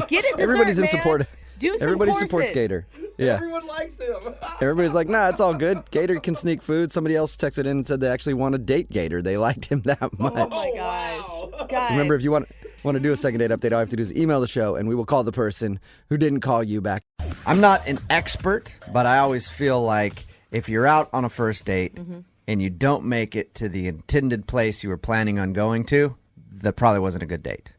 Speaker 3: Get a dessert,
Speaker 7: Everybody's in
Speaker 3: man.
Speaker 7: support.
Speaker 8: Do some
Speaker 7: Everybody
Speaker 8: courses.
Speaker 7: supports Gator. Yeah.
Speaker 5: Everyone likes him.
Speaker 7: Everybody's like, nah, it's all good. Gator can sneak food. Somebody else texted in and said they actually want to date Gator. They liked him that much.
Speaker 8: Oh my gosh. Guys.
Speaker 7: Remember, if you want to do a second date update, all you have to do is email the show, and we will call the person who didn't call you back. I'm not an expert, but I always feel like if you're out on a first date and you don't make it to the intended place you were planning on going to, that probably wasn't a good date.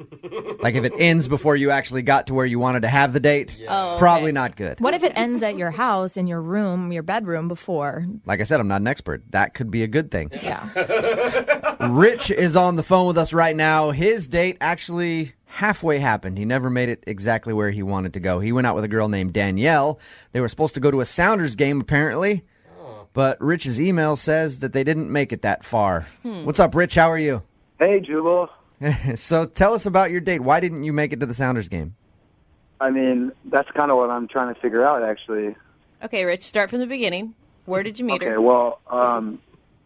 Speaker 7: Like if it ends before you actually got to where you wanted to have the date, probably not good.
Speaker 8: What if it ends at your house, in your room, your bedroom before?
Speaker 7: Like I said, I'm not an expert. That could be a good thing.
Speaker 8: Yeah.
Speaker 7: Rich is on the phone with us right now. His date actually halfway happened. He never made it exactly where he wanted to go. He went out with a girl named Danielle. They were supposed to go to a Sounders game, apparently. But Rich's email says that they didn't make it that far. What's up, Rich? How are you?
Speaker 18: Hey, Jubal.
Speaker 7: So tell us about your date. Why didn't you make it to the Sounders game?
Speaker 18: I mean, that's kind of what I'm trying to figure out, actually.
Speaker 3: Okay, Rich, start from the beginning. Where did you meet her?
Speaker 18: Okay, well,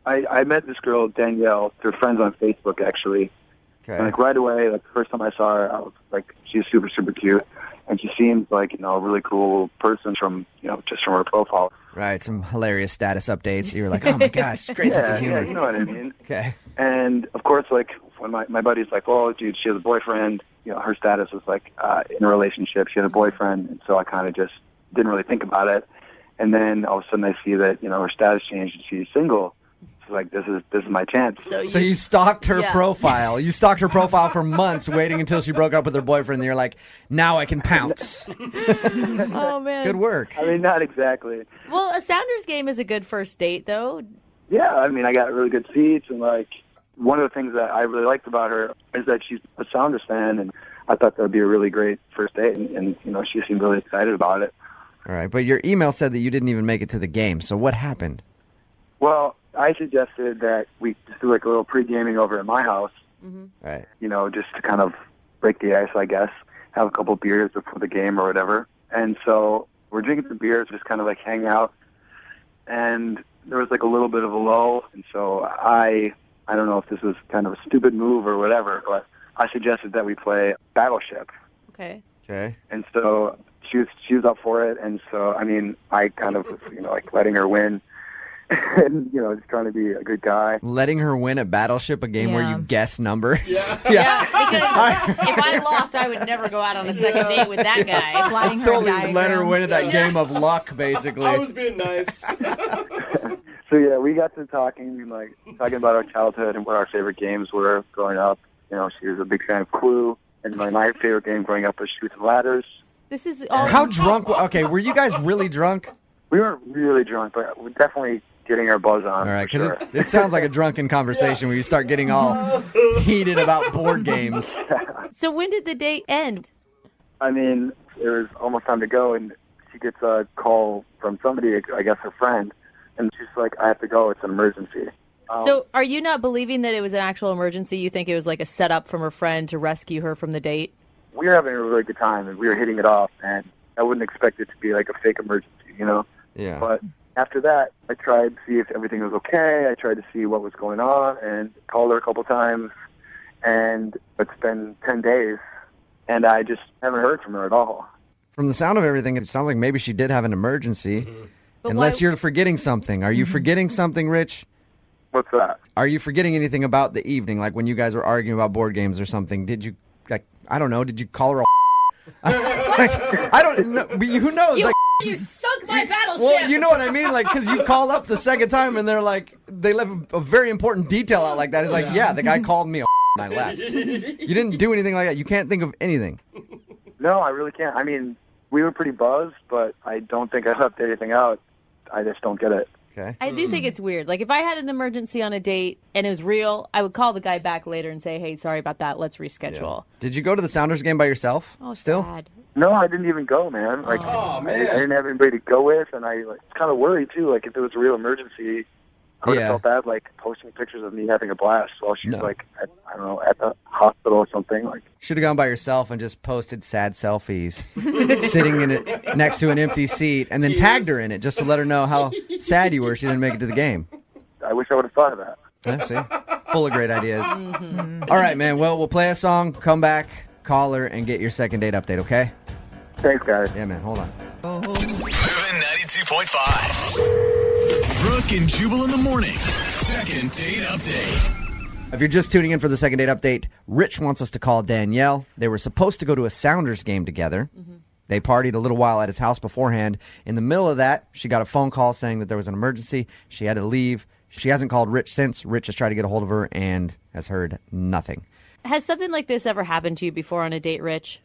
Speaker 18: I met this girl, Danielle, through friends on Facebook, actually.
Speaker 7: Okay.
Speaker 18: And, like, right away, like, the first time I saw her, I was like, she's super, super cute. And she seemed like, you know, a really cool person from, you know, just from her profile.
Speaker 7: Right, some hilarious status updates. You were like, oh, my gosh, great sense of humor.
Speaker 18: Yeah, you know what I mean.
Speaker 7: Okay.
Speaker 18: And, of course, like, when my buddy's like, oh, dude, she has a boyfriend. You know, her status was, like, in a relationship. She had a boyfriend. And so I kind of just didn't really think about it. And then all of a sudden I see that, you know, her status changed and she's single. So, like, this is my chance.
Speaker 7: So you stalked her profile. You stalked her profile for months, waiting until she broke up with her boyfriend. And you're like, now I can pounce.
Speaker 3: Oh, man.
Speaker 7: Good work.
Speaker 18: I mean, not exactly.
Speaker 3: Well, a Sounders game is a good first date, though.
Speaker 18: Yeah, I mean, I got really good seats, and, like, one of the things that I really liked about her is that she's a Sounders fan, and I thought that would be a really great first date, and you know, she seemed really excited about it.
Speaker 7: All right, but your email said that you didn't even make it to the game, so what happened?
Speaker 18: Well, I suggested that we just do, like, a little pre-gaming over at my house,
Speaker 7: Right.
Speaker 18: you know, just to kind of break the ice, I guess, have a couple beers before the game or whatever. And so we're drinking some beers, just kind of, like, hang out, and there was, like, a little bit of a lull, and so I don't know if this was kind of a stupid move or whatever, but I suggested that we play Battleship.
Speaker 3: Okay.
Speaker 7: Okay.
Speaker 18: And so she was up for it, and so, I mean, I kind of was, you know, like, letting her win, and, you know, just trying to be a good guy.
Speaker 7: Letting her win at Battleship, a game where you guess numbers.
Speaker 3: Yeah, because if I lost, I would never go out on a second date with that guy.
Speaker 8: Sliding her
Speaker 7: Totally
Speaker 8: diagram.
Speaker 7: let her win at that game of luck, basically.
Speaker 5: I was being nice.
Speaker 18: So, yeah, we got to talking about our childhood and what our favorite games were growing up. You know, she was a big fan of Clue, and my favorite game growing up was Chutes and Ladders.
Speaker 3: This is all.
Speaker 7: How drunk? Okay, were you guys really drunk?
Speaker 18: We weren't really drunk, but we're definitely getting our buzz on.
Speaker 7: All right,
Speaker 18: for
Speaker 7: because
Speaker 18: sure.
Speaker 7: it sounds like a drunken conversation where you start getting all heated about board games.
Speaker 3: So when did the date end?
Speaker 18: I mean, it was almost time to go, and she gets a call from somebody, I guess her friend, and she's like, I have to go, it's an emergency.
Speaker 3: So are you not believing that it was an actual emergency? You think it was like a setup from her friend to rescue her from the date?
Speaker 18: We were having a really good time, and we were hitting it off, and I wouldn't expect it to be like a fake emergency, you know?
Speaker 7: Yeah.
Speaker 18: But after that, I tried to see if everything was okay. I tried to see what was going on, and called her a couple times, and it's been 10 days, and I just haven't heard from her at all.
Speaker 7: From the sound of everything, it sounds like maybe she did have an emergency.
Speaker 3: But
Speaker 7: Unless you're forgetting something. Are you forgetting something, Rich?
Speaker 18: What's that?
Speaker 7: Are you forgetting anything about the evening? Like when you guys were arguing about board games or something? Did you, like, I don't know, did you call her a I don't know. Who knows?
Speaker 3: You sunk my battleship!
Speaker 7: Well, you know what I mean? Like, because you call up the second time and they're like, they left a very important detail out like that. It's like, yeah, the guy called me a and I left. You didn't do anything like that. You can't think of anything.
Speaker 18: No, I really can't. I mean, we were pretty buzzed, but I don't think I left anything out. I just don't get it.
Speaker 7: Okay.
Speaker 3: I do think it's weird. Like, if I had an emergency on a date and it was real, I would call the guy back later and say, hey, sorry about that. Let's reschedule.
Speaker 7: Did you go to the Sounders game by yourself?
Speaker 3: Oh,
Speaker 7: still?
Speaker 3: sad.
Speaker 18: No, I didn't even go, man. Like,
Speaker 5: Oh, man.
Speaker 18: I didn't have anybody to go with, and I was kind of worried, too. Like, if it was a real emergency, I would have felt bad, like, posting pictures of me having a blast while she's, like, I don't know, at the hospital or something. Like,
Speaker 7: Should have gone by yourself and just posted sad selfies, sitting in it next to an empty seat, and then tagged her in it just to let her know how sad you were she didn't make it to the game.
Speaker 18: I wish I would have thought of that.
Speaker 7: Yeah, see? Full of great ideas. All right, man. Well, we'll play a song, come back, call her, and get your second date update, okay?
Speaker 18: Thanks, guys.
Speaker 7: Yeah, man. Hold on.
Speaker 1: Moving 92.5. Brooke and Jubal in the mornings. Second date update.
Speaker 7: If you're just tuning in for the second date update, Rich wants us to call Danielle. They were supposed to go to a Sounders game together. They partied a little while at his house beforehand. In the middle of that, she got a phone call saying that there was an emergency. She had to leave. She hasn't called Rich since. Rich has tried to get a hold of her and has heard nothing.
Speaker 3: Has something like this ever happened to you before on a date, Rich?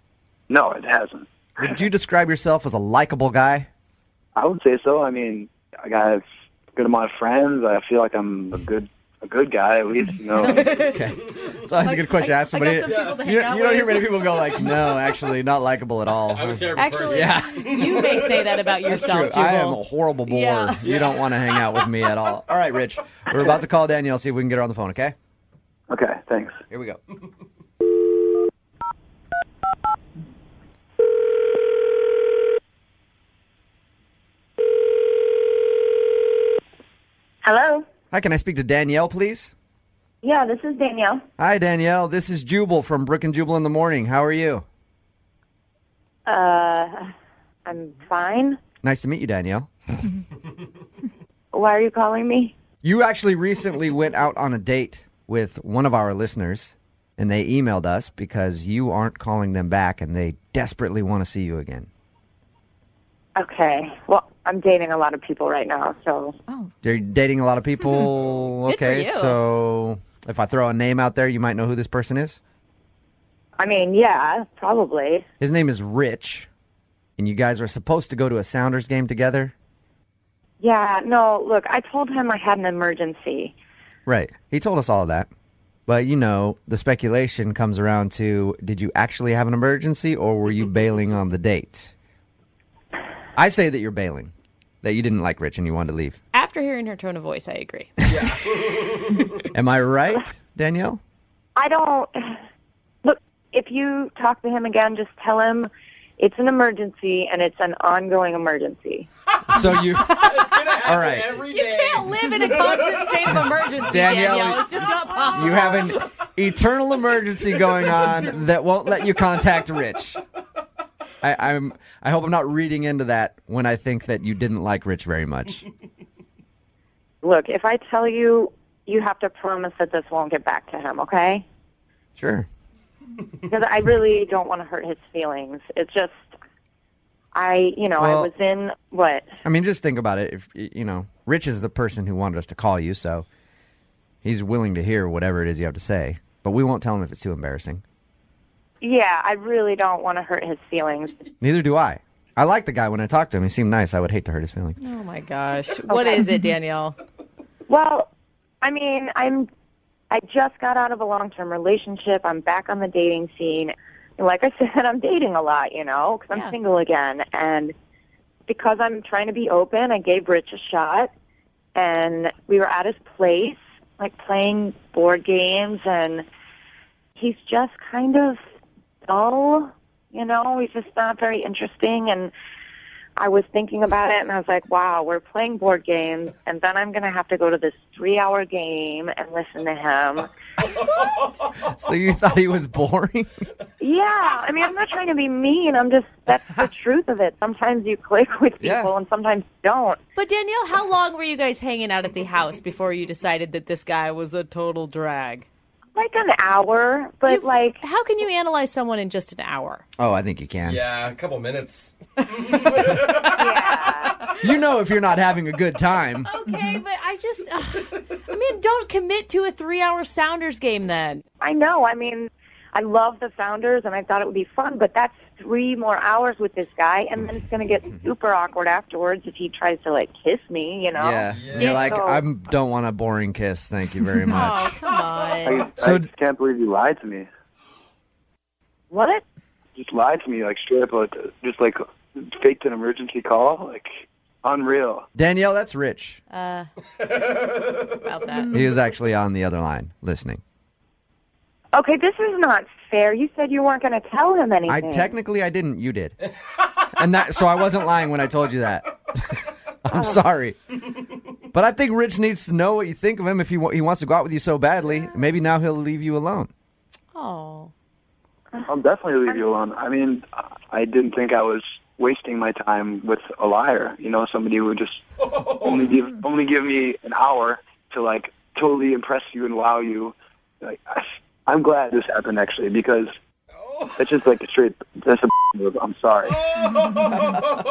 Speaker 18: No, it hasn't.
Speaker 7: Would you describe yourself as a likable guy?
Speaker 18: I would say so. I mean, I got a good amount of friends. I feel like I'm a good guy, at least, you know.
Speaker 7: Okay. It's always a good question to ask somebody.
Speaker 3: some people to hang
Speaker 7: You
Speaker 3: out
Speaker 7: don't hear
Speaker 3: with.
Speaker 7: many people go like, no, actually, not likable at all.
Speaker 5: I'm a terrible
Speaker 3: Actually,
Speaker 5: person.
Speaker 3: you may say that about
Speaker 7: That's
Speaker 3: yourself,
Speaker 7: true. I am
Speaker 3: Jubal.
Speaker 7: a horrible bore.
Speaker 3: Yeah.
Speaker 7: You don't want to hang out with me at all. All right, Rich. We're about to call Danielle, see if we can get her on the phone, okay?
Speaker 18: Okay, thanks.
Speaker 7: Here we go.
Speaker 19: Hello?
Speaker 7: Hi, can I speak to Danielle, please?
Speaker 19: Yeah, this is Danielle.
Speaker 7: Hi, Danielle. This is Jubal from Brooke and Jubal in the morning. How are you?
Speaker 19: I'm fine.
Speaker 7: Nice to meet you, Danielle.
Speaker 19: Why are you calling me?
Speaker 7: You actually recently went out on a date with one of our listeners, and they emailed us because you aren't calling them back, and they desperately want to see you again.
Speaker 19: Okay. Well, I'm dating a lot of people right now, so.
Speaker 7: You're dating a lot of people.
Speaker 19: Good for
Speaker 7: Okay,
Speaker 19: you.
Speaker 7: so if I throw a name out there, you might know who this person is.
Speaker 19: I mean, yeah, probably.
Speaker 7: His name is Rich, and you guys are supposed to go to a Sounders game together.
Speaker 19: Yeah, no, look, I told him I had an emergency.
Speaker 7: Right. He told us all of that. But, you know, the speculation comes around to, did you actually have an emergency, or were you bailing on the date? I say that you're bailing, that you didn't like Rich and you wanted to leave.
Speaker 3: After hearing her tone of voice, I agree.
Speaker 7: Am I right, Danielle?
Speaker 19: I don't. Look, if you talk to him again, just tell him it's an emergency and it's an ongoing emergency.
Speaker 7: So you... All right.
Speaker 3: You can't live in a constant state of emergency, Danielle. It's just not possible.
Speaker 7: You have an eternal emergency going on that won't let you contact Rich. I hope I'm not reading into that when I think that you didn't like Rich very much.
Speaker 19: Look, if I tell you, you have to promise that this won't get back to him, okay?
Speaker 7: Sure.
Speaker 19: Because I really don't want to hurt his feelings. It's just, I
Speaker 7: Well-
Speaker 19: was in, what?
Speaker 7: I mean, just think about it. If Rich is the person who wanted us to call you, so he's willing to hear whatever it is you have to say. But we won't tell him if it's too embarrassing.
Speaker 19: Yeah, I really don't want to hurt his feelings.
Speaker 7: Neither do I. I like the guy when I talked to him. He seemed nice. I would hate to hurt his feelings.
Speaker 3: Oh, my gosh. What is it, Danielle?
Speaker 19: Well, I mean, I just got out of a long-term relationship. I'm back on the dating scene. And like I said, I'm dating a lot, because I'm single again. And because I'm trying to be open, I gave Rich a shot. And we were at his place, like playing board games. And he's just kind of dull, He's just not very interesting. And I was thinking about it, and I was like, wow, we're playing board games, and then I'm going to have to go to this 3-hour game and listen to him.
Speaker 7: So you thought he was boring?
Speaker 19: Yeah, I mean, I'm not trying to be mean. That's the truth of it. Sometimes you click with people, and sometimes you don't.
Speaker 3: But Danielle, how long were you guys hanging out at the house before you decided that this guy was a total drag?
Speaker 19: Like an hour, but
Speaker 3: how can you analyze someone in just an hour?
Speaker 7: Oh, I think you can.
Speaker 5: Yeah, a couple minutes.
Speaker 7: You know if you're not having a good time.
Speaker 3: Okay, but don't commit to a 3-hour Sounders game then.
Speaker 19: I know. I mean, I love the Founders, and I thought it would be fun, but that's 3 more hours with this guy, and then it's going to get super awkward afterwards if he tries to, kiss me,
Speaker 7: Yeah. You're like,
Speaker 19: So-
Speaker 7: I don't want a boring kiss. Thank you very much.
Speaker 3: Oh, come on.
Speaker 18: I just can't believe you lied to me.
Speaker 19: What?
Speaker 18: Just lied to me, straight up, just faked an emergency call, unreal.
Speaker 7: Danielle, that's Rich.
Speaker 3: About that.
Speaker 7: He was actually on the other line listening.
Speaker 19: Okay, this is not fair. You said you weren't going to tell him anything.
Speaker 7: I didn't. You did. So I wasn't lying when I told you that. I'm sorry. But I think Rich needs to know what you think of him if he wants to go out with you so badly. Maybe now he'll leave you alone.
Speaker 3: Oh.
Speaker 18: I'll definitely leave you alone. I mean, I didn't think I was wasting my time with a liar. You know, somebody who would just only give me an hour to like totally impress you and wow you. Like, I'm glad this happened actually, because that's just like that's a move. I'm sorry.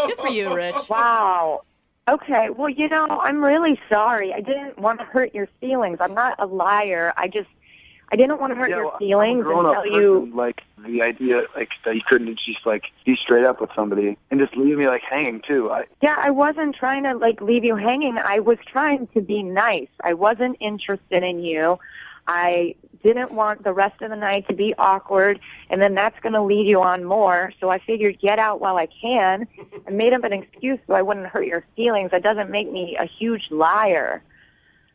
Speaker 3: Good for you, Rich.
Speaker 19: Wow. Okay. Well, you know, I'm really sorry. I didn't want to hurt your feelings. I'm not a liar. I didn't want to hurt your feelings and tell you.
Speaker 18: Like the idea, like that you couldn't just like be straight up with somebody and just leave me like hanging too.
Speaker 19: Yeah, I wasn't trying to like leave you hanging. I was trying to be nice. I wasn't interested in you. I didn't want the rest of the night to be awkward, and then that's going to lead you on more. So I figured get out while I can. I made up an excuse so I wouldn't hurt your feelings. That doesn't make me a huge liar.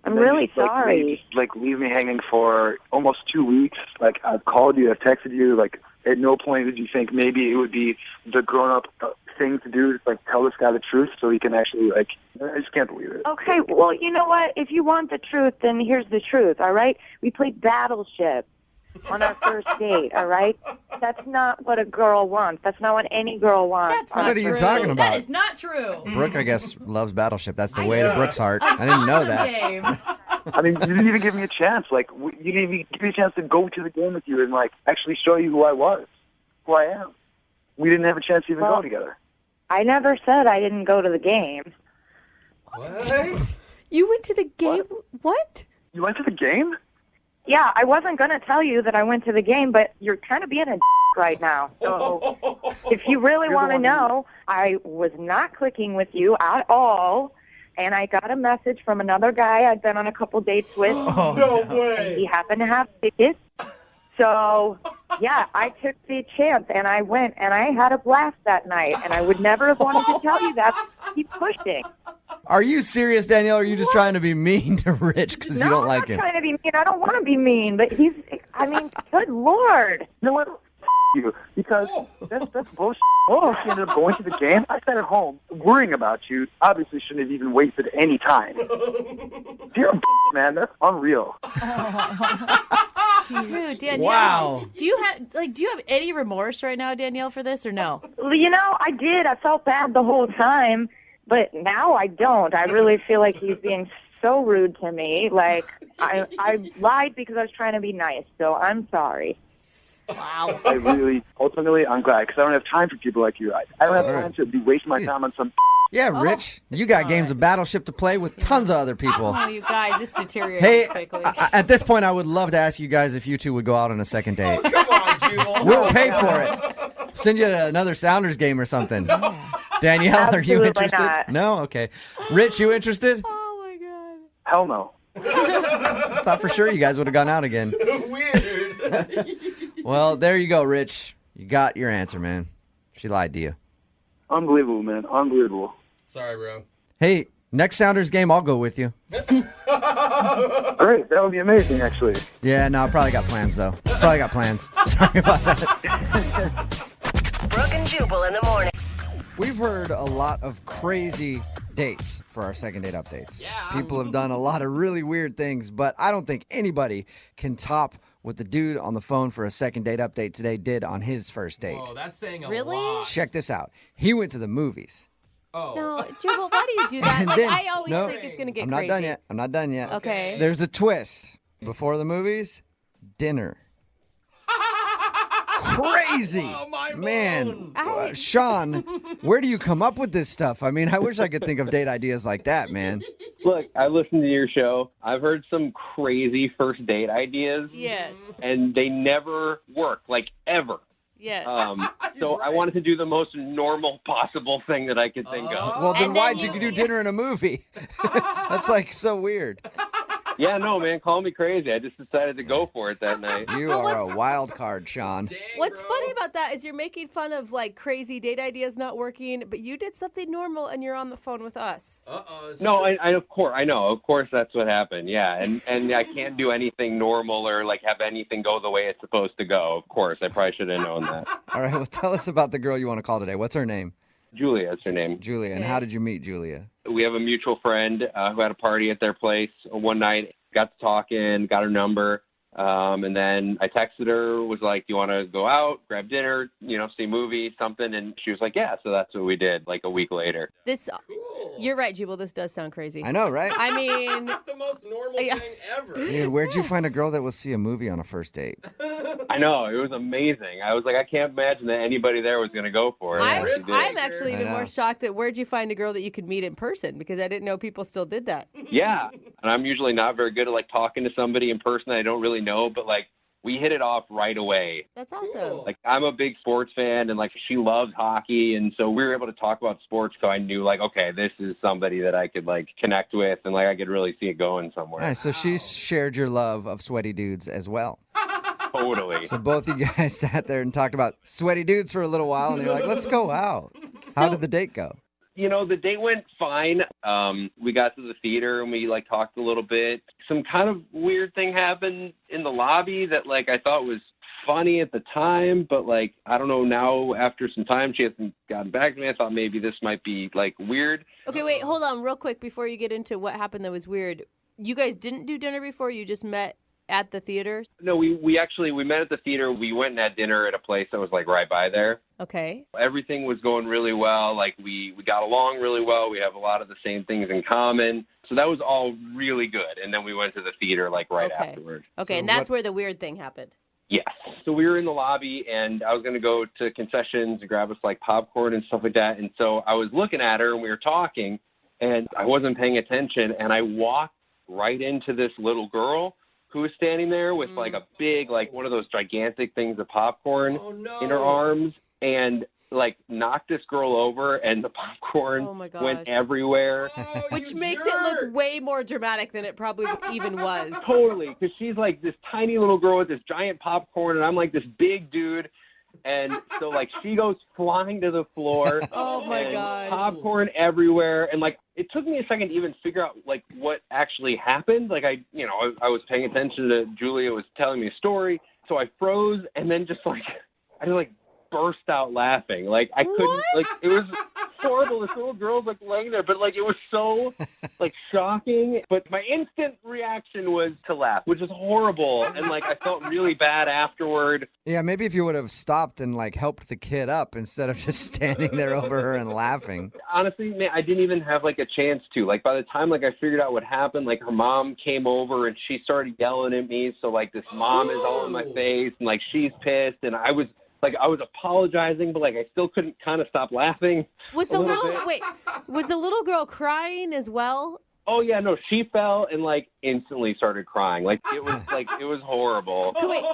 Speaker 19: I'm really sorry.
Speaker 18: Leave me hanging for almost 2 weeks. Like, I've called you, I've texted you. Like, at no point did you think maybe it would be the grown-up thing to do, like tell this guy the truth so he can actually, like, I just can't believe it.
Speaker 19: Okay, well, you know what? If you want the truth, then here's the truth, all right? We played Battleship on our first date, all right? That's not what a girl wants. That's not what any girl wants.
Speaker 3: That's not
Speaker 7: What are you talking about?
Speaker 3: That is not true.
Speaker 7: Brooke, I guess, loves Battleship. That's the way to Brooke's heart. I didn't know that.
Speaker 3: Game.
Speaker 18: I mean, you didn't even give me a chance. Like, you didn't even give me a chance to go to the game with you and, like, actually show you who I was, who I am. We didn't have a chance to even go together.
Speaker 19: I never said I didn't go to the game.
Speaker 5: What?
Speaker 3: You went to the game? What?
Speaker 18: You went to the game?
Speaker 19: Yeah, I wasn't going to tell you that I went to the game, but you're kind of being a right now. So if you really want to know, I was not clicking with you at all, and I got a message from another guy I'd been on a couple dates with.
Speaker 5: Oh, no way.
Speaker 19: And he happened to have tickets. So, yeah, I took the chance, and I went, and I had a blast that night, and I would never have wanted to tell you that. Keep pushing.
Speaker 7: Are you serious, Danielle, or are you just trying to be mean to Rich because you don't like
Speaker 19: I'm
Speaker 7: him?
Speaker 19: not trying to be mean. I don't want to be mean, but he's, I mean, good Lord.
Speaker 18: You know what? You, because that's bullshit. Oh, she ended up going to the game. I sat at home worrying about you. Obviously, shouldn't have even wasted any time. You're a man. That's unreal.
Speaker 3: Dude, Danielle.
Speaker 7: Wow.
Speaker 3: Do you have any remorse right now, Danielle, for this or no?
Speaker 19: You know, I did. I felt bad the whole time, but now I don't. I really feel like he's being so rude to me. Like, I lied because I was trying to be nice, so I'm sorry.
Speaker 3: Wow.
Speaker 18: Ultimately, I'm glad, because I don't have time for people like you. I don't have time to be wasting my time on some.
Speaker 7: Yeah, Rich, you got games of Battleship to play with tons of other people.
Speaker 3: Oh, you guys, this deteriorates
Speaker 7: Hey,
Speaker 3: quickly.
Speaker 7: at this point, I would love to ask you guys if you two would go out on a second date.
Speaker 5: Come on, Jubal.
Speaker 7: We'll pay for it. Send you another Sounders game or something. Danielle, are you
Speaker 19: Absolutely
Speaker 7: interested?
Speaker 19: not.
Speaker 7: No? Okay. Rich, you interested?
Speaker 3: Oh, my God.
Speaker 18: Hell no.
Speaker 7: Thought for sure you guys would have gone out again.
Speaker 5: Weird.
Speaker 7: Well, there you go, Rich. You got your answer, man. She lied to you.
Speaker 18: Unbelievable, man. Unbelievable.
Speaker 5: Sorry, bro.
Speaker 7: Hey, next Sounders game, I'll go with you.
Speaker 18: Great. That would be amazing, actually.
Speaker 7: Yeah, no, I probably got plans, though. Probably got plans. Sorry about that.
Speaker 10: Brooke and Jubal in the morning.
Speaker 7: We've heard a lot of crazy dates for our second date updates.
Speaker 5: Yeah.
Speaker 7: People have done a lot of really weird things, but I don't think anybody can top what the dude on the phone for a second date update today did on his first date.
Speaker 5: Oh, that's saying a
Speaker 3: Really?
Speaker 5: lot.
Speaker 7: Check this out. He went to the movies.
Speaker 5: Oh.
Speaker 3: No, Jubal, why do you do that?
Speaker 7: And
Speaker 3: Like,
Speaker 7: then-
Speaker 3: I always
Speaker 7: no,
Speaker 3: think it's going to get
Speaker 7: I'm not
Speaker 3: crazy.
Speaker 7: done yet. I'm not done yet.
Speaker 3: Okay.
Speaker 7: There's a twist. Before the movies, dinner. Crazy.
Speaker 5: Oh, my
Speaker 7: Man. Sean, where do you come up with this stuff? I mean, I wish I could think of date ideas like that, man.
Speaker 20: Look, I listened to your show. I've heard some crazy first date ideas,
Speaker 3: Yes.
Speaker 20: and they never work, like ever.
Speaker 3: Yes.
Speaker 20: So I wanted to do the most normal possible thing that I could think of.
Speaker 7: Well, then
Speaker 3: And
Speaker 7: why'd
Speaker 3: then
Speaker 7: you do dinner in a movie? That's like so weird.
Speaker 20: Yeah, no, man, call me crazy. I just decided to go for it that night.
Speaker 7: You are a wild card, Sean.
Speaker 3: What's funny about that is you're making fun of like crazy date ideas not working, but you did something normal and you're on the phone with us.
Speaker 20: No, I of course, I know. Of course that's what happened, yeah. And I can't do anything normal or like have anything go the way it's supposed to go, of course. I probably should have known that.
Speaker 7: All right, well, tell us about the girl you want to call today. What's her name?
Speaker 20: Julia is her name.
Speaker 7: Julia. And how did you meet Julia?
Speaker 20: We have a mutual friend who had a party at their place one night. Got to talking, got her number. And then I texted her, was like, do you want to go out, grab dinner, see a movie, something? And she was like, yeah. So that's what we did like a week later.
Speaker 3: You're right, Jubal. This does sound crazy.
Speaker 7: I know, right?
Speaker 3: I mean,
Speaker 5: the most normal thing ever.
Speaker 7: Dude, where'd you find a girl that will see a movie on a first date?
Speaker 20: I know. It was amazing. I was like, I can't imagine that anybody there was going to go for it.
Speaker 3: I'm actually even more shocked that where'd you find a girl that you could meet in person? Because I didn't know people still did that.
Speaker 20: Yeah. And I'm usually not very good at like talking to somebody in person that I don't really know, but like we hit it off right away.
Speaker 3: That's awesome.
Speaker 20: Like I'm a big sports fan and like she loves hockey. And so we were able to talk about sports. So I knew like, okay, this is somebody that I could like connect with and like I could really see it going somewhere.
Speaker 7: Nice. So she shared your love of sweaty dudes as well.
Speaker 20: Totally.
Speaker 7: So both of you guys sat there and talked about sweaty dudes for a little while and you're like, let's go out. How did the date go?
Speaker 20: The date went fine. We got to the theater and we like talked a little bit. Some kind of weird thing happened in the lobby that like I thought was funny at the time, but like I don't know now after some time she hasn't gotten back to me. I thought maybe this might be like weird.
Speaker 3: Okay, wait, hold on real quick before you get into what happened that was weird. You guys didn't do dinner before? You just met at the theater?
Speaker 20: No, we met at the theater. We went and had dinner at a place that was like right by there.
Speaker 3: Okay.
Speaker 20: Everything was going really well. Like we got along really well. We have a lot of the same things in common. So that was all really good. And then we went to the theater like right afterwards.
Speaker 3: Okay,
Speaker 20: So
Speaker 3: and that's where the weird thing happened.
Speaker 20: Yes. So we were in the lobby and I was going to go to concessions and grab us like popcorn and stuff like that. And so I was looking at her and we were talking and I wasn't paying attention. And I walked right into this little girl who was standing there with like a big, like one of those gigantic things of popcorn in her arms and like knocked this girl over and the popcorn went everywhere.
Speaker 3: Which makes it look way more dramatic than it probably even was.
Speaker 20: Totally, because she's like this tiny little girl with this giant popcorn and I'm like this big dude. And so like she goes flying to the floor.
Speaker 3: Oh my
Speaker 20: and
Speaker 3: gosh.
Speaker 20: Popcorn everywhere. And like it took me a second to even figure out like what actually happened. Like I was paying attention to Julia was telling me a story. So I froze and then just like I just like burst out laughing. Like I couldn't like it was horrible. This little girl's like laying there, but like it was so like shocking. But my instant reaction was to laugh, which is horrible. And like I felt really bad afterward.
Speaker 7: Yeah, maybe if you would have stopped and like helped the kid up instead of just standing there over her and laughing.
Speaker 20: Honestly, man, I didn't even have like a chance to. Like by the time like I figured out what happened, like her mom came over and she started yelling at me. So like this mom is all in my face and like she's pissed and I was apologizing, but like I still couldn't kind of stop laughing.
Speaker 3: Was the little girl crying as well?
Speaker 20: Oh yeah, no, she fell and like instantly started crying. Like it was horrible.
Speaker 3: Wait,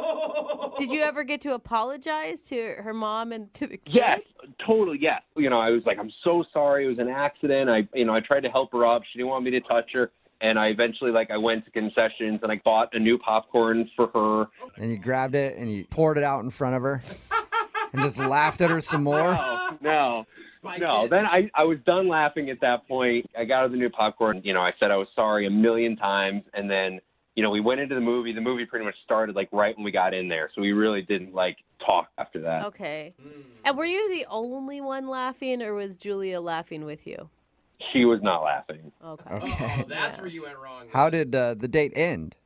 Speaker 3: did you ever get to apologize to her mom and to the kid?
Speaker 20: Yes, totally. Yes. I was like, I'm so sorry. It was an accident. I tried to help her up. She didn't want me to touch her. And I eventually, I went to concessions and I bought a new popcorn for her.
Speaker 7: And you grabbed it and you poured it out in front of her and just laughed at her some more?
Speaker 20: No. Then I was done laughing at that point. I got her the new popcorn. I said I was sorry a million times. And then, we went into the movie. The movie pretty much started, right when we got in there. So we really didn't, talk after that.
Speaker 3: Okay. And were you the only one laughing or was Julia laughing with you?
Speaker 20: She was not laughing.
Speaker 7: Okay.
Speaker 5: Oh, that's where you went wrong.
Speaker 7: How did the date end?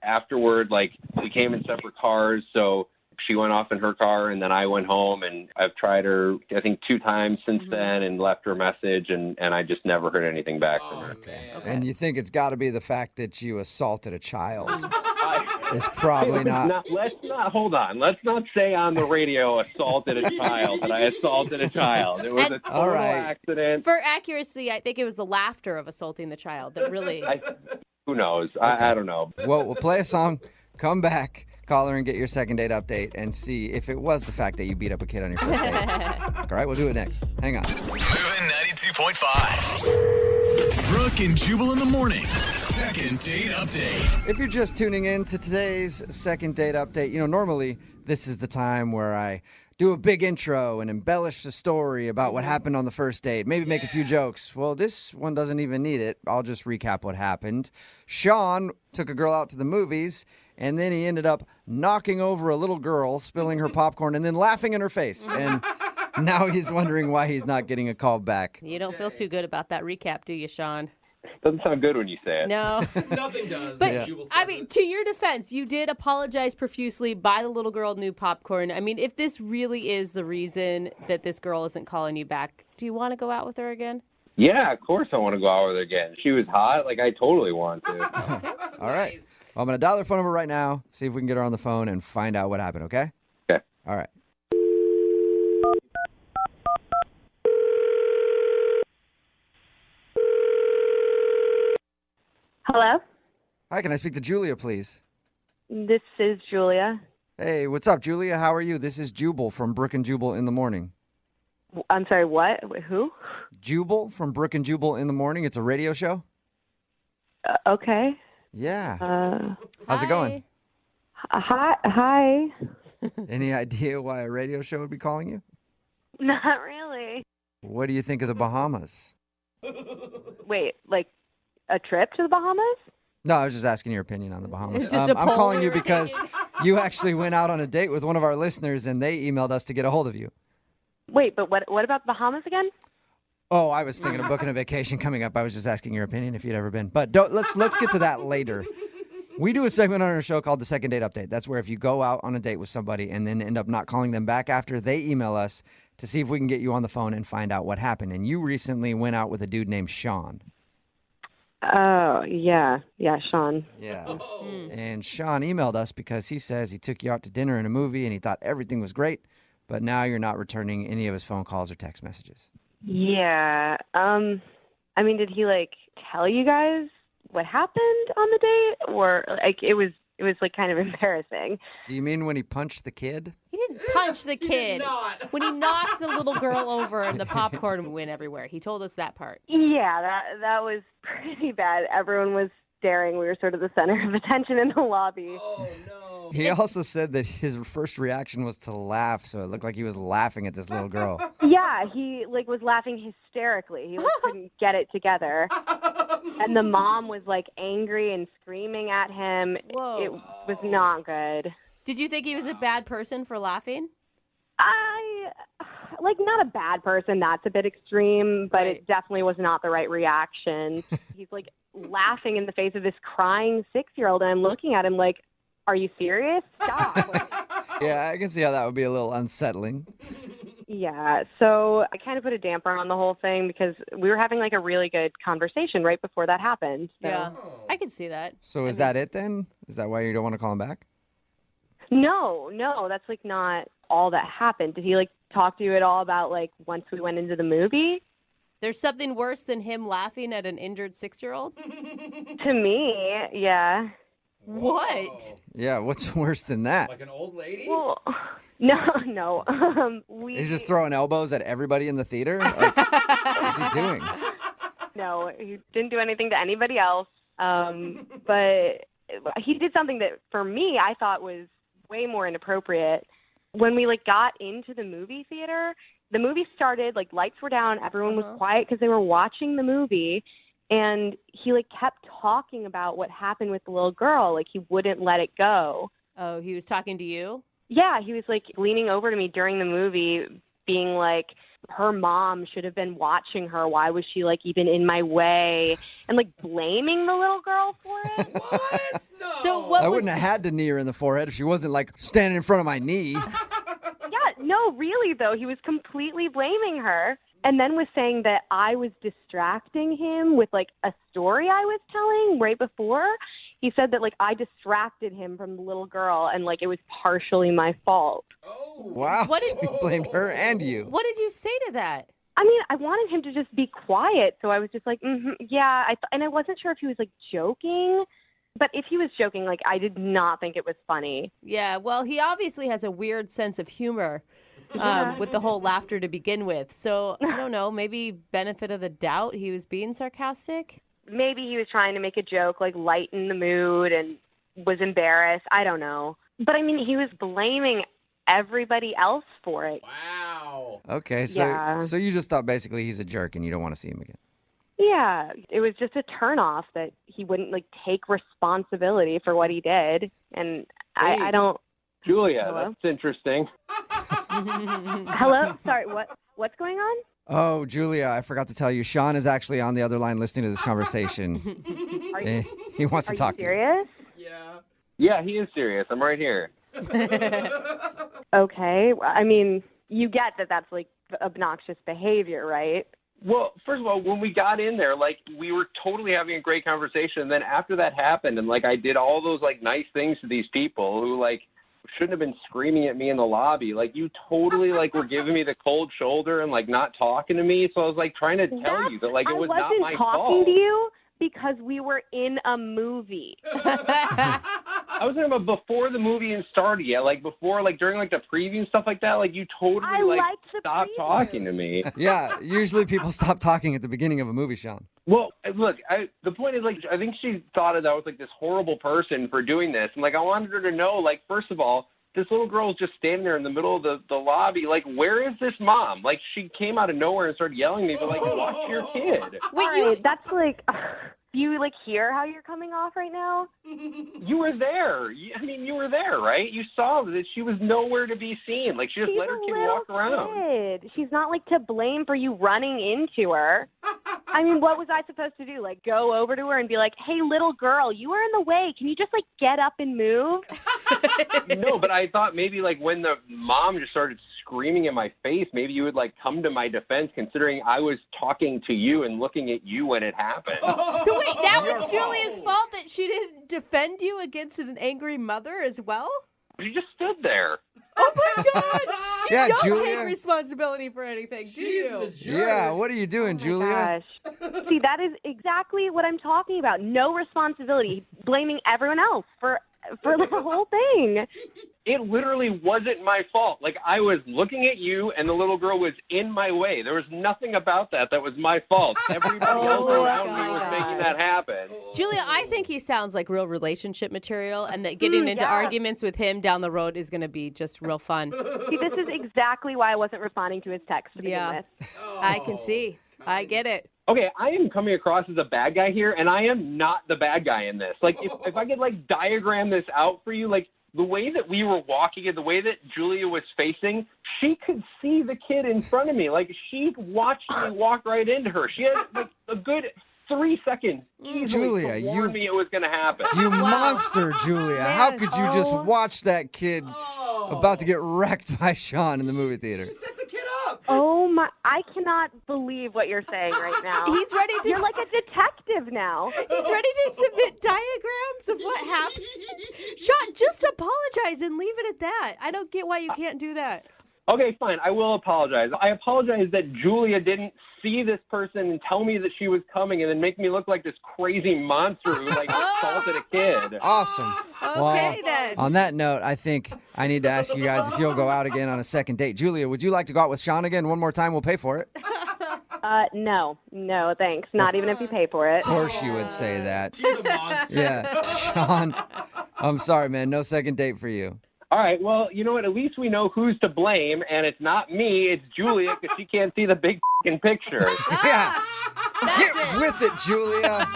Speaker 20: Afterward, we came in separate cars, so she went off in her car, and then I went home, and I've tried her, I think, 2 times since then and left her a message, and I just never heard anything back from her.
Speaker 7: Okay. And you think it's got to be the fact that you assaulted a child? It's probably not.
Speaker 20: Let's not say on the radio assaulted a child, that I assaulted a child. It was a total accident.
Speaker 3: For accuracy, I think it was the laughter of assaulting the child that really...
Speaker 20: Who knows? I don't know.
Speaker 7: Well, we'll play a song, come back, call her and get your second date update and see if it was the fact that you beat up a kid on your first date. All right, we'll do it next. Hang on.
Speaker 1: Moving 92.5. Brooke and Jubal in the mornings. Second date update.
Speaker 7: If you're just tuning in to today's second date update, normally this is the time where I do a big intro and embellish the story about what happened on the first date. Maybe make a few jokes. Well, this one doesn't even need it. I'll just recap what happened. Sean took a girl out to the movies, and then he ended up knocking over a little girl, spilling her popcorn, and then laughing in her face. And now he's wondering why he's not getting a call back.
Speaker 3: You don't feel too good about that recap, do you, Sean?
Speaker 14: Doesn't sound good when you say it.
Speaker 3: No.
Speaker 5: Nothing does.
Speaker 3: But,
Speaker 5: Jubal says
Speaker 3: I mean, to your defense, you did apologize profusely, buy the little girl new popcorn. I mean, if this really is the reason that this girl isn't calling you back, do you want to go out with her again?
Speaker 14: Yeah, of course I want to go out with her again. She was hot. Like, I totally want to.
Speaker 7: All right. Well, I'm going to dial their phone number right now, see if we can get her on the phone and find out what happened, okay?
Speaker 14: Okay.
Speaker 7: All right.
Speaker 21: Hello?
Speaker 7: Hi, can I speak to Julia, please?
Speaker 21: This is Julia.
Speaker 7: Hey, what's up, Julia? How are you? This is Jubal from Brooke and Jubal in the Morning.
Speaker 21: I'm sorry, what? Who?
Speaker 7: Jubal from Brooke and Jubal in the Morning. It's a radio show.
Speaker 21: Okay.
Speaker 7: Yeah. How's it going?
Speaker 21: Hi.
Speaker 7: Any idea why a radio show would be calling you?
Speaker 21: Not really.
Speaker 7: What do you think of the Bahamas?
Speaker 21: Wait, like a trip to the Bahamas?
Speaker 7: No, I was just asking your opinion on the Bahamas.
Speaker 21: It's just a
Speaker 7: I'm calling you
Speaker 21: polar
Speaker 7: because you actually went out on a date with one of our listeners and they emailed us to get a hold of you.
Speaker 21: Wait, but what about the Bahamas again?
Speaker 7: Oh, I was thinking of booking a vacation coming up. I was just asking your opinion if you'd ever been. But let's get to that later. We do a segment on our show called the Second Date Update. That's where if you go out on a date with somebody and then end up not calling them back after, they email us to see if we can get you on the phone and find out what happened. And you recently went out with a dude named Sean.
Speaker 21: Oh, yeah, Sean.
Speaker 7: Yeah. And Sean emailed us because he says he took you out to dinner and a movie and he thought everything was great, but now you're not returning any of his phone calls or text messages.
Speaker 21: Yeah. I mean, did he tell you guys what happened on the date, or it was kind of embarrassing?
Speaker 7: Do you mean when he punched the kid?
Speaker 3: He didn't punch the kid. When he knocked the little girl over and the popcorn went everywhere. He told us that part.
Speaker 21: Yeah, that was pretty bad. Everyone was staring. We were sort of the center of attention in the lobby.
Speaker 5: Oh, no.
Speaker 7: He also said that his first reaction was to laugh, so it looked like he was laughing at this little girl.
Speaker 21: Yeah, he was laughing hysterically. He couldn't get it together. And the mom was angry and screaming at him.
Speaker 3: Whoa.
Speaker 21: It was not good.
Speaker 3: Did you think he was a bad person for laughing?
Speaker 21: Not a bad person. That's a bit extreme, but it definitely was not the right reaction. He's laughing in the face of this crying 6-year-old, and I'm looking at him like, are you serious? Stop.
Speaker 7: Yeah, I can see how that would be a little unsettling.
Speaker 21: Yeah, so I kind of put a damper on the whole thing because we were having a really good conversation right before that happened. So.
Speaker 3: Yeah, I can see that.
Speaker 7: So is that it then? Is that why you don't want to call him back?
Speaker 21: No, that's not all that happened. Did he talk to you at all about once we went into the movie?
Speaker 3: There's something worse than him laughing at an injured 6-year-old?
Speaker 21: To me, yeah.
Speaker 3: What?
Speaker 7: Yeah, what's worse than that?
Speaker 5: Like an old lady?
Speaker 21: Well, no.
Speaker 7: He's just throwing elbows at everybody in the theater? What's he doing?
Speaker 21: No, he didn't do anything to anybody else. But he did something that, for me, I thought was way more inappropriate. When we got into the movie theater, the movie started, lights were down, everyone was quiet because they were watching the movie. And he kept talking about what happened with the little girl. He wouldn't let it go.
Speaker 3: Oh, he was talking to you?
Speaker 21: Yeah, he was leaning over to me during the movie, being her mom should have been watching her. Why was she even in my way? And blaming the little girl for it.
Speaker 5: What? No.
Speaker 3: So
Speaker 7: I wouldn't have had to knee her in the forehead if she wasn't standing in front of my knee.
Speaker 21: Yeah, no, really though, he was completely blaming her. And then was saying that I was distracting him with a story I was telling right before. He said that I distracted him from the little girl and it was partially my fault.
Speaker 5: Oh.
Speaker 7: Wow. So he blamed her and you.
Speaker 3: What did you say to that?
Speaker 21: I mean, I wanted him to just be quiet. So I was just yeah. And I wasn't sure if he was joking. But if he was joking, I did not think it was funny.
Speaker 3: Yeah, well, he obviously has a weird sense of humor. With the whole laughter to begin with. So, I don't know, maybe benefit of the doubt, he was being sarcastic?
Speaker 21: Maybe he was trying to make a joke, lighten the mood and was embarrassed. I don't know. But, I mean, he was blaming everybody else for it.
Speaker 5: Wow.
Speaker 7: Okay, so you just thought basically he's a jerk and you don't want to see him again.
Speaker 21: Yeah, it was just a turnoff that he wouldn't, take responsibility for what he did. And I don't...
Speaker 14: Julia,
Speaker 21: Hello?
Speaker 14: that's interesting.
Speaker 21: Hello? Sorry, what's going on?
Speaker 7: Oh, Julia, I forgot to tell you. Sean is actually on the other line listening to this conversation. He wants to talk to you.
Speaker 21: Serious?
Speaker 20: Yeah, he is serious. I'm right here.
Speaker 21: Okay. I mean, you get that that's like obnoxious behavior, right?
Speaker 20: Well, first of all, when we got in there, like, we were totally having a great conversation. And then after that happened, and, like, I did all those, like, nice things to these people who, like, shouldn't have been screaming at me in the lobby. Like, you totally, like, were giving me the cold shoulder and, like, not talking to me. So I was, like, trying to tell you that, like, it was not my fault.
Speaker 21: I wasn't talking to you because we were in a movie.
Speaker 20: I was talking about before the movie even started yet, like before, like during like the preview and stuff like that. Like you totally like stopped talking to me.
Speaker 7: Yeah, usually people stop talking at the beginning of a movie, Sean.
Speaker 20: Well, look, the point is, like, I think she thought that I was like this horrible person for doing this, and like I wanted her to know, like, first of all, this little girl is just standing there in the middle of the lobby. Like, where is this mom? Like, she came out of nowhere and started yelling at me, but like, watch your kid.
Speaker 21: Wait, that's like. Do you like hear how you're coming off right now?
Speaker 20: You were there. I mean, you were there, right? You saw that she was nowhere to be seen. Like, she just let her kid walk around.
Speaker 21: Kid. She's not like to blame for you running into her. I mean, what was I supposed to do? Like, go over to her and be like, "Hey, little girl, you are in the way. Can you just like get up and move?"
Speaker 20: No, but I thought maybe like when the mom just started screaming in my face, maybe you would like come to my defense, considering I was talking to you and looking at you when it happened.
Speaker 3: So wait, that was Julia's fault that she didn't defend you against an angry mother as well?
Speaker 20: She just stood there.
Speaker 3: Oh my God! You
Speaker 7: Yeah,
Speaker 3: don't
Speaker 7: Julia.
Speaker 3: take responsibility for anything, do you?
Speaker 7: Yeah, what are you doing, Julia?
Speaker 21: Gosh. See, that is exactly what I'm talking about. No responsibility, blaming everyone else for the whole thing.
Speaker 20: It literally wasn't my fault. Like, I was looking at you, and the little girl was in my way. There was nothing about that was my fault. Everybody else around me was making that happen.
Speaker 3: Julia, I think he sounds like real relationship material, and that getting into arguments with him down the road is going to be just real fun.
Speaker 21: See, this is exactly why I wasn't responding to his text to begin with.
Speaker 3: I can see. I get it.
Speaker 20: Okay, I am coming across as a bad guy here, and I am not the bad guy in this. Like, if I could, like, diagram this out for you, like, the way that we were walking and the way that Julia was facing, she could see the kid in front of me. Like, she watched me walk right into her. She had, like, a good 3 seconds
Speaker 7: Julia,
Speaker 20: to warn me it was going to happen.
Speaker 7: You monster, Julia. How could you just watch that kid about to get wrecked by Sean in the movie theater?
Speaker 21: Oh my, I cannot believe what you're saying right now.
Speaker 3: He's ready to...
Speaker 21: You're like a detective now.
Speaker 3: He's ready to submit diagrams of what happened. Sean, just apologize and leave it at that. I don't get why you can't do that.
Speaker 20: Okay, fine. I will apologize. I apologize that Julia didn't see this person and tell me that she was coming and then make me look like this crazy monster who, like, assaulted a kid.
Speaker 7: Awesome.
Speaker 3: Okay, then.
Speaker 7: On that note, I think I need to ask you guys if you'll go out again on a second date. Julia, would you like to go out with Sean again one more time? We'll pay for it.
Speaker 21: No, thanks. Not even if you pay for it.
Speaker 7: Of course you would say that.
Speaker 5: She's a monster.
Speaker 7: Yeah. Sean, I'm sorry, man. No second date for you.
Speaker 20: All right, well, you know what? At least we know who's to blame, and it's not me. It's Julia, because she can't see the big f***ing picture.
Speaker 7: Yeah. Get with it, Julia.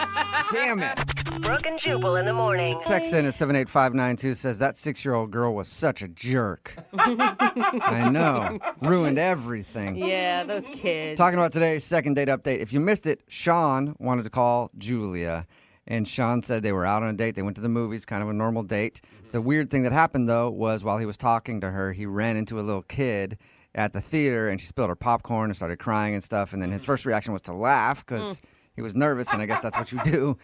Speaker 7: Damn it.
Speaker 10: Brooke and Jubal in the morning.
Speaker 7: Text in at 78592 says, that 6-year-old girl was such a jerk. I know. Ruined everything.
Speaker 3: Yeah, those kids.
Speaker 7: Talking about today's second date update. If you missed it, Sean wanted to call Julia. And Sean said they were out on a date. They went to the movies, kind of a normal date. The weird thing that happened, though, was while he was talking to her, he ran into a little kid at the theater, and she spilled her popcorn and started crying and stuff. And then his first reaction was to laugh because he was nervous, and I guess that's what you do.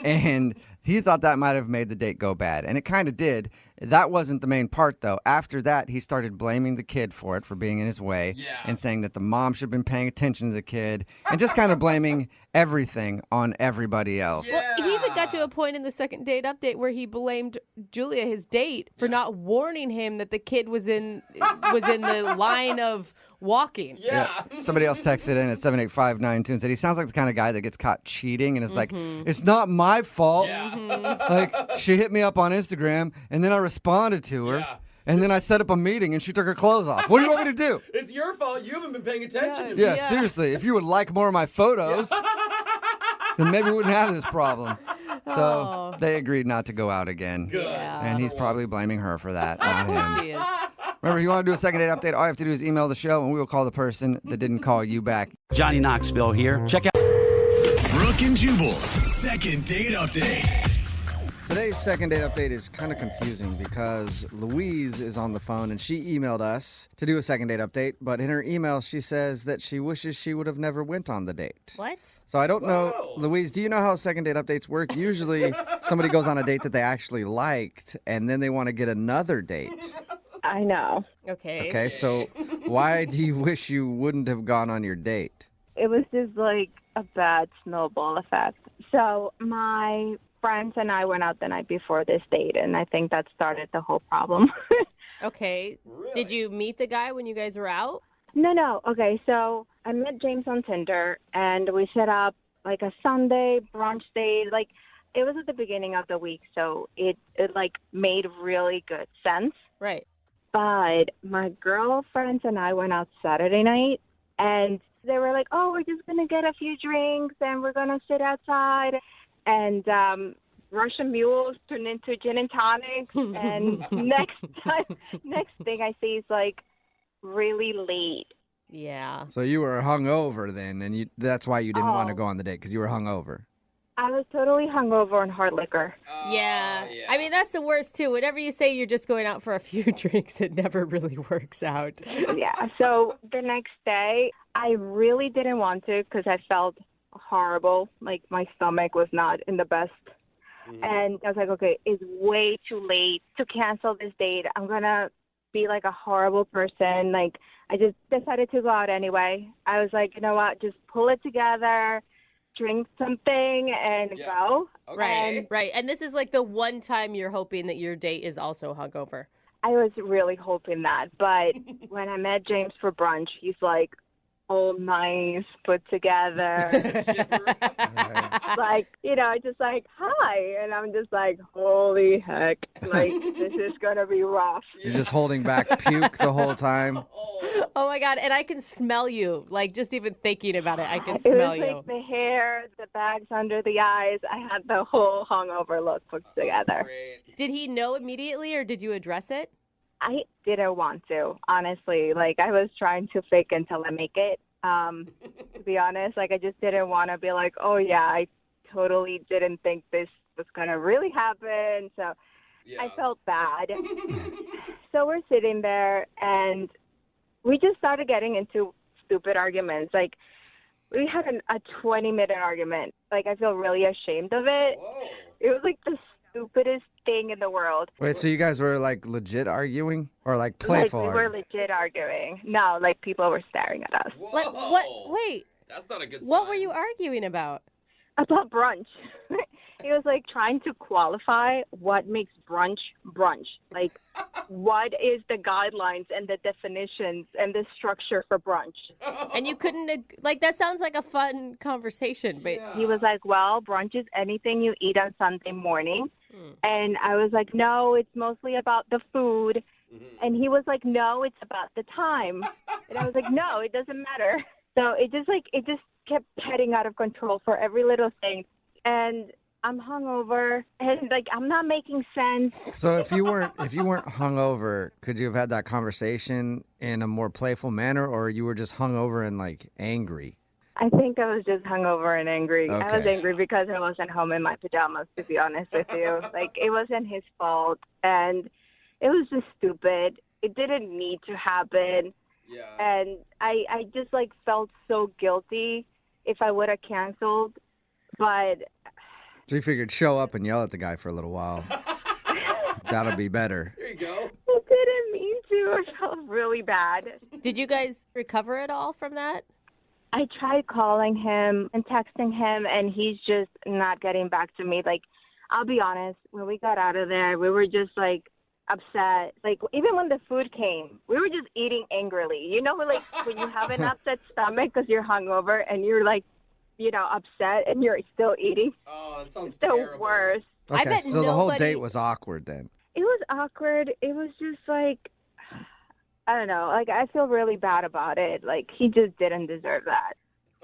Speaker 7: And he thought that might have made the date go bad. And it kind of did. That wasn't the main part, though. After that, he started blaming the kid for it, for being in his way, and saying that the mom should have been paying attention to the kid, and just kind of blaming everything on everody else.
Speaker 3: Well, he even got to a point in the second date update where he blamed Julia, his date, for not warning him that the kid was in the line of walking.
Speaker 7: Yeah. Somebody else texted in at 78592 and said he sounds like the kind of guy that gets caught cheating and is like, it's not my fault. Like, she hit me up on Instagram, and then I responded to her. And then I set up a meeting, and she took her clothes off. What do you want me to do?
Speaker 5: It's your fault. You haven't been paying attention to me.
Speaker 7: Yeah, seriously. If you would like more of my photos, then maybe we wouldn't have this problem. So they agreed not to go out again.
Speaker 5: Good.
Speaker 7: And he's probably blaming her for that, not him.
Speaker 3: She is.
Speaker 7: Remember, if you want to do a second date update, all you have to do is email the show, and we will call the person that didn't call you back.
Speaker 9: Johnny Knoxville here. Check out
Speaker 1: Brooke and Jubal's second date update.
Speaker 7: Today's second date update is kind of confusing because Louise is on the phone and she emailed us to do a second date update, but in her email she says that she wishes she would have never went on the date.
Speaker 3: What?
Speaker 7: So I don't know, Louise, do you know how second date updates work? Usually somebody goes on a date that they actually liked and then they want to get another date.
Speaker 13: I know.
Speaker 3: Okay.
Speaker 7: Okay, so why do you wish you wouldn't have gone on your date?
Speaker 13: It was just like a bad snowball effect. So my friends and I went out the night before this date, and I think that started the whole problem.
Speaker 3: Okay. Did you meet the guy when you guys were out?
Speaker 13: No. Okay, so I met James on Tinder, and we set up like a Sunday brunch date. Like, it was at the beginning of the week, so it like made really good sense.
Speaker 3: Right.
Speaker 13: But my girlfriends and I went out Saturday night, and they were like, oh, we're just going to get a few drinks, and we're going to sit outside. And Russian mules turned into gin and tonics. And next thing I see is like really late.
Speaker 3: Yeah.
Speaker 7: So you were hungover then, and that's why you didn't want to go on the date, because you were hungover.
Speaker 13: I was totally hungover on hard liquor.
Speaker 3: Yeah. I mean, that's the worst, too. Whenever you say you're just going out for a few drinks, it never really works out.
Speaker 13: Yeah. So the next day, I really didn't want to because I felt horrible. Like, my stomach was not in the best. And I was like, okay, it's way too late to cancel this date. I'm going to be like a horrible person. Like, I just decided to go out anyway. I was like, you know what? Just pull it together, drink something, and go.
Speaker 3: Right. And this is like the one time you're hoping that your date is also hungover.
Speaker 13: I was really hoping that. But when I met James for brunch, he's like, all nice, put together. Like, just like, hi. And I'm just like, holy heck. Like, this is going to be rough.
Speaker 7: You're just holding back puke the whole time.
Speaker 3: Oh, my God. And I can smell you. Like, just even thinking about it, I can smell you.
Speaker 13: It was like the hair, the bags under the eyes. I had the whole hungover look put together.
Speaker 3: Did he know immediately, or did you address it?
Speaker 13: I didn't want to, honestly. Like, I was trying to fake until I make it. To be honest, like, I just didn't want to be like, oh, yeah, I totally didn't think this was going to really happen. So I felt bad. So we're sitting there, and we just started getting into stupid arguments. Like, we had a 20-minute argument. Like, I feel really ashamed of it. Whoa. It was like the stupidest thing in the world.
Speaker 7: Wait, so you guys were like legit arguing or like playful?
Speaker 13: Like, we were legit arguing. No, like people were staring at us.
Speaker 3: Like, what? Wait.
Speaker 5: That's not a good sign.
Speaker 3: What were you arguing about?
Speaker 13: About brunch. He was like trying to qualify what makes brunch brunch. Like, what is the guidelines and the definitions and the structure for brunch?
Speaker 3: And you couldn't, like, that sounds like a fun conversation. But
Speaker 13: he was like, well, brunch is anything you eat on Sunday morning. And I was like, no, it's mostly about the food. And he was like, no, it's about the time. And I was like, no, it doesn't matter. So it just kept heading out of control for every little thing. And I'm hungover, and like I'm not making sense.
Speaker 7: So if you weren't hungover, could you have had that conversation in a more playful manner, or you were just hungover and like angry?
Speaker 13: I think I was just hungover and angry.
Speaker 7: Okay.
Speaker 13: I was angry because I wasn't home in my pajamas, to be honest with you. Like, it wasn't his fault, and it was just stupid. It didn't need to happen. Yeah. And I just like felt so guilty if I would have canceled, but.
Speaker 7: So you figured show up and yell at the guy for a little while. That'll be better.
Speaker 5: There you go.
Speaker 13: I didn't mean to. I felt really bad.
Speaker 3: Did you guys recover at all from that?
Speaker 13: I tried calling him and texting him, and he's just not getting back to me. Like, I'll be honest, when we got out of there, we were just, like, upset. Like, even when the food came, we were just eating angrily. You know, like, when you have an upset stomach because you're hungover and you're, like, upset and you're still eating.
Speaker 5: Oh, that sounds
Speaker 13: terrible. The worst.
Speaker 7: Okay,
Speaker 3: I bet
Speaker 7: so the whole date was awkward then.
Speaker 13: It was awkward. It was just like, I don't know. Like, I feel really bad about it. Like, he just didn't deserve that.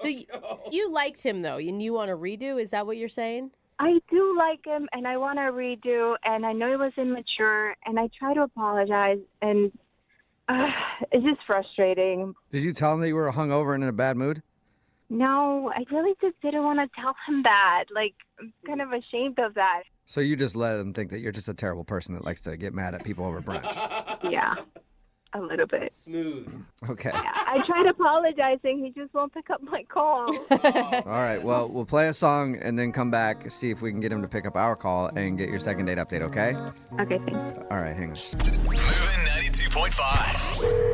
Speaker 3: So you liked him, though, and you want to redo? Is that what you're saying?
Speaker 13: I do like him, and I want to redo, and I know he was immature, and I try to apologize, and
Speaker 6: It's just frustrating.
Speaker 7: Did you tell him that you were hungover and in a bad mood?
Speaker 6: No, I really just didn't want to tell him that. Like, I'm kind of ashamed of that.
Speaker 7: So you just let him think that you're just a terrible person that likes to get mad at people over brunch.
Speaker 6: Yeah, a little bit.
Speaker 5: Smooth.
Speaker 7: Okay.
Speaker 6: I tried apologizing. He just won't pick up my call.
Speaker 7: All right. Well, we'll play a song and then come back, see if we can get him to pick up our call and get your second date update, okay?
Speaker 6: Okay, thanks.
Speaker 7: All right, hang on.
Speaker 1: Moving 92.5.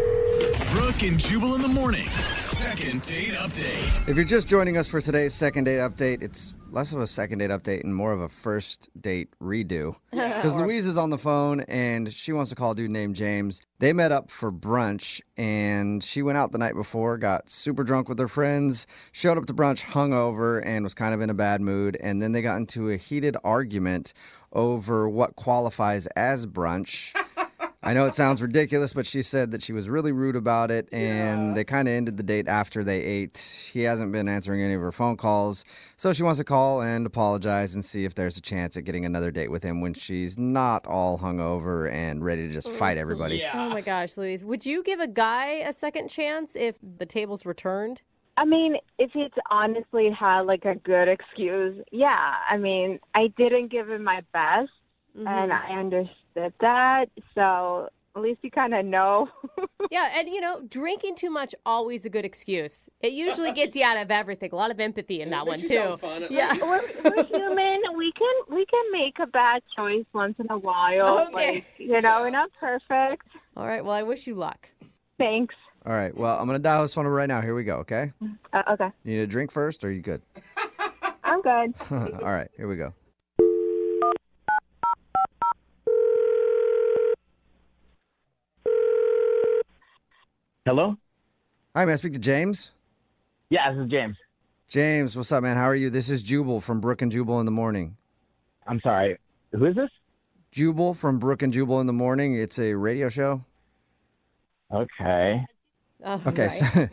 Speaker 1: Brooke and Jubal in the mornings. Second date update.
Speaker 7: If you're just joining us for today's second date update, it's less of a second date update and more of a first date redo. Because Louise is on the phone and she wants to call a dude named James. They met up for brunch and she went out the night before, got super drunk with her friends, showed up to brunch hungover and was kind of in a bad mood. And then they got into a heated argument over what qualifies as brunch. I know it sounds ridiculous, but she said that she was really rude about it, and they kind of ended the date after they ate. He hasn't been answering any of her phone calls, so she wants to call and apologize and see if there's a chance at getting another date with him when she's not all hungover and ready to just fight everybody.
Speaker 3: Oh my gosh, Louise. Would you give a guy a second chance if the tables were turned?
Speaker 6: I mean, if it's honestly had like a good excuse, yeah. I mean, I didn't give him my best, and I understood that, so at least you kind of know.
Speaker 3: Yeah, and drinking too much, always a good excuse. It usually gets you out of everything. A lot of empathy in that one too.
Speaker 6: Yeah, we're human. We can make a bad choice once in a while.
Speaker 3: Okay.
Speaker 6: Like, we're not perfect.
Speaker 3: All right, well, I wish you luck.
Speaker 6: Thanks.
Speaker 7: All right, well, I'm going to dial his phone number right now. Here we go, okay?
Speaker 6: Okay.
Speaker 7: You need a drink first, or are you good?
Speaker 6: I'm good.
Speaker 7: All right, here we go.
Speaker 22: Hello?
Speaker 7: Hi, may I speak to James?
Speaker 22: Yeah, this is James.
Speaker 7: James, what's up, man? How are you? This is Jubal from Brooke and Jubal in the morning.
Speaker 22: I'm sorry. Who is this?
Speaker 7: Jubal from Brooke and Jubal in the morning. It's a radio show.
Speaker 22: Okay.
Speaker 7: Okay. So,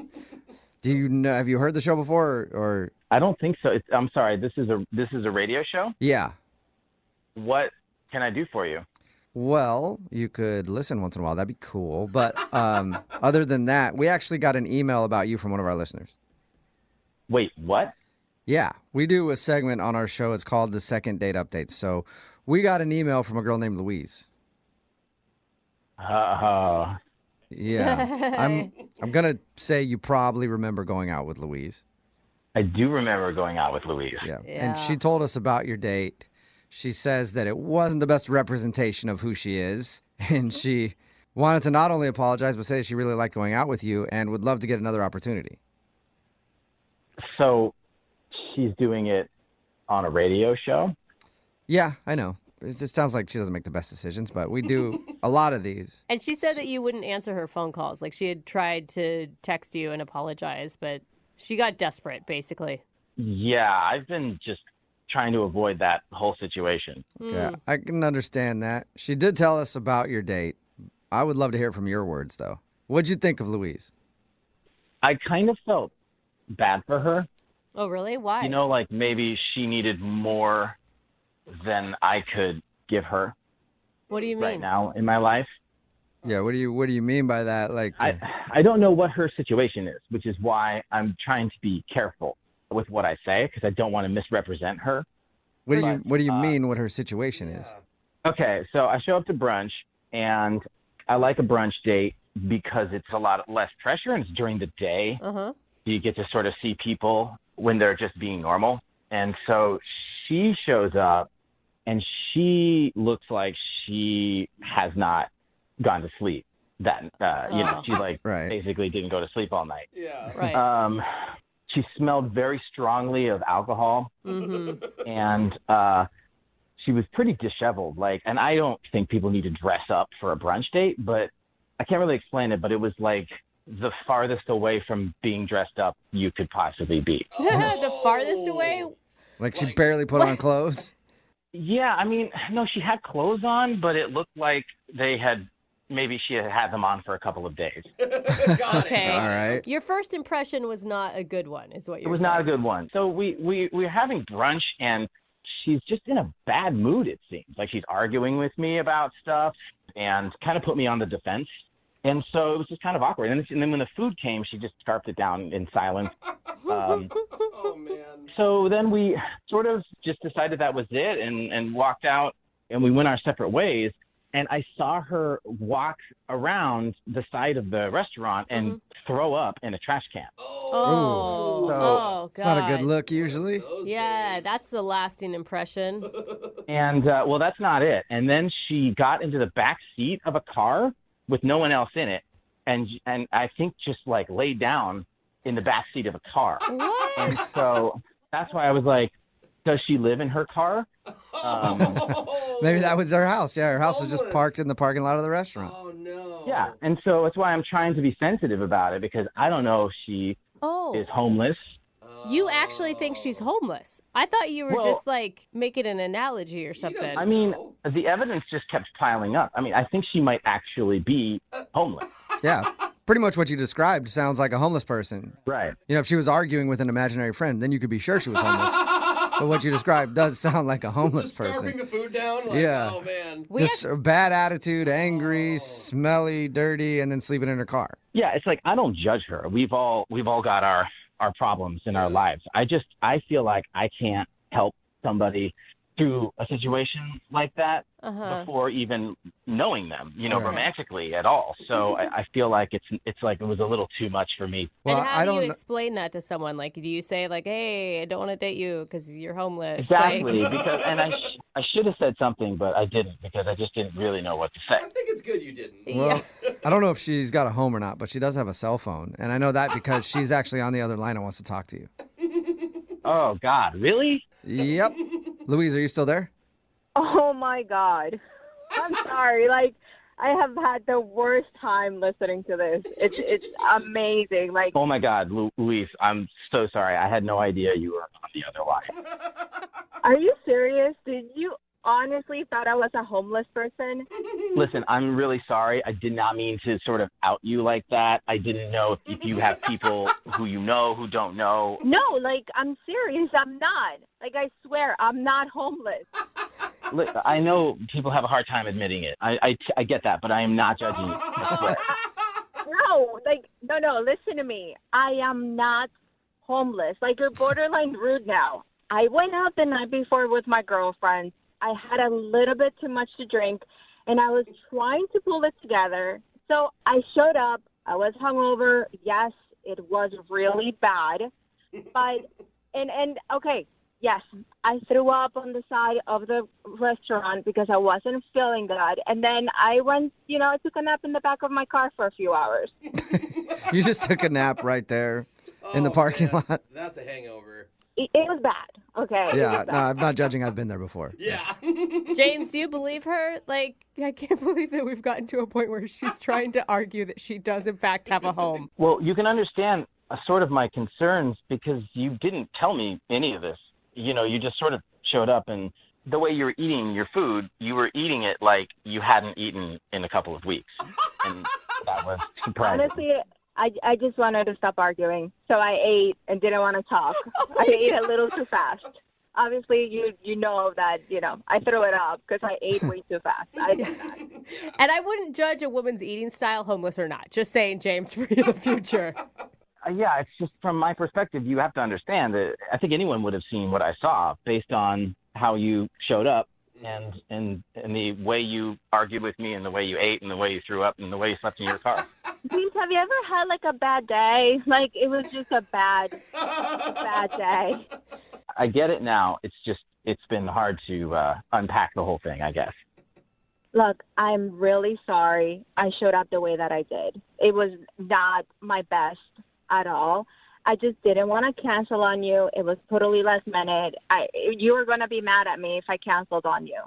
Speaker 7: do you know? Have you heard the show before, or?
Speaker 22: I don't think so. I'm sorry. This is a radio show?
Speaker 7: Yeah.
Speaker 22: What can I do for you?
Speaker 7: Well, you could listen once in a while. That'd be cool. But other than that, we actually got an email about you from one of our listeners.
Speaker 22: Wait, what?
Speaker 7: Yeah, we do a segment on our show. It's called the Second Date Update. So we got an email from a girl named Louise.
Speaker 22: Yeah.
Speaker 7: I'm going to say you probably remember going out with Louise.
Speaker 22: I do remember going out with Louise.
Speaker 7: Yeah. And she told us about your date. She says that it wasn't the best representation of who she is, and she wanted to not only apologize, but say she really liked going out with you and would love to get another opportunity.
Speaker 22: So she's doing it on a radio show?
Speaker 7: Yeah, I know. It just sounds like she doesn't make the best decisions, but we do a lot of these.
Speaker 3: And she said that you wouldn't answer her phone calls. Like, she had tried to text you and apologize, but she got desperate, basically.
Speaker 22: Yeah, I've been just trying to avoid that whole situation.
Speaker 7: Yeah, I can understand that. She did tell us about your date. I would love to hear it from your words, though. What'd you think of Louise?
Speaker 22: I kind of felt bad for her.
Speaker 3: Oh, really? Why?
Speaker 22: Like maybe she needed more than I could give her.
Speaker 3: What do you mean?
Speaker 22: Right now in my life.
Speaker 7: Yeah, what do you mean by that? Like,
Speaker 22: I don't know what her situation is, which is why I'm trying to be careful with what I say because I don't want to misrepresent her.
Speaker 7: What do you mean what her situation is?
Speaker 22: Okay, so I show up to brunch and I like a brunch date because it's a lot less pressure and it's during the day. You get to sort of see people when they're just being normal. And so she shows up and she looks like she has not gone to sleep. She basically didn't go to sleep all night.
Speaker 5: Yeah.
Speaker 3: Right.
Speaker 22: She smelled very strongly of alcohol, and she was pretty disheveled. And I don't think people need to dress up for a brunch date, but I can't really explain it. But it was like the farthest away from being dressed up you could possibly be.
Speaker 3: The farthest away?
Speaker 7: Like she barely put on clothes?
Speaker 22: Yeah, I mean, no, she had clothes on, but it looked like maybe she had them on for a couple of days.
Speaker 3: Okay.
Speaker 7: All right.
Speaker 3: Your first impression was not a good one, is what you're saying.
Speaker 22: It was not a good one. So we're having brunch, and she's just in a bad mood, it seems. Like she's arguing with me about stuff and kind of put me on the defense. And so it was just kind of awkward. And then when the food came, she just scarfed it down in silence.
Speaker 5: Oh, man.
Speaker 22: So then we sort of just decided that was it and walked out, and we went our separate ways. And I saw her walk around the side of the restaurant and throw up in a trash can.
Speaker 3: Oh,
Speaker 22: So-
Speaker 3: God.
Speaker 7: It's not a good look usually.
Speaker 3: Yeah, that's the lasting impression.
Speaker 22: And well, that's not it. And then she got into the back seat of a car with no one else in it, and I think just like laid down in the back seat of a car.
Speaker 3: What?
Speaker 22: And so that's why I was like, does she live in her car?
Speaker 7: Maybe that was her house. Yeah, her house was just parked in the parking lot of the restaurant.
Speaker 5: Oh, no.
Speaker 22: Yeah, and so that's why I'm trying to be sensitive about it, because I don't know if she is homeless.
Speaker 3: You actually think she's homeless. I thought you were
Speaker 22: Well-
Speaker 3: just like making an analogy or something.
Speaker 22: I mean, the evidence just kept piling up. I mean, I think she might actually be homeless.
Speaker 7: Yeah, pretty much what you described sounds like a homeless person.
Speaker 22: Right.
Speaker 7: You know, if she was arguing with an imaginary friend, then you could be sure she was homeless. But what you described does sound like a homeless person.
Speaker 5: Scarfing the food down? Like,
Speaker 7: Yeah.
Speaker 5: Oh, man.
Speaker 7: Just a bad attitude, angry, smelly, dirty, and then sleeping in her car.
Speaker 22: Yeah, it's like I don't judge her. We've all got our problems in our lives. I feel like I can't help somebody through a situation like that before even knowing them,
Speaker 7: Right.
Speaker 22: romantically at all. So I feel like it's like it was a little too much for me.
Speaker 3: And how do you explain that to someone? Like, do you say like, "Hey, I don't want to date you because you're homeless"?
Speaker 22: Exactly,
Speaker 3: Like...
Speaker 22: because I should have said something, but I didn't because I just didn't really know what to say.
Speaker 5: I think it's good you didn't.
Speaker 7: Well, I don't know if she's got a home or not, but she does have a cell phone. And I know that because she's actually on the other line and wants to talk to you.
Speaker 22: Oh, God, really?
Speaker 7: Yep. Louise, are you still there?
Speaker 6: Oh my God. I'm sorry. Like, I have had the worst time listening to this. It's amazing. Like,
Speaker 22: Oh my God, Luis, I'm so sorry. I had no idea you were on the other line.
Speaker 6: are you serious? Did you honestly thought I was a homeless person?
Speaker 22: Listen, I'm really sorry. I did not mean to sort of out you like that. I didn't know if you have people who you know who don't know.
Speaker 6: No, like, I'm serious. I'm not. Like, I swear, I'm not homeless.
Speaker 22: Look, I know people have a hard time admitting it. I get that, but I am not judging you. I swear.
Speaker 6: No, listen to me. I am not homeless. Like, you're borderline rude now. I went out the night before with my girlfriend. I had a little bit too much to drink, and I was trying to pull it together. So I showed up. I was hungover. Yes, it was really bad. But, okay, yes, I threw up on the side of the restaurant because I wasn't feeling good. And then I went, I took a nap in the back of my car for a few hours.
Speaker 7: You just took a nap right there in the parking lot.
Speaker 5: That's a hangover.
Speaker 6: It was bad, okay? It
Speaker 7: Yeah,
Speaker 6: was
Speaker 7: no,
Speaker 6: bad.
Speaker 7: I'm not judging. I've been there before.
Speaker 5: Yeah.
Speaker 3: James, do you believe her? Like, I can't believe that we've gotten to a point where she's trying to argue that she does, in fact, have a home.
Speaker 22: Well, you can understand sort of my concerns because you didn't tell me any of this. You just sort of showed up, and the way you were eating your food, you were eating it like you hadn't eaten in a couple of weeks. And that was surprising.
Speaker 6: Honestly, I just wanted to stop arguing. So I ate and didn't want to talk. I ate a little too fast. Obviously, you know that, I threw it up because I ate way too fast. I did that.
Speaker 3: And I wouldn't judge a woman's eating style, homeless or not. Just saying, James, for the future.
Speaker 22: Yeah, it's just from my perspective, you have to understand that I think anyone would have seen what I saw based on how you showed up and the way you argued with me and the way you ate and the way you threw up and the way you slept in your car.
Speaker 6: James, have you ever had like a bad day? Like, it was just a bad day.
Speaker 22: I get it now. It's been hard to unpack the whole thing, I guess.
Speaker 6: Look, I'm really sorry I showed up the way that I did. It was not my best at all. I just didn't want to cancel on you. It was totally last minute. You were going to be mad at me if I canceled on you.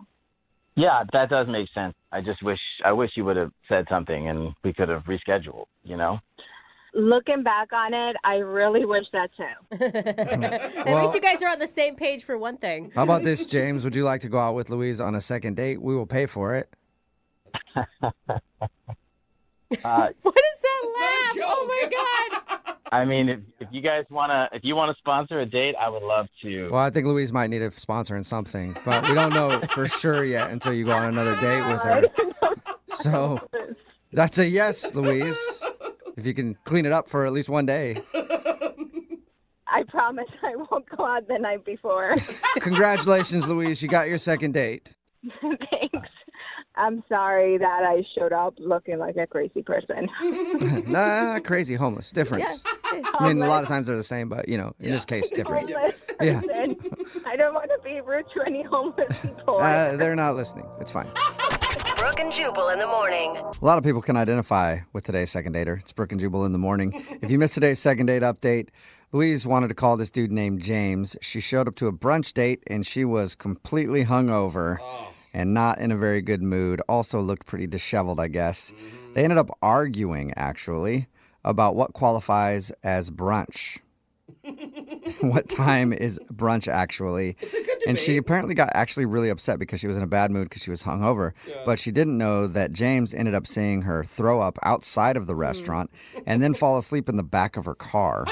Speaker 22: Yeah, that does make sense. I wish you would have said something and we could have rescheduled,
Speaker 6: Looking back on it, I really wish that too.
Speaker 3: At least you guys are on the same page for one thing.
Speaker 7: How about this, James? Would you like to go out with Louise on a second date? We will pay for it.
Speaker 3: What is that laugh? Oh my God.
Speaker 22: I mean, if you guys if you want to sponsor a date, I would love to.
Speaker 7: Well, I think Louise might need a sponsor in something, but we don't know for sure yet until you go on another date with her. So That's a yes, Louise. If you can clean it up for at least one day.
Speaker 6: I promise I won't go out the night before.
Speaker 7: Congratulations, Louise. You got your second date.
Speaker 6: Thanks. I'm sorry that I showed up looking like a crazy person.
Speaker 7: Nah, crazy, homeless. Difference.
Speaker 6: Yeah.
Speaker 7: I mean, a lot of times they're the same, but, in this case, different.
Speaker 6: Homeless
Speaker 7: Yeah.
Speaker 6: person. I don't want to be rude to any homeless people.
Speaker 7: They're not listening. It's fine.
Speaker 10: Brooke and Jubal in the morning.
Speaker 7: A lot of people can identify with today's second dater. It's Brooke and Jubal in the morning. If you missed today's second date update, Louise wanted to call this dude named James. She showed up to a brunch date, and she was completely hungover and not in a very good mood. Also looked pretty disheveled, I guess. They ended up arguing, actually, about what qualifies as brunch. What time is brunch, actually?
Speaker 5: It's a good debate.
Speaker 7: And she apparently got actually really upset because she was in a bad mood because she was hungover. Yeah. But she didn't know that James ended up seeing her throw up outside of the restaurant and then fall asleep in the back of her car.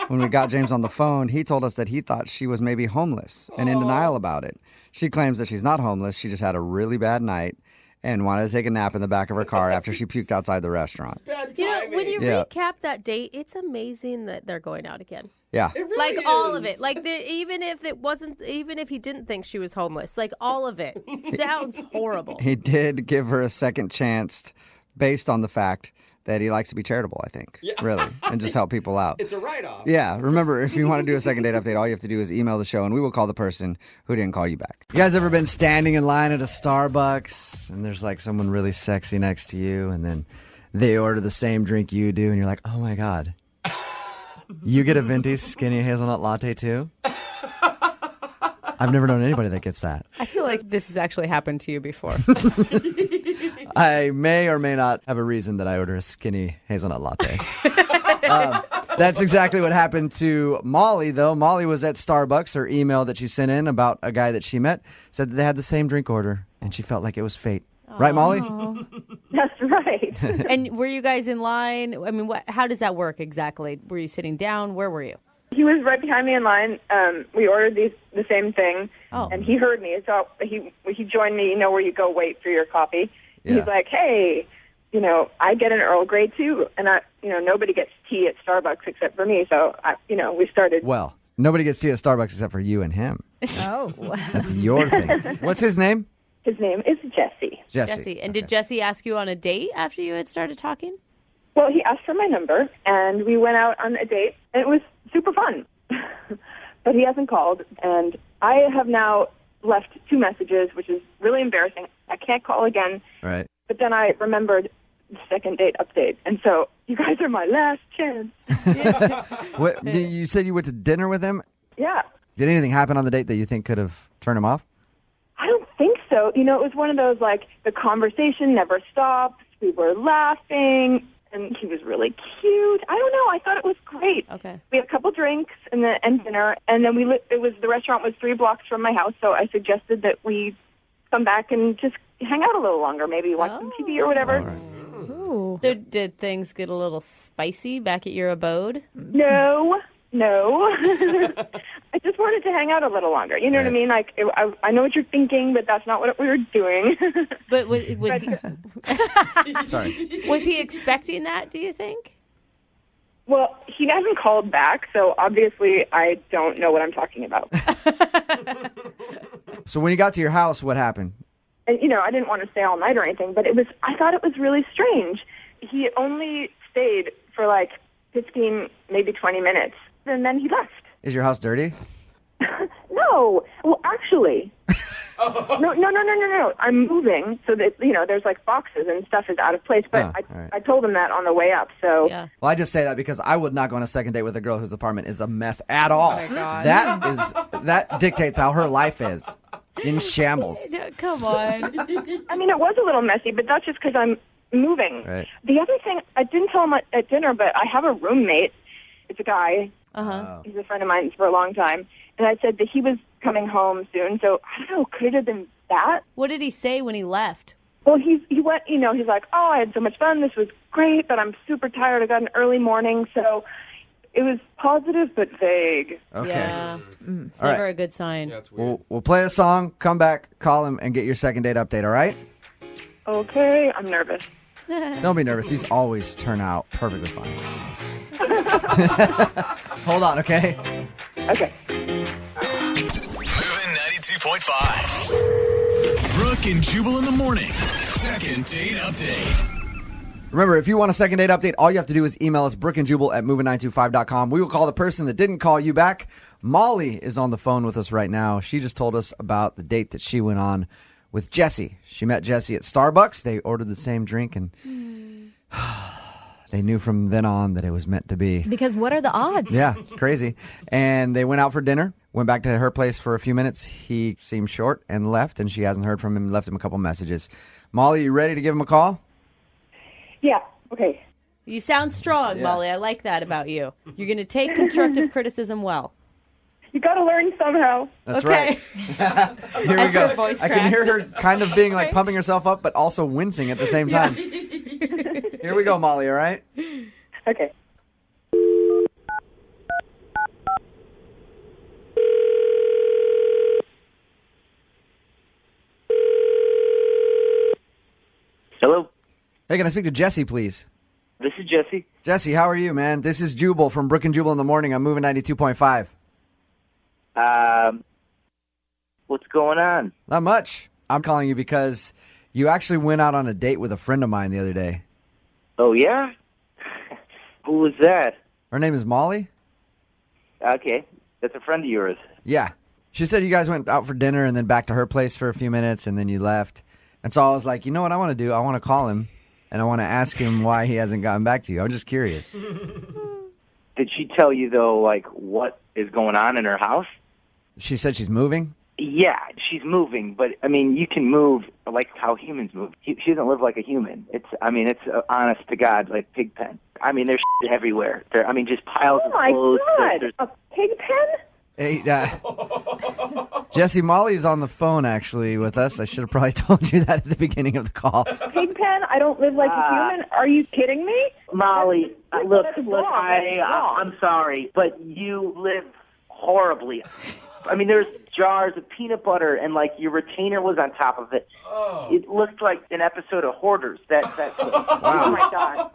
Speaker 7: When we got James on the phone, he told us that he thought she was maybe homeless and in denial about it. She claims that she's not homeless. She just had a really bad night and wanted to take a nap in the back of her car after she puked outside the restaurant.
Speaker 3: When you recap that date, it's amazing that they're going out again.
Speaker 7: Yeah.
Speaker 5: It really
Speaker 3: Like
Speaker 5: is.
Speaker 3: all of it. Like even if he didn't think she was homeless, like all of it. Sounds horrible.
Speaker 7: He did give her a second chance based on the fact that he likes to be charitable, I think. Yeah. Really. And just help people out.
Speaker 5: It's a write-off.
Speaker 7: Yeah. Remember, if you want to do a second date update, all you have to do is email the show and we will call the person who didn't call you back. You guys ever been standing in line at a Starbucks and there's like someone really sexy next to you and then they order the same drink you do and you're like, oh my God. You get a venti skinny hazelnut latte too? I've never known anybody that gets that.
Speaker 11: I feel like this has actually happened to you before.
Speaker 7: I may or may not have a reason that I order a skinny hazelnut latte. That's exactly what happened to Molly, though. Molly was at Starbucks. Her email that she sent in about a guy that she met said that they had the same drink order, and she felt like it was fate. Right, Molly?
Speaker 6: That's right.
Speaker 3: And were you guys in line? I mean, how does that work exactly? Were you sitting down? Where were you?
Speaker 6: He was right behind me in line. We ordered the same thing, and he heard me. So he joined me, where you go wait for your coffee. Yeah. He's like, hey, I get an Earl Grey too, and nobody gets tea at Starbucks except for me. So, we started.
Speaker 7: Well, nobody gets tea at Starbucks except for you and him.
Speaker 3: Oh.
Speaker 7: That's your thing. What's his name?
Speaker 6: His name is Jesse.
Speaker 7: Jesse.
Speaker 3: And did Jesse ask you on a date after you had started talking?
Speaker 6: Well, he asked for my number, and we went out on a date, and it was super fun. But he hasn't called, and I have now left 2 messages, which is really embarrassing. I can't call again.
Speaker 7: Right.
Speaker 6: But then I remembered the second date update, and so you guys are my last chance.
Speaker 7: What, you said you went to dinner with him?
Speaker 6: Yeah.
Speaker 7: Did anything happen on the date that you think could have turned him off?
Speaker 6: I don't think so. It was one of those, like, the conversation never stopped. We were laughing, and he was really cute. I don't know. I thought it was great.
Speaker 3: Okay.
Speaker 6: We had a couple drinks and dinner, and then the restaurant was 3 blocks from my house, so I suggested that we come back and just hang out a little longer, maybe watch some TV or whatever.
Speaker 3: Ooh. Did things get a little spicy back at your abode?
Speaker 6: No. I just wanted to hang out a little longer. You know what I mean? Like, I know what you're thinking, but that's not what we were doing.
Speaker 3: But was he?
Speaker 7: Sorry.
Speaker 3: Was he expecting that? Do you think?
Speaker 6: Well, he hasn't called back, so obviously I don't know what I'm talking about.
Speaker 7: So when you got to your house, what happened?
Speaker 6: And I didn't want to stay all night or anything, but I thought it was really strange. He only stayed for like 15, maybe 20 minutes, and then he left.
Speaker 7: Is your house dirty?
Speaker 6: No. Well, actually. No. I'm moving so that, there's like boxes and stuff is out of place. But I told him that on the way up. So.
Speaker 3: Yeah.
Speaker 7: Well, I just say that because I would not go on a second date with a girl whose apartment is a mess at all.
Speaker 11: Oh my God.
Speaker 7: That dictates how her life is. In shambles.
Speaker 3: Come on.
Speaker 6: I mean, it was a little messy, but that's just because I'm moving.
Speaker 7: Right.
Speaker 6: The other thing, I didn't tell him at dinner, but I have a roommate. It's a guy.
Speaker 3: Uh-huh.
Speaker 6: He's a friend of mine for a long time. And I said that he was coming home soon. So, I don't know, could it have been that?
Speaker 3: What did he say when he left?
Speaker 6: Well, he went, he's like, oh, I had so much fun. This was great, but I'm super tired. I got an early morning. So it was positive but vague.
Speaker 7: Okay.
Speaker 3: Yeah. It's
Speaker 7: All
Speaker 3: never
Speaker 7: right.
Speaker 3: a good sign.
Speaker 5: Yeah, it's weird.
Speaker 7: We'll play a song, come back, call him, and get your second date update, all right?
Speaker 6: Okay, I'm nervous.
Speaker 7: Don't be nervous. These always turn out perfectly fine. Hold on, okay?
Speaker 19: Okay.
Speaker 1: Moving 92.5. Brooke and Jubal in the mornings. Second date update.
Speaker 7: Remember, if you want a second date update, all you have to do is email us, brookeandjubal@moving925.com. We will call the person that didn't call you back. Molly is on the phone with us right now. She just told us about the date that she went on with Jesse. She met Jesse at Starbucks. They ordered the same drink, and they knew from then on that it was meant to be.
Speaker 8: Because what are the odds?
Speaker 7: Yeah, crazy. And they went out for dinner, went back to her place for a few minutes. He seemed short and left, and she hasn't heard from him, left him a couple messages. Molly, you ready to give him a call?
Speaker 19: Yeah, okay.
Speaker 3: You sound strong, Molly. I like that about you. You're going to take constructive criticism well.
Speaker 19: You got to learn somehow.
Speaker 7: That's
Speaker 3: okay.
Speaker 7: right. Here we
Speaker 3: As
Speaker 7: go.
Speaker 3: her voice
Speaker 7: I can hear her
Speaker 3: cracks.
Speaker 7: kind of being like pumping herself up, but also wincing at the same time. Here we go, Molly, all right?
Speaker 19: Okay.
Speaker 4: Hello?
Speaker 7: Hey, can I speak to Jesse, please?
Speaker 4: This is Jesse.
Speaker 7: Jesse, how are you, man? This is Jubal from Brooke and Jubal in the morning. I'm moving 92.5.
Speaker 4: What's going on?
Speaker 7: Not much. I'm calling you because you actually went out on a date with a friend of mine the other day.
Speaker 4: Oh, yeah? Who was that?
Speaker 7: Her name is Molly.
Speaker 4: Okay. That's a friend of yours.
Speaker 7: Yeah. She said you guys went out for dinner and then back to her place for a few minutes and then you left. And so I was like, you know what I want to do? I want to call him and I want to ask him why he hasn't gotten back to you. I'm just curious.
Speaker 4: Did she tell you, though, like, what is going on in her house?
Speaker 7: She said she's moving?
Speaker 4: Yeah, she's moving, but, I mean, you can move like how humans move. She doesn't live like a human. It's honest to God, like pig pen. I mean, there's shit everywhere. Just piles of clothes.
Speaker 19: Oh, my God. A pig pen?
Speaker 7: Hey, Jesse, Molly's on the phone, actually, with us. I should have probably told you that at the beginning of the call.
Speaker 19: Pig pen? I don't live like a human? Are you kidding me?
Speaker 4: Molly, look,
Speaker 19: That's wrong.
Speaker 4: I'm sorry, but you live horribly. I mean, there's jars of peanut butter, and, like, your retainer was on top of it.
Speaker 5: Oh.
Speaker 4: It looked like an episode of Hoarders.
Speaker 19: Oh, my God.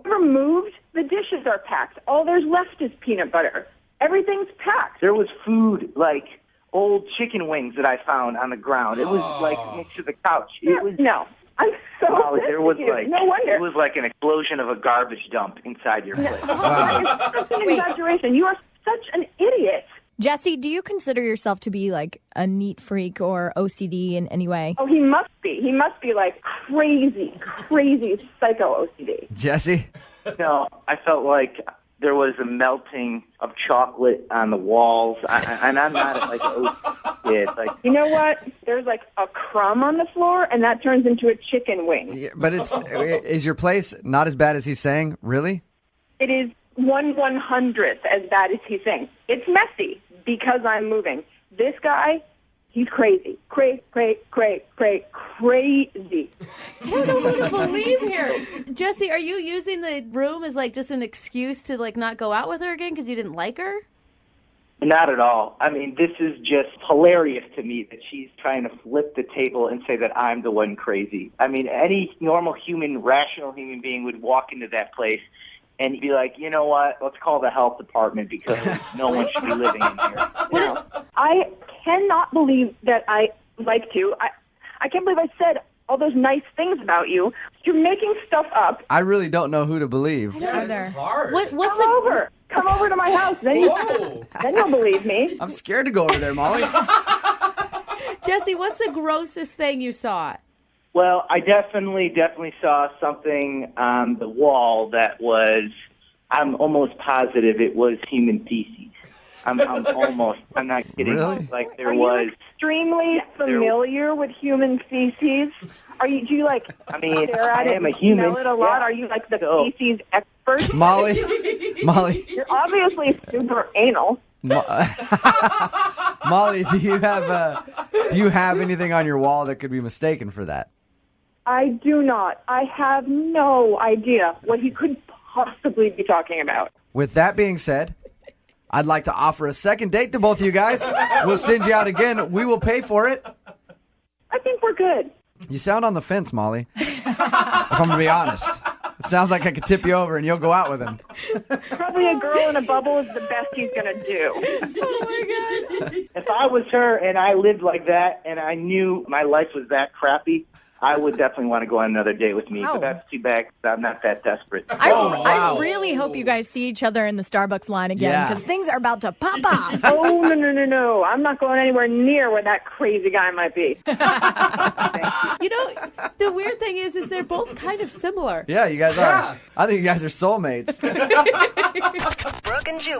Speaker 19: Never moved. The dishes are packed. All there's left is peanut butter. Everything's packed.
Speaker 4: There was food, like old chicken wings that I found on the ground. It was, like, next to the couch. It was
Speaker 19: No. I'm so
Speaker 4: Molly, there was
Speaker 19: pissed at you. No wonder.
Speaker 4: It was like an explosion of a garbage dump inside your place.
Speaker 19: That is such an exaggeration. You are such an idiot.
Speaker 8: Jesse, do you consider yourself to be like a neat freak or OCD in any way?
Speaker 19: Oh, he must be. He must be like crazy psycho OCD.
Speaker 7: Jesse?
Speaker 4: No, I felt like there was a melting of chocolate on the walls, and I'm not like an OCD kid. Like,
Speaker 19: you know what? There's like a crumb on the floor, and that turns into a chicken wing.
Speaker 7: Yeah, but is your place not as bad as he's saying? Really?
Speaker 19: It is 1/100th as bad as he's saying. It's messy because I'm moving. This guy, he's crazy. Crazy.
Speaker 3: I don't know what to believe here. Jesse, are you using the room as like just an excuse to like not go out with her again because you didn't like her?
Speaker 4: not at all. I mean, this is just hilarious to me that she's trying to flip the table and say that I'm the one crazy. I mean, any normal human, rational human being would walk into that place and be like, you know what, let's call the health department because no one should be living in here. You know?
Speaker 19: I cannot believe that I liked you. I can't believe I said all those nice things about you. You're making stuff up.
Speaker 7: I really don't know who to believe.
Speaker 19: This
Speaker 3: is hard. What's
Speaker 19: Come over to my house. Then you'll believe me.
Speaker 7: I'm scared to go over there, Molly.
Speaker 3: Jesse, what's the grossest thing you saw?
Speaker 4: Well, I definitely saw something on the wall that was, I'm almost positive it was human feces. I'm not kidding.
Speaker 7: Really?
Speaker 4: Like there
Speaker 19: Are
Speaker 4: was.
Speaker 19: you extremely familiar with human feces? Do you like stare at
Speaker 4: I
Speaker 19: it
Speaker 4: am a
Speaker 19: and
Speaker 4: human.
Speaker 19: smell it a lot?
Speaker 4: Yeah.
Speaker 19: Are you like the feces expert?
Speaker 7: Molly.
Speaker 19: You're obviously super anal.
Speaker 7: Molly, do you have anything on your wall that could be mistaken for that?
Speaker 19: I do not. I have no idea what he could possibly be talking about.
Speaker 7: With that being said, I'd like to offer a second date to both of you guys. We'll send you out again. We will pay for it.
Speaker 19: I think we're good.
Speaker 7: You sound on the fence, Molly. If I'm going to be honest. It sounds like I could tip you over and you'll go out with him.
Speaker 12: Probably a girl in a bubble is the best he's going to do.
Speaker 4: Oh, my God. If I was her and I lived like that and I knew my life was that crappy, I would definitely want to go on another date with me, but that's too bad 'cause I'm not that desperate.
Speaker 8: I really hope you guys see each other in the Starbucks line again because things are about to pop off.
Speaker 12: Oh, no. I'm not going anywhere near where that crazy guy might be.
Speaker 3: You know, the weird thing is they're both kind of similar.
Speaker 7: Yeah, you guys are. I think you guys are soulmates.
Speaker 10: Brooke and Jubal.